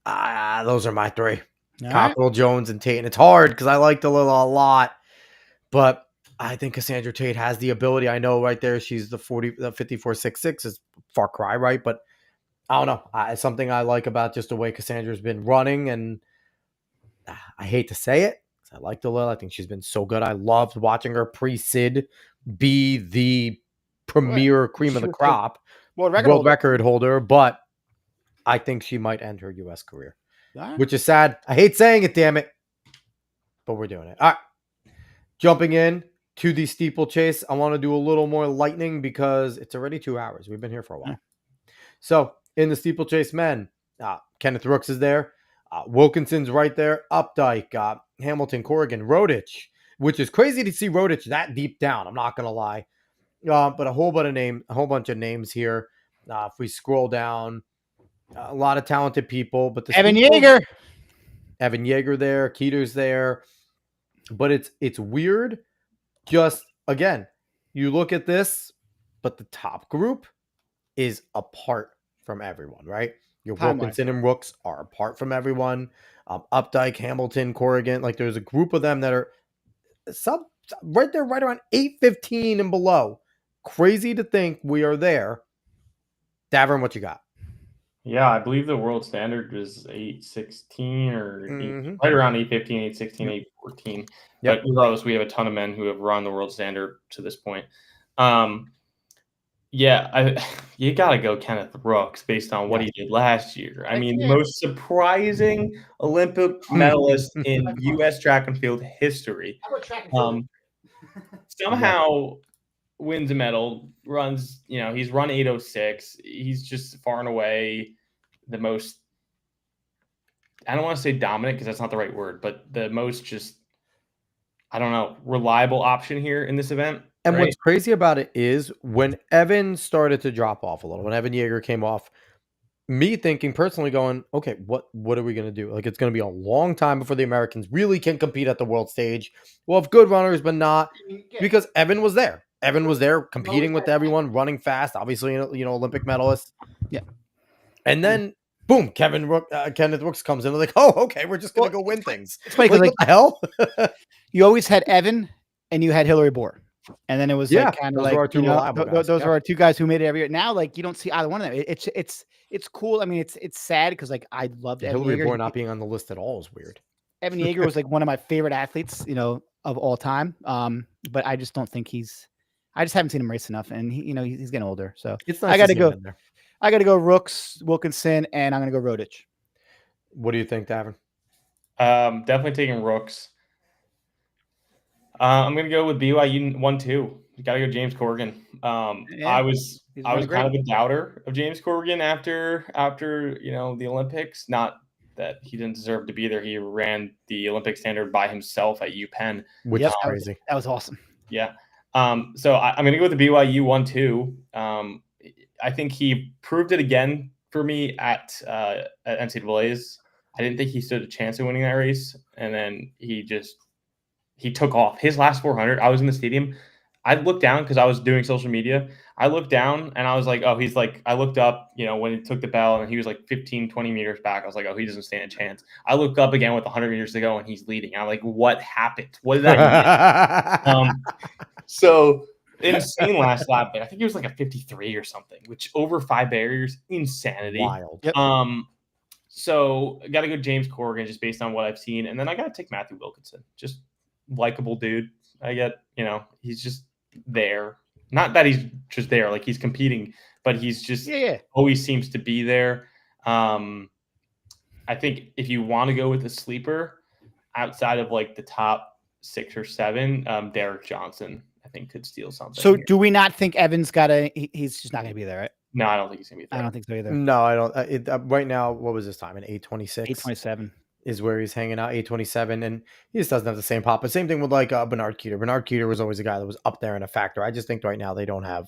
those are my three. Cockrell, Jones, and Tate. And it's hard because I like Dalilah a lot. But I think Cassandra Tate has the ability. I know right there she's the 54.66 is far cry, right? But I don't know. It's something I like about just the way Cassandra's been running. And I hate to say it. I like Dalilah. I think she's been so good. I loved watching her pre-Sid be the premier cream of the crop, world record holder. But I think she might end her U.S. career, which is sad. I hate saying it, damn it. But we're doing it. All right. Jumping in to the steeplechase. I want to do a little more lightning because it's already 2 hours. We've been here for a while. So in the steeplechase men, Kenneth Rooks is there. Wilkinson's right there. Updike, Hamilton, Corrigan, Rodich, which is crazy to see Rodich that deep down. I'm not going to lie. But a whole bunch of names here. If we scroll down, a lot of talented people. But Evan Yeager there. Keter's there. But it's weird. Just, again, you look at this, but the top group is apart from everyone, right? Your Wilkinson and Rooks are apart from everyone. Updike, Hamilton, Corrigan. Like, there's a group of them that are right there, right around 8:15 and below. Crazy to think we are there. Davern, what you got? Yeah, I believe the world standard was 8:16 or right around 8:15, 8:16, 8:14. But regardless, we have a ton of men who have run the world standard to this point. You got to go Kenneth Rooks based on what he did last year. I mean, the most surprising Olympic medalist in U.S. track and field history. Somehow wins a medal, runs, he's run 8:06. He's just far and away the most, I don't want to say dominant because that's not the right word, but the most just, I don't know, reliable option here in this event. And what's crazy about it is when Evan started to drop off a little, when Evan Yeager came off, me thinking personally going, okay, what are we going to do? Like, it's going to be a long time before the Americans really can compete at the world stage. We'll have good runners, but not because Evan was there. Evan was there competing with everyone, running fast, obviously, Olympic medalist. Yeah. And then boom, Kenneth Brooks comes in. Like, oh, okay, we're just gonna go win things. It's funny Like, because what the hell? you always had Evan and you had Hillary Bohr. And then it was Yeah, like kind of those like, were our two reliable guys. those Yeah. are our two guys who made it every year. Now, like you don't see either one of them. It's cool. I mean, it's sad because like I loved Evan Hillary Yeager. Bohr not being on the list at all is weird. Evan Yeager was like one of my favorite athletes, of all time. But I just don't think I just haven't seen him race enough, and he's getting older. So It's nice I got to to see him go. in there. I got to go Rooks, Wilkinson, and I'm going to go Rodich. What do you think, Davern? Definitely taking Rooks. I'm gonna go with BYU 1-2. You gotta go James Corrigan. I was kind of a doubter of James Corrigan after the Olympics. Not that he didn't deserve to be there. He ran the Olympic standard by himself at UPenn, which is crazy. That was awesome. Yeah. So I'm gonna go with the BYU 1-2. I think he proved it again for me at NCAA's. I didn't think he stood a chance of winning that race, and then he took off. His last 400, I was in the stadium. I looked down because I was doing social media. I looked down and I was like, oh, he's like, I looked up, when he took the bell and he was like 15, 20 meters back. I was like, oh, he doesn't stand a chance. I looked up again with 100 meters to go and he's leading. I'm like, what happened? What did that mean? So insane last lap there. I think it was like a 53 or something, which over 5 barriers, insanity. Wild. Yep. So I got to go James Corrigan just based on what I've seen. And then I got to take Matthew Wilkinson. Just likable dude. I get, he's just there. Not that he's just there, like he's competing, but he's just always seems to be there. I think if you want to go with a sleeper outside of like the top 6 or 7, Derek Johnson, I think could steal something. So do we not think Evan's he's just not going to be there, right? No, I don't think he's going to be there. I don't think so either. No, I don't. Right now, what was his time? An 8:26? 8:27. Is where he's hanging out, 8:27, and he just doesn't have the same pop. But same thing with like Bernard Keeter. Bernard Keeter was always a guy that was up there in a factor. I just think right now they don't have,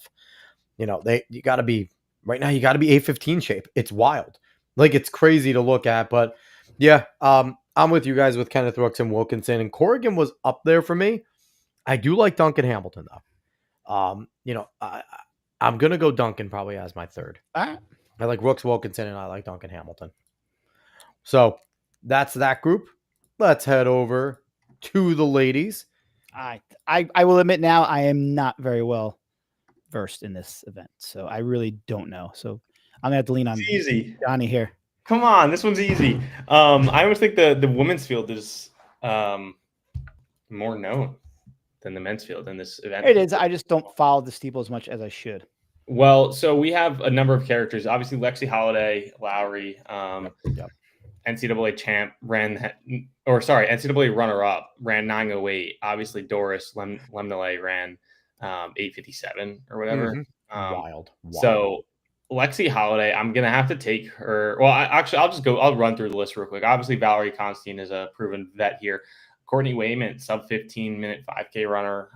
you got to be 8:15 shape. It's wild, like it's crazy to look at. But yeah, I'm with you guys with Kenneth Brooks and Wilkinson, and Corrigan was up there for me. I do like Duncan Hamilton though. I'm gonna go Duncan probably as my third. All right. I like Brooks, Wilkinson, and I like Duncan Hamilton. So that's that group. Let's head over to the ladies. I will admit now I am not very well versed in this event, so I really don't know. So I'm gonna have to lean on easy Johnny here. Come on, this one's easy. I always think the women's field is more known than the men's field in this event. It is. I just don't follow the steeple as much as I should. Well, so we have a number of characters. Obviously, Lexi Holiday, Lowry, NCAA champ NCAA runner-up ran 9:08. Obviously, Doris Lemnele ran 8:57 or whatever. Wild. So Lexi Holiday, I'm gonna have to take her. Well, I'll run through the list real quick. Obviously, Valerie Constantine is a proven vet here. Courtney Wayman, sub 15-minute 5K runner.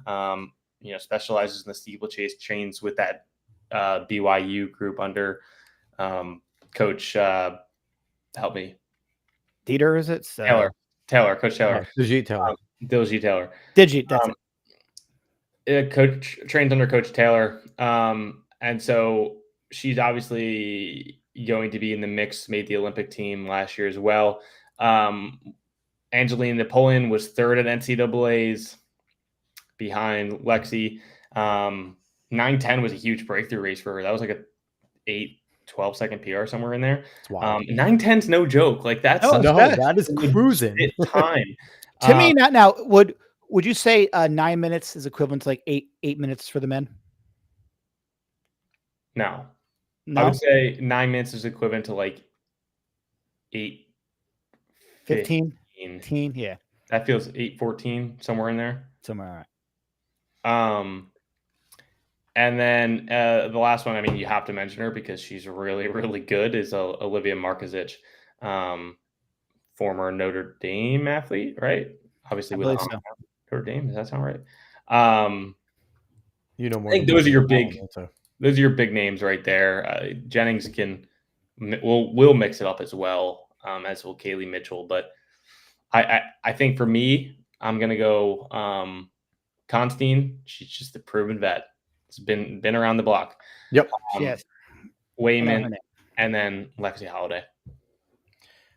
Specializes in the steeplechase, trains with that BYU group under Coach. Help me. Dieter, is it? Taylor, Coach Taylor. Diljeet Taylor. Diljeet Taylor. Diljeet, that's it. Coach trains under Coach Taylor. And so she's obviously going to be in the mix, made the Olympic team last year as well. Angelina Napoleon was third at NCAA's behind Lexi. 9:10 was a huge breakthrough race for her. That was like a 8-12 second PR somewhere in there. 9:10's no joke. Like that's that is cruising time. To me, not now. Would you say 9 minutes is equivalent to like eight minutes for the men? No. I would say 9 minutes is equivalent to like 15. Yeah. That feels 8:14 somewhere in there. Somewhere. All right. And then the last one, I mean, you have to mention her because she's really, really good, is Olivia Markovic, former Notre Dame athlete, right? Obviously, with Notre Dame. Does that sound right? More. I think those are your big names right there. Jennings will mix it up as well, as will Kaylee Mitchell. But I think for me, I'm gonna go Constantine. She's just a proven vet. It's been around the block. Yep. Yes. Wayman, and then Lexi Holiday.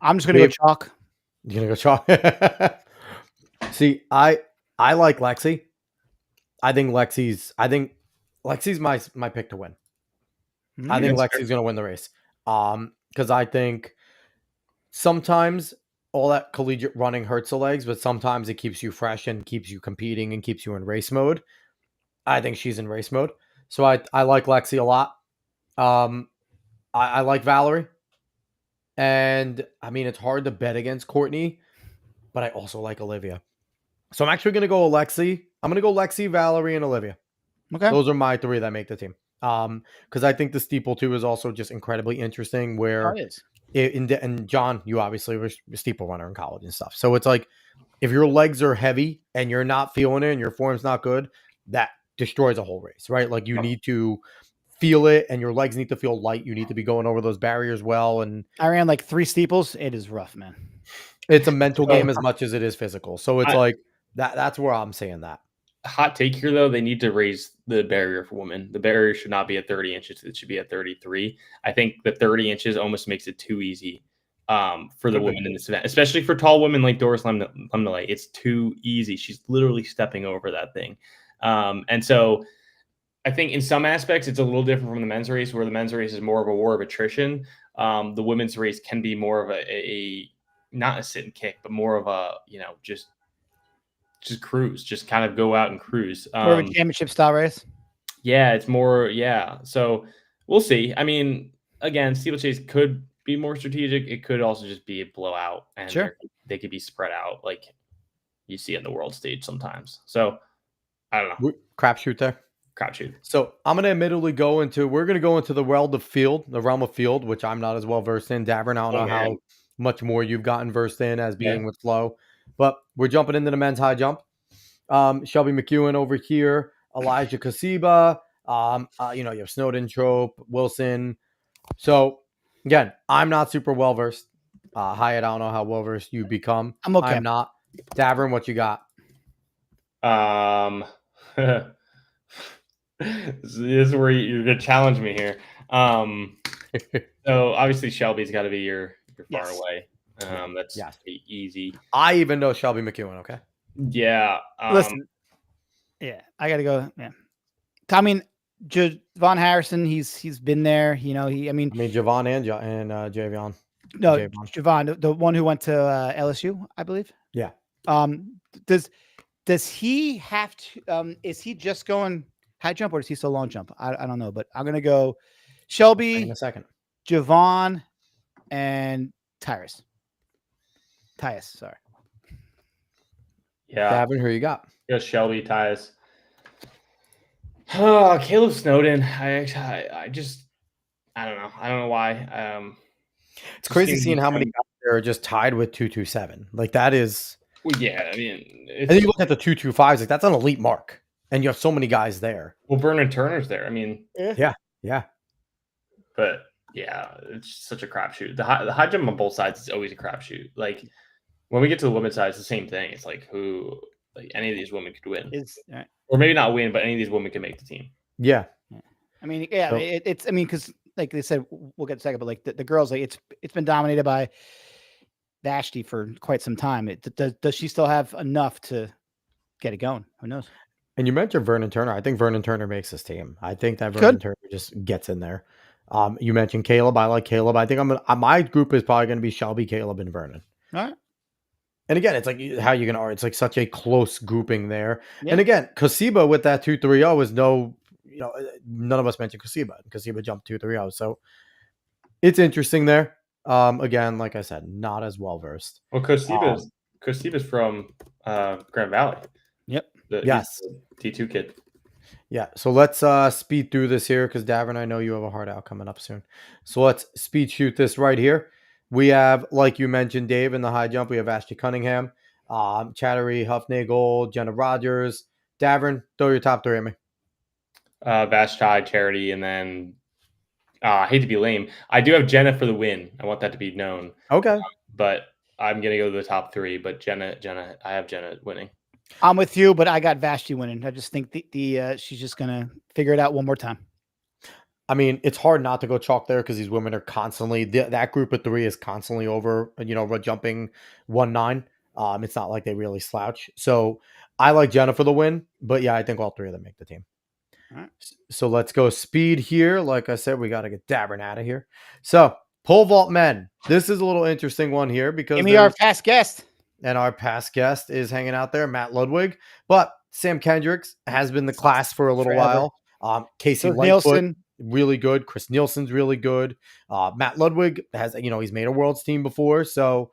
I'm just gonna go chalk. You're gonna go chalk. See, I like Lexi. I think Lexi's my pick to win. I think Lexi's gonna win the race. Because I think sometimes all that collegiate running hurts the legs, but sometimes it keeps you fresh and keeps you competing and keeps you in race mode. I think she's in race mode. So I like Lexi a lot. I like Valerie. And I mean, it's hard to bet against Courtney, but I also like Olivia. So I'm actually going to go Lexi. I'm going to go Lexi, Valerie, and Olivia. Okay. Those are my three that make the team. Because I think the steeple too is also just incredibly interesting. Where and John, you obviously were a steeple runner in college and stuff. So it's like if your legs are heavy and you're not feeling it and your form's not good, that destroys a whole race, right? Like you need to feel it and your legs need to feel light. You need to be going over those barriers well. And I ran like 3 steeples. It is rough, man. It's a mental game as much as it is physical. So it's like that's where I'm saying that. Hot take here, though, they need to raise the barrier for women. The barrier should not be at 30 inches. It should be at 33. I think the 30 inches almost makes it too easy for the women in this event, especially for tall women like Doris Lemnelay. It's too easy. She's literally stepping over that thing. And so I think in some aspects, it's a little different from the men's race, where the men's race is more of a war of attrition. The women's race can be more of a not a sit and kick, but more of a, just cruise, just kind of go out and cruise. More of a championship style race. Yeah, it's more. Yeah. So we'll see. I mean, again, steeplechase could be more strategic. It could also just be a blowout, and they could be spread out like you see on the world stage sometimes. So I don't know. Crapshoot there. Crapshoot. So I'm going to admittedly we're going to go into the realm of field, which I'm not as well versed in. Davern, I don't know how much more you've gotten versed in as being with Flo, but we're jumping into the men's high jump. Shelby McEwen over here, Elijah Kasiba, you have Snowden, Trope, Wilson. So again, I'm not super well versed. Hyatt, I don't know how well versed you become. I'm okay. I'm not. Davern, what you got? This is where you're gonna challenge me here. So obviously Shelby's got to be your far away. That's easy. I even know Shelby McEwen. Okay. Yeah. Listen. Yeah, I got to go. Yeah. I mean, Javon Harrison. He's been there. Javon and Javion. No, Javon, the one who went to LSU, I believe. Yeah. Does he have to? Is he just going high jump or is he still long jump? I don't know, but I'm gonna go Shelby in a second. Javon and Tyus. Sorry. Yeah. Davern, who you got? Yeah, Shelby, Tyus. Oh, Caleb Snowden. I don't know. I don't know why. It's crazy seeing how many guys are just tied with 227. Like that is. Well, yeah, I mean, and then you look at the 225s, like that's an elite mark, and you have so many guys there. Well, Vernon Turner's there. I mean, yeah. But yeah, it's such a crapshoot. The high jump on both sides is always a crapshoot. Like when we get to the women's side, it's the same thing. It's like any of these women could win, or maybe not win, but any of these women can make the team. Yeah. I mean, because like they said, we'll get to second, but like the girls, like it's been dominated by Vashti for quite some time. Does she still have enough to get it going? Who knows? And you mentioned Vernon Turner. I think Vernon Turner makes this team. I think that Vernon Turner just gets in there. You mentioned Caleb. I like Caleb. I think my group is probably going to be Shelby, Caleb, and Vernon. All right. And again, it's like how you can. It's like such a close grouping there. Yeah. And again, Kasiba with that 230 is no. None of us mentioned Kasiba. Kasiba jumped 230. So it's interesting there. Again, like I said, not as well versed. Well, Kasiba's from Grand Valley. Yep. Yes. D2 kid. Yeah. So let's speed through this here because Davern, I know you have a hard out coming up soon. So let's speed shoot this right here. We have, like you mentioned, Dave, in the high jump, we have Ashley Cunningham, Chattery, Huffnagel, Jenna Rogers. Davern, throw your top three at me. Vashti, Charity, and then I hate to be lame. I do have Jenna for the win. I want that to be known. Okay. But I'm going to go to the top three. But Jenna, I have Jenna winning. I'm with you, but I got Vashti winning. I just think the she's just going to figure it out one more time. I mean, it's hard not to go chalk there because these women are constantly that group of three is constantly over, jumping 1-9. It's not like they really slouch. So I like Jenna for the win, but yeah, I think all three of them make the team. All right. So let's go speed here. Like I said, we got to get Davern out of here. So pole vault men. This is a little interesting one here because Give me our past guest. and our past guest is hanging out there, Matt Ludwig. But Sam Kendricks has been the class for a little Forever. while. Casey So Lightfoot, Nielsen. really good. Chris Nielsen's really good. Matt Ludwig has, he's made a world's team before. So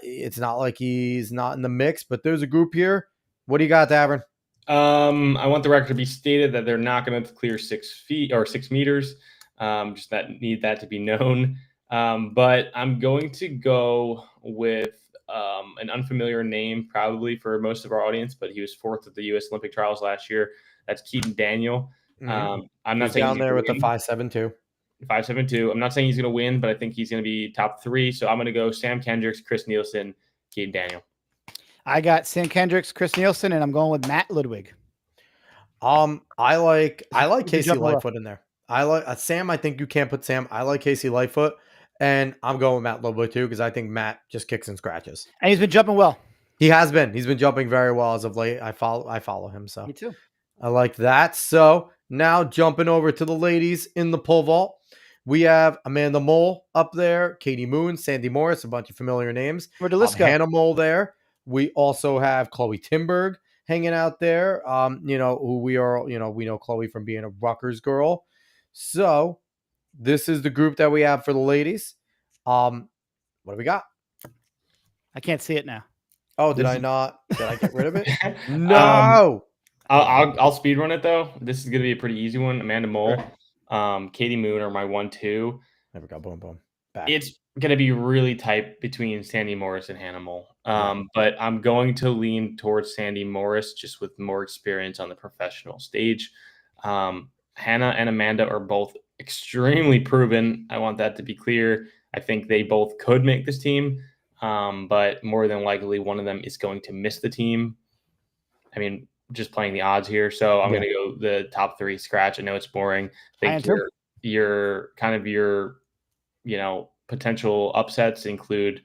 it's not like he's not in the mix, but there's a group here. What do you got, Davern? I want the record to be stated that they're not going to clear 6 feet or 6 meters. Just need that to be known. But I'm going to go with an unfamiliar name, probably for most of our audience, but he was 4th at the U.S. Olympic trials last year. That's Keaton Daniel. I'm not He's saying down there with the 5.72. 5.72. I'm not saying he's going to win, but I think he's going to be top 3. So I'm going to go Sam Kendricks, Chris Nielsen, Keaton Daniel. I got Sam Kendricks, Chris Nielsen, and I'm going with Matt Ludwig. I like Casey jumping well. Lightfoot in there. I like Sam. I think you can't put Sam. I like Casey Lightfoot, and I'm going with Matt Ludwig too because I think Matt just kicks and scratches. And he's been jumping well. He has been. He's been jumping very well as of late. I follow him, so Me too. I like that. So now jumping over to the ladies in the pole vault, we have Amanda Mole up there, Katie Moon, Sandy Morris, a bunch of familiar names. Where'd the list go? Hannah Mole there. We also have Chloe Timberg hanging out there. Who we are, we know Chloe from being a Rutgers girl. So this is the group that we have for the ladies. What do we got? I can't see it now. Oh, did I get rid of it? No. I'll speed run it though. This is going to be a pretty easy one. Amanda Mole, Katie Moon are my 1-2. There we go. Boom, boom. Back. It's going to be really tight between Sandy Morris and Hannah Mole. But I'm going to lean towards Sandy Morris just with more experience on the professional stage. Hannah and Amanda are both extremely proven. I want that to be clear. I think they both could make this team, but more than likely one of them is going to miss the team. I mean, just playing the odds here. So I'm going to go the top 3 scratch. I know it's boring. I think your kind of your, potential upsets include,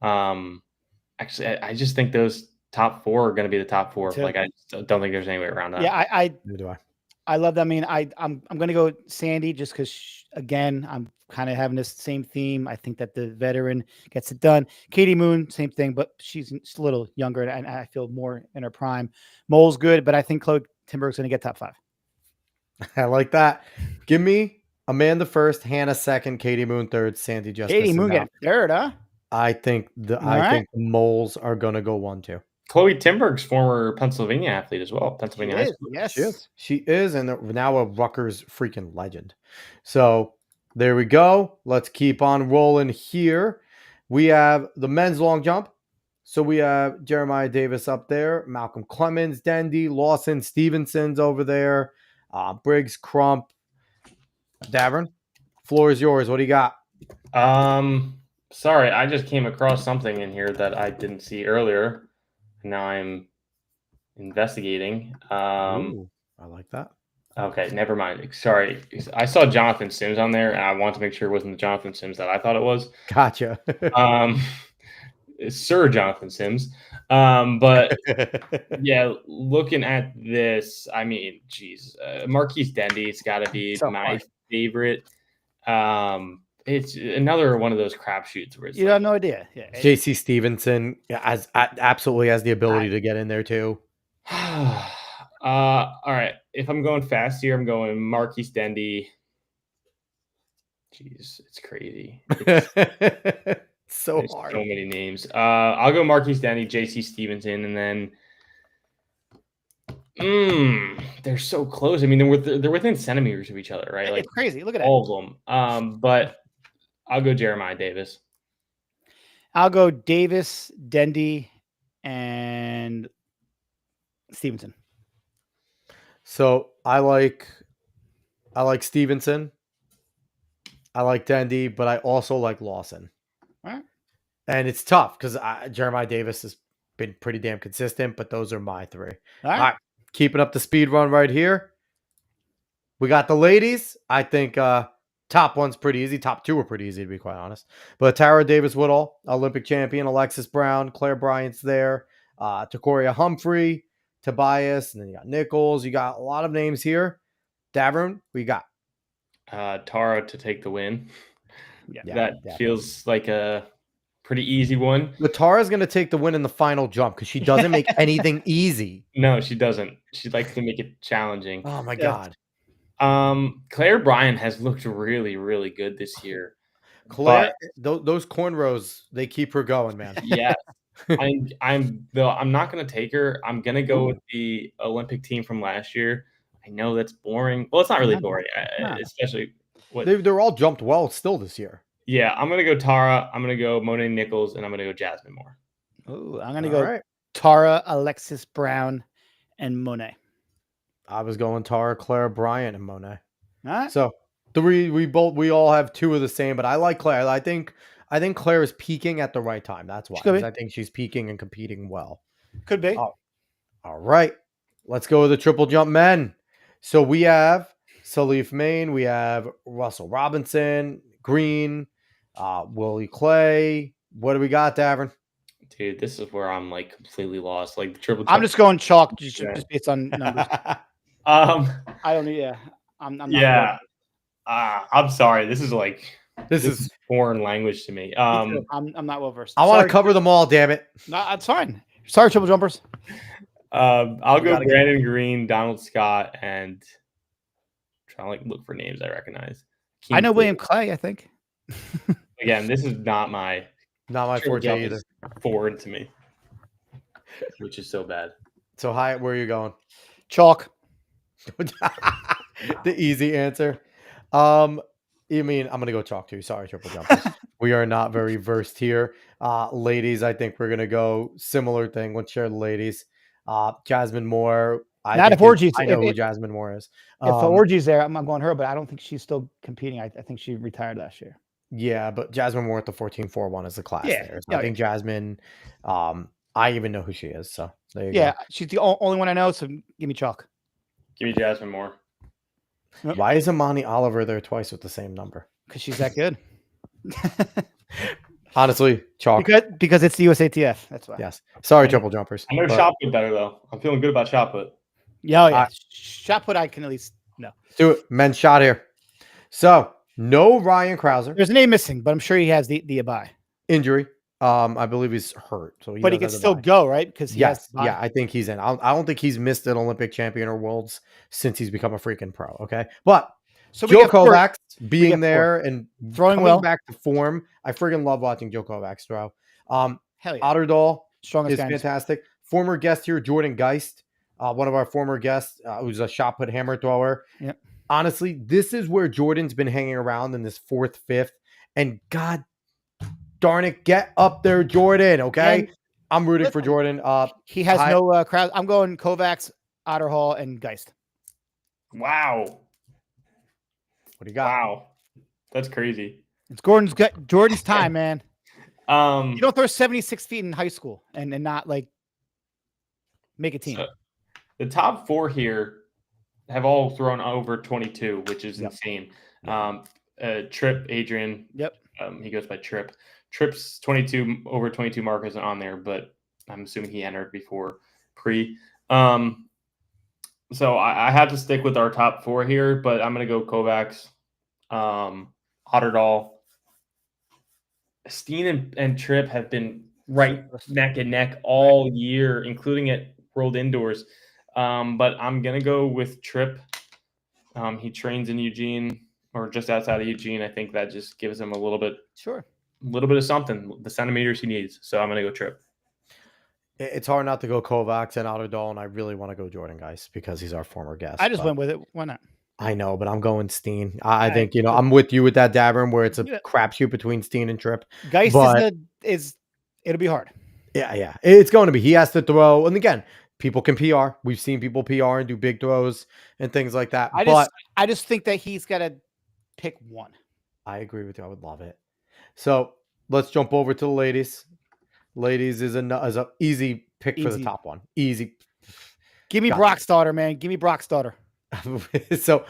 actually, I just think those top 4 are going to be the top 4. Like, I don't think there's any way around that. Yeah, Neither do I. I love that. I mean, I'm going to go Sandy just because, again, I'm kind of having this same theme. I think that the veteran gets it done. Katie Moon, same thing, but she's a little younger, and I feel more in her prime. Mole's good, but I think Chloe Timberg's going to get top 5. I like that. Give me Amanda first, Hannah second, Katie Moon third, Sandy just Katie Moon get third, huh? I think the Moles are going to go 1-2. Chloe Timberg's former Pennsylvania athlete as well. Pennsylvania High School. Yes, she is, and now a Rutgers freaking legend. So there we go. Let's keep on rolling here. We have the men's long jump. So we have Jeremiah Davis up there, Malcolm Clemens, Dendy, Lawson, Stevenson's over there, Briggs, Crump, Davern. Floor is yours. What do you got? Sorry, I just came across something in here that I didn't see earlier. Now I'm investigating. Ooh, I like that. Okay, never mind. Sorry. I saw Jonathan Sims on there, and I want to make sure it wasn't the Jonathan Sims that I thought it was. Gotcha. Sir Jonathan Sims. But yeah, looking at this, I mean, geez, Marquise Dendy's got to be my favorite. It's another one of those crapshoots where you have no idea. Yeah, JC Stevenson absolutely has the ability to get in there too. All right. If I'm going fast here, I'm going Marquise Dendy. Jeez, it's crazy. It's so hard. So many names. I'll go Marquise Dendy, JC Stevenson, and then they're so close. I mean, they're within centimeters of each other, right? Like it's crazy. Look at that. All of them. But I'll go Jeremiah Davis. I'll go Davis, Dendy, and Stevenson. So I like Stevenson. I like Dendy, but I also like Lawson. All right. And it's tough because Jeremiah Davis has been pretty damn consistent, but those are my 3. All right. Keeping up the speed run right here. We got the ladies. I think top one's pretty easy. Top two are pretty easy, to be quite honest. But Tara Davis Woodall, Olympic champion. Alexis Brown, Claire Bryant's there. Takoria Humphrey, Tobias, and then you got Nichols. You got a lot of names here. Davern, we got Tara to take the win. Yeah, that feels like a pretty easy one. But Tara's going to take the win in the final jump because she doesn't make anything easy. No, she doesn't. She likes to make it challenging. Oh my God. Claire Bryant has looked really, really good this year. Claire, those cornrows, they keep her going, man. Yeah. I'm not gonna take her. I'm gonna go with the Olympic team from last year. I know that's boring. Well, it's not really boring, especially they're all jumped well still this year. Yeah, I'm gonna go Tara. I'm gonna go Monet Nichols, and I'm gonna go Jasmine Moore. Oh, I'm gonna go Tara, Alexis Brown, and Monet. I was going Tara, Claire Bryant, and Monet. All right. So we all have two of the same, but I like Claire. I think Claire is peaking at the right time. That's why. I think she's peaking and competing well. Could be. Oh, all right. Let's go with the triple jump men. So we have Salif Main, we have Russell Robinson, Green, Willie Clay. What do we got, Davern? Dude, this is where I'm like completely lost. Like the triple jump. I'm just going chalk just based on numbers. I don't need. Yeah, I'm not. Yeah. I'm sorry. This is foreign language to me. I'm not well versed. I want to cover them all. Damn it. No, that's fine. Sorry, triple jumpers. I'll go Brandon Green, Donald Scott, and try to look for names I recognize. I know William Clay. I think. Again, this is not my forte either. Foreign to me, which is so bad. So Hyatt, where are you going? Chalk. The easy answer. You mean I'm gonna go chalk too. Sorry, triple jumpers. We are not very versed here. Ladies, I think we're gonna go similar thing. Let's share the ladies. Jasmine Moore. Not if Orgy's. I know who Jasmine Moore is. If Orgy's there, I'm going her, but I don't think she's still competing. I think she retired last year. Yeah, but Jasmine Moore at the 14.41 is the class there. So I think Jasmine, I even know who she is. So there you go. She's the only one I know. So give me chalk. Give me Jasmine Moore. Why is Amani Oliver there twice with the same number? Because she's that good. Honestly, chalk. Because it's the USATF. That's why. Yes. Sorry, triple jumpers. I know shot put better though. I'm feeling good about shot put. Yeah. Shot put I can at least know. Do it. Men's shot here. So no Ryan Krauser. There's a name missing, but I'm sure he has the bye. Injury. I believe he's hurt. So he can still go, right? Because I think he's in. I don't think he's missed an Olympic champion or worlds since he's become a freaking pro. Okay. But so Joe Kovacs being there and throwing back to form. I freaking love watching Joe Kovacs throw. Hell yeah. Otterdahl Strongest is fantastic. Former guest here, Jordan Geist, one of our former guests, who's a shot put hammer thrower. Yep. Honestly, this is where Jordan's been hanging around in this fourth, fifth, and God darn it, get up there, Jordan. Okay, and I'm rooting for Jordan. He has no crowd. I'm going Kovacs, Otterhall, and Geist. Wow. What do you got? Wow, that's crazy. It's Jordan's time, man. You don't throw 76 feet in high school and not like make a team. So the top four here have all thrown over 22, which is insane. Tripp, Adrian. Yep. He goes by Tripp. Tripp's 22 over 22 mark isn't on there, but I'm assuming he entered before pre. So I have to stick with our top four here, but I'm going to go Kovacs, Otterdahl. Steen and Tripp have been right neck and neck all year, including at World Indoors. But I'm going to go with Tripp. He trains in Eugene or just outside of Eugene. I think that just gives him a little bit of something, the centimeters he needs. So I'm going to go Tripp. It's hard not to go Kovacs and Otterdahl, and I really want to go Jordan Geist because he's our former guest. I just went with it. Why not? I know, but I'm going Steen. I think, I'm with you with that, Davern, where it's a crapshoot between Steen and Tripp. Geist it'll be hard. Yeah. It's going to be. He has to throw. And again, people can PR. We've seen people PR and do big throws and things like that. I just think that he's got to pick one. I agree with you. I would love it. So let's jump over to the ladies. Ladies is a easy pick for the top one. Easy. Give me Brock's daughter, man. Give me Brock's daughter. So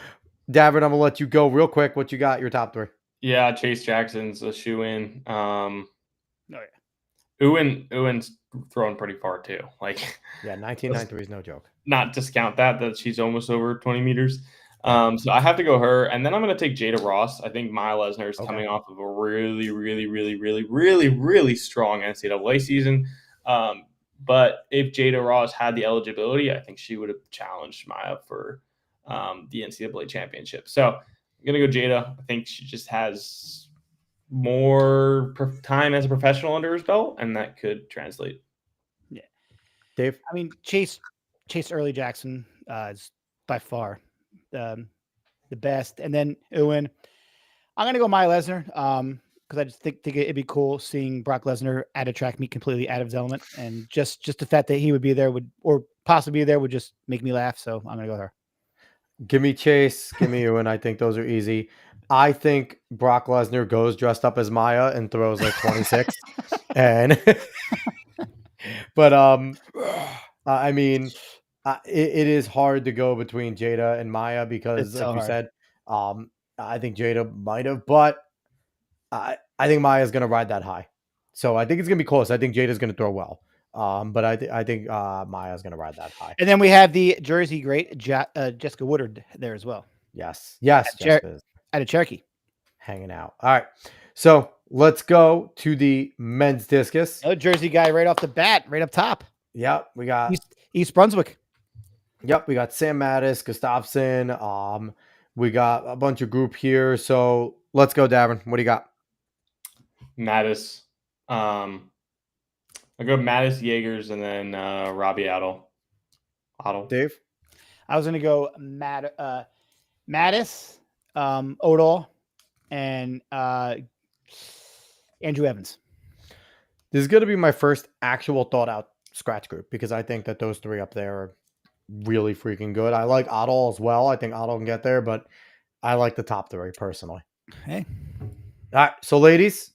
Davern, I'm gonna let you go real quick. What you got? Your top three? Yeah, Chase Jackson's a shoe in. Oh yeah. Uwen's throwing pretty far too. Like, Yeah, 1993 is no joke. not discount that she's almost over 20 meters. So I have to go her, and then I'm going to take Jada Ross. I think Maya Lesnar is coming off of a really, really, really, really, really, really strong NCAA season. But if Jada Ross had the eligibility, I think she would have challenged Maya for the NCAA championship. So I'm going to go Jada. I think she just has more time as a professional under his belt, and that could translate. Yeah. Dave? I mean, Chase Early Jackson is by far the best. And then Ewan, I'm going to go Maya Lesnar because I just think it'd be cool seeing Brock Lesnar at a track meet completely out of his element. And just the fact that he would be there or possibly be there would just make me laugh. So I'm going to go with her. Give me Chase. Give me Ewan. I think those are easy. I think Brock Lesnar goes dressed up as Maya and throws like 26. And but I mean, it is hard to go between Jada and Maya because, It's like so you hard. said, I think Jada might have, but I think Maya's going to ride that high. So I think it's going to be close. I think Jada's going to throw well. But I think Maya's going to ride that high. And then we have the Jersey great Jessica Woodard there as well. Yes. Jessica's out of Cherokee. Hanging out. All right. So let's go to the men's discus. Oh, Jersey guy right off the bat, right up top. Yep. We got East Brunswick. Yep, we got Sam Mattis, Gustafsson. We got a bunch of group here. So let's go, Davern. What do you got? Mattis. I'll go Mattis, Jaegers, and then Robbie Adel. Dave? I was going to go Mattis, Odall, and Andrew Evans. This is going to be my first actual thought out scratch group because I think that those three up there are really freaking good. I like Odell as well. I think Odell can get there, but I like the top three personally. Hey. All right. So, ladies,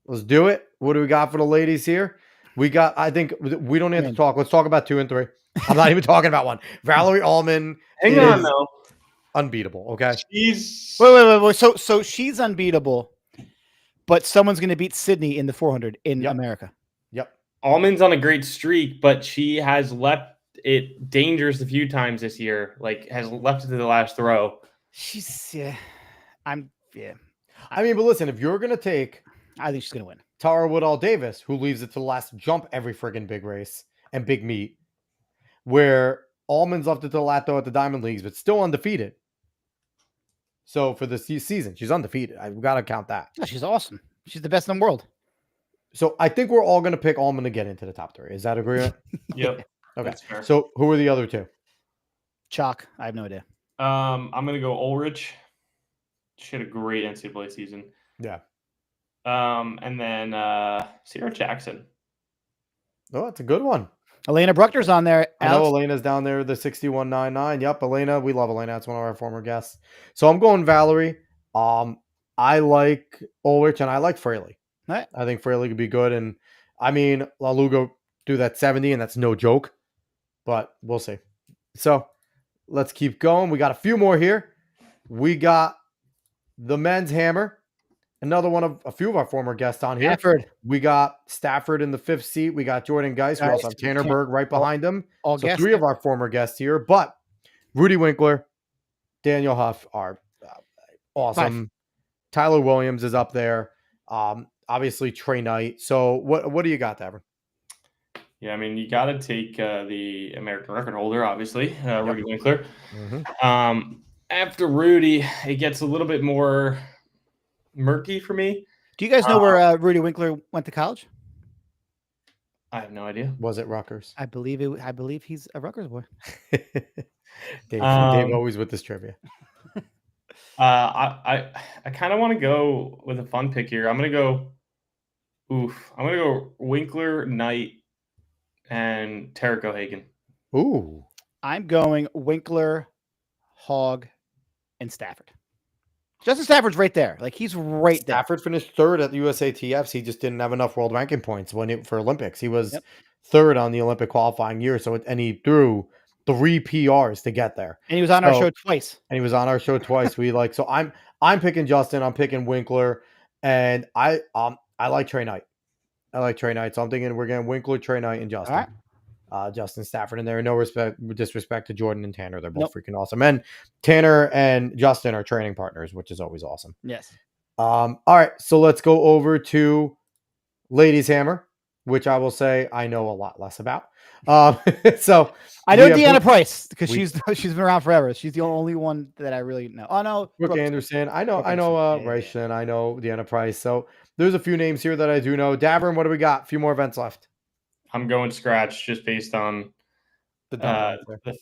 let's do it. What do we got for the ladies here? We got, I think we don't need to talk. Let's talk about 2 and 3. I'm not even talking about 1. Valerie Allman. Hang on, though. Unbeatable. Okay. Wait. So she's unbeatable, but someone's going to beat Sydney in the 400 in America. Yep. Allman's on a great streak, but she has left it dangerous a few times this year. Like, has left it to the last throw. I mean, but listen, if you're going to take, I think she's going to win. Tara Woodall Davis, who leaves it to the last jump every friggin' big race and big meet, where Allman's left it to the last throw at the Diamond Leagues, but still undefeated. So for this season, she's undefeated. I've got to count that. Yeah, she's awesome. She's the best in the world. So I think we're all going to pick Allman to get into the top 3. Is that agreement? Yep. Okay. So who are the other 2? Chalk. I have no idea. I'm going to go Ulrich. She had a great NCAA season. Yeah. And then Sierra Jackson. Oh, that's a good one. Elena Bruckner's on there. I know Elena's down there, the 6199. Yep, Elena. We love Elena. That's one of our former guests. So I'm going Valerie. I like Ulrich and I like Fraley. Right. I think Fraley could be good. And I mean, Lalugo do that 70, and that's no joke. But we'll see. So let's keep going. We got a few more here. We got the men's hammer. Another one of a few of our former guests on here. Stafford. We got Stafford in the 5th seat. We got Jordan Geis. We also have Tanner Berg right behind him. So 3 of our former guests here. But Rudy Winkler, Daniel Huff are awesome. 5. Tyler Williams is up there. Obviously, Trey Knight. So what do you got, Davern? Yeah, I mean, you got to take the American record holder, obviously, Rudy Winkler. Mm-hmm. After Rudy, it gets a little bit more murky for me. Do you guys know where Rudy Winkler went to college? I have no idea. Was it Rutgers? I believe he's a Rutgers boy. Dave always with this trivia. I kind of want to go with a fun pick here. I'm gonna go Winkler, Knight, and Tarek O'Hagan. Ooh. I'm going Winkler, Hogg, and Stafford. Justin Stafford's right there. Like, he's right there. Stafford finished 3rd at the USATFs. He just didn't have enough world ranking points for Olympics. He was 3rd on the Olympic qualifying year. And he threw 3 PRs to get there. And he was on our show twice. And he was on our show twice. So I'm picking Justin. I'm picking Winkler, and I like Trey Knight. I like Trey Knight. So I'm thinking we're getting Winkler, Trey Knight, and Justin. All right. Justin Stafford in there. No disrespect to Jordan and Tanner. They're both freaking awesome. And Tanner and Justin are training partners, which is always awesome. Yes. All right. So let's go over to Ladies Hammer, which I will say I know a lot less about. So I know Deanna Price because she's been around forever. She's the only one that I really know. Oh no, Brooke Anderson. I know Reishan. I know Deanna Price. So there's a few names here that I do know. Davern, what do we got? A few more events left. I'm going scratch just based on the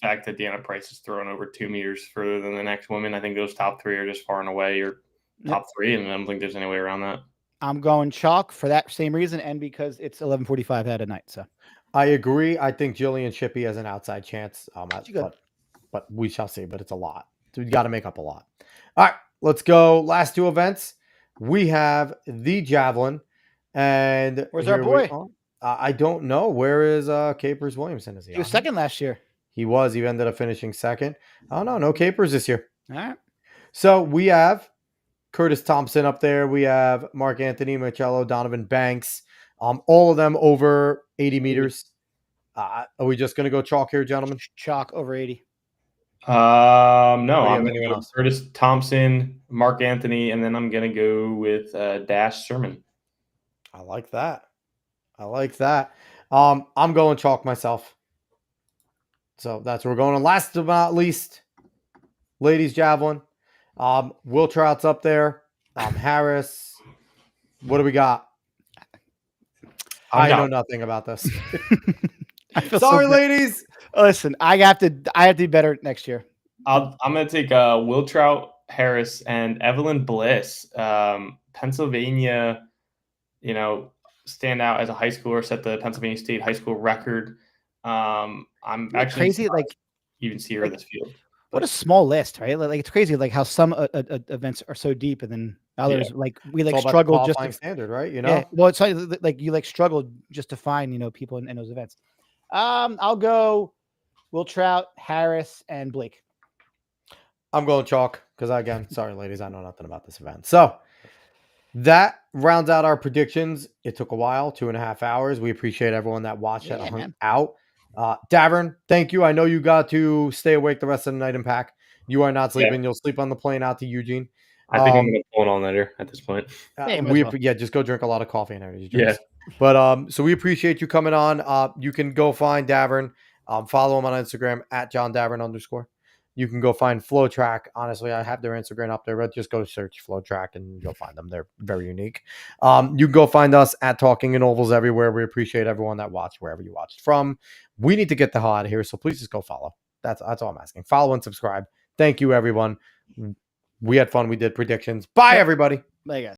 fact that Deanna Price is throwing over 2 meters further than the next woman. I think those top 3 are just far and away your top 3, and I don't think there's any way around that. I'm going chalk for that same reason and because it's 11:45 at night. So I agree. I think Jillian Shippey has an outside chance. But we shall see. But it's a lot. So we got to make up a lot. All right, let's go. Last 2 events. We have the javelin, and where's our boy? I don't know. Where is Capers Williamson? Is he? He was second last year. He was. He ended up finishing second. Oh no Capers this year. All right. So we have Curtis Thompson up there. We have Mark Anthony Michello, Donovan Banks. All of them over 80 meters. Are we just going to go chalk here, gentlemen? Chalk over 80. No, I'm going to go with Curtis Thompson, Mark Anthony, and then I'm going to go with Dash Sermon. I like that. I'm going chalk myself. So that's where we're going. And last but not least, ladies javelin. Will Trout's up there. Harris. What do we got? I know nothing about this. Sorry, ladies. Listen, I have to be better next year. I'm going to take Will Trout, Harris, and Evelyn Bliss. Pennsylvania, stand out as a high schooler, set the Pennsylvania State high school record. I'm actually crazy, like even see her in this field. What a small list, right? Like it's crazy, like how some events are so deep, and then others we struggle just to standard, right? Yeah. Well, it's like you struggled just to find people in those events. I'll go Will Trout, Harris, and Blake. I'm going chalk because again, sorry, ladies, I know nothing about this event. So that rounds out our predictions. It took a while, 2.5 hours. We appreciate everyone that watched that hung out. Davern, thank you. I know you got to stay awake the rest of the night and pack. You are not sleeping. You'll sleep on the plane out to Eugene. I think I'm going to pull an all-nighter at this point. Just go drink a lot of coffee and energy drinks. Yeah. But so we appreciate you coming on. You can go find Davern. Follow him on Instagram at John Davern_. You can go find Flow Track. Honestly, I have their Instagram up there, but just go search Flow Track and you'll find them. They're very unique. You can go find us at Talking in Ovals everywhere. We appreciate everyone that watched wherever you watched from. We need to get the hell out of here, so please just go follow. That's all I'm asking. Follow and subscribe. Thank you, everyone. We had fun. We did predictions. Bye, everybody. Bye, guys.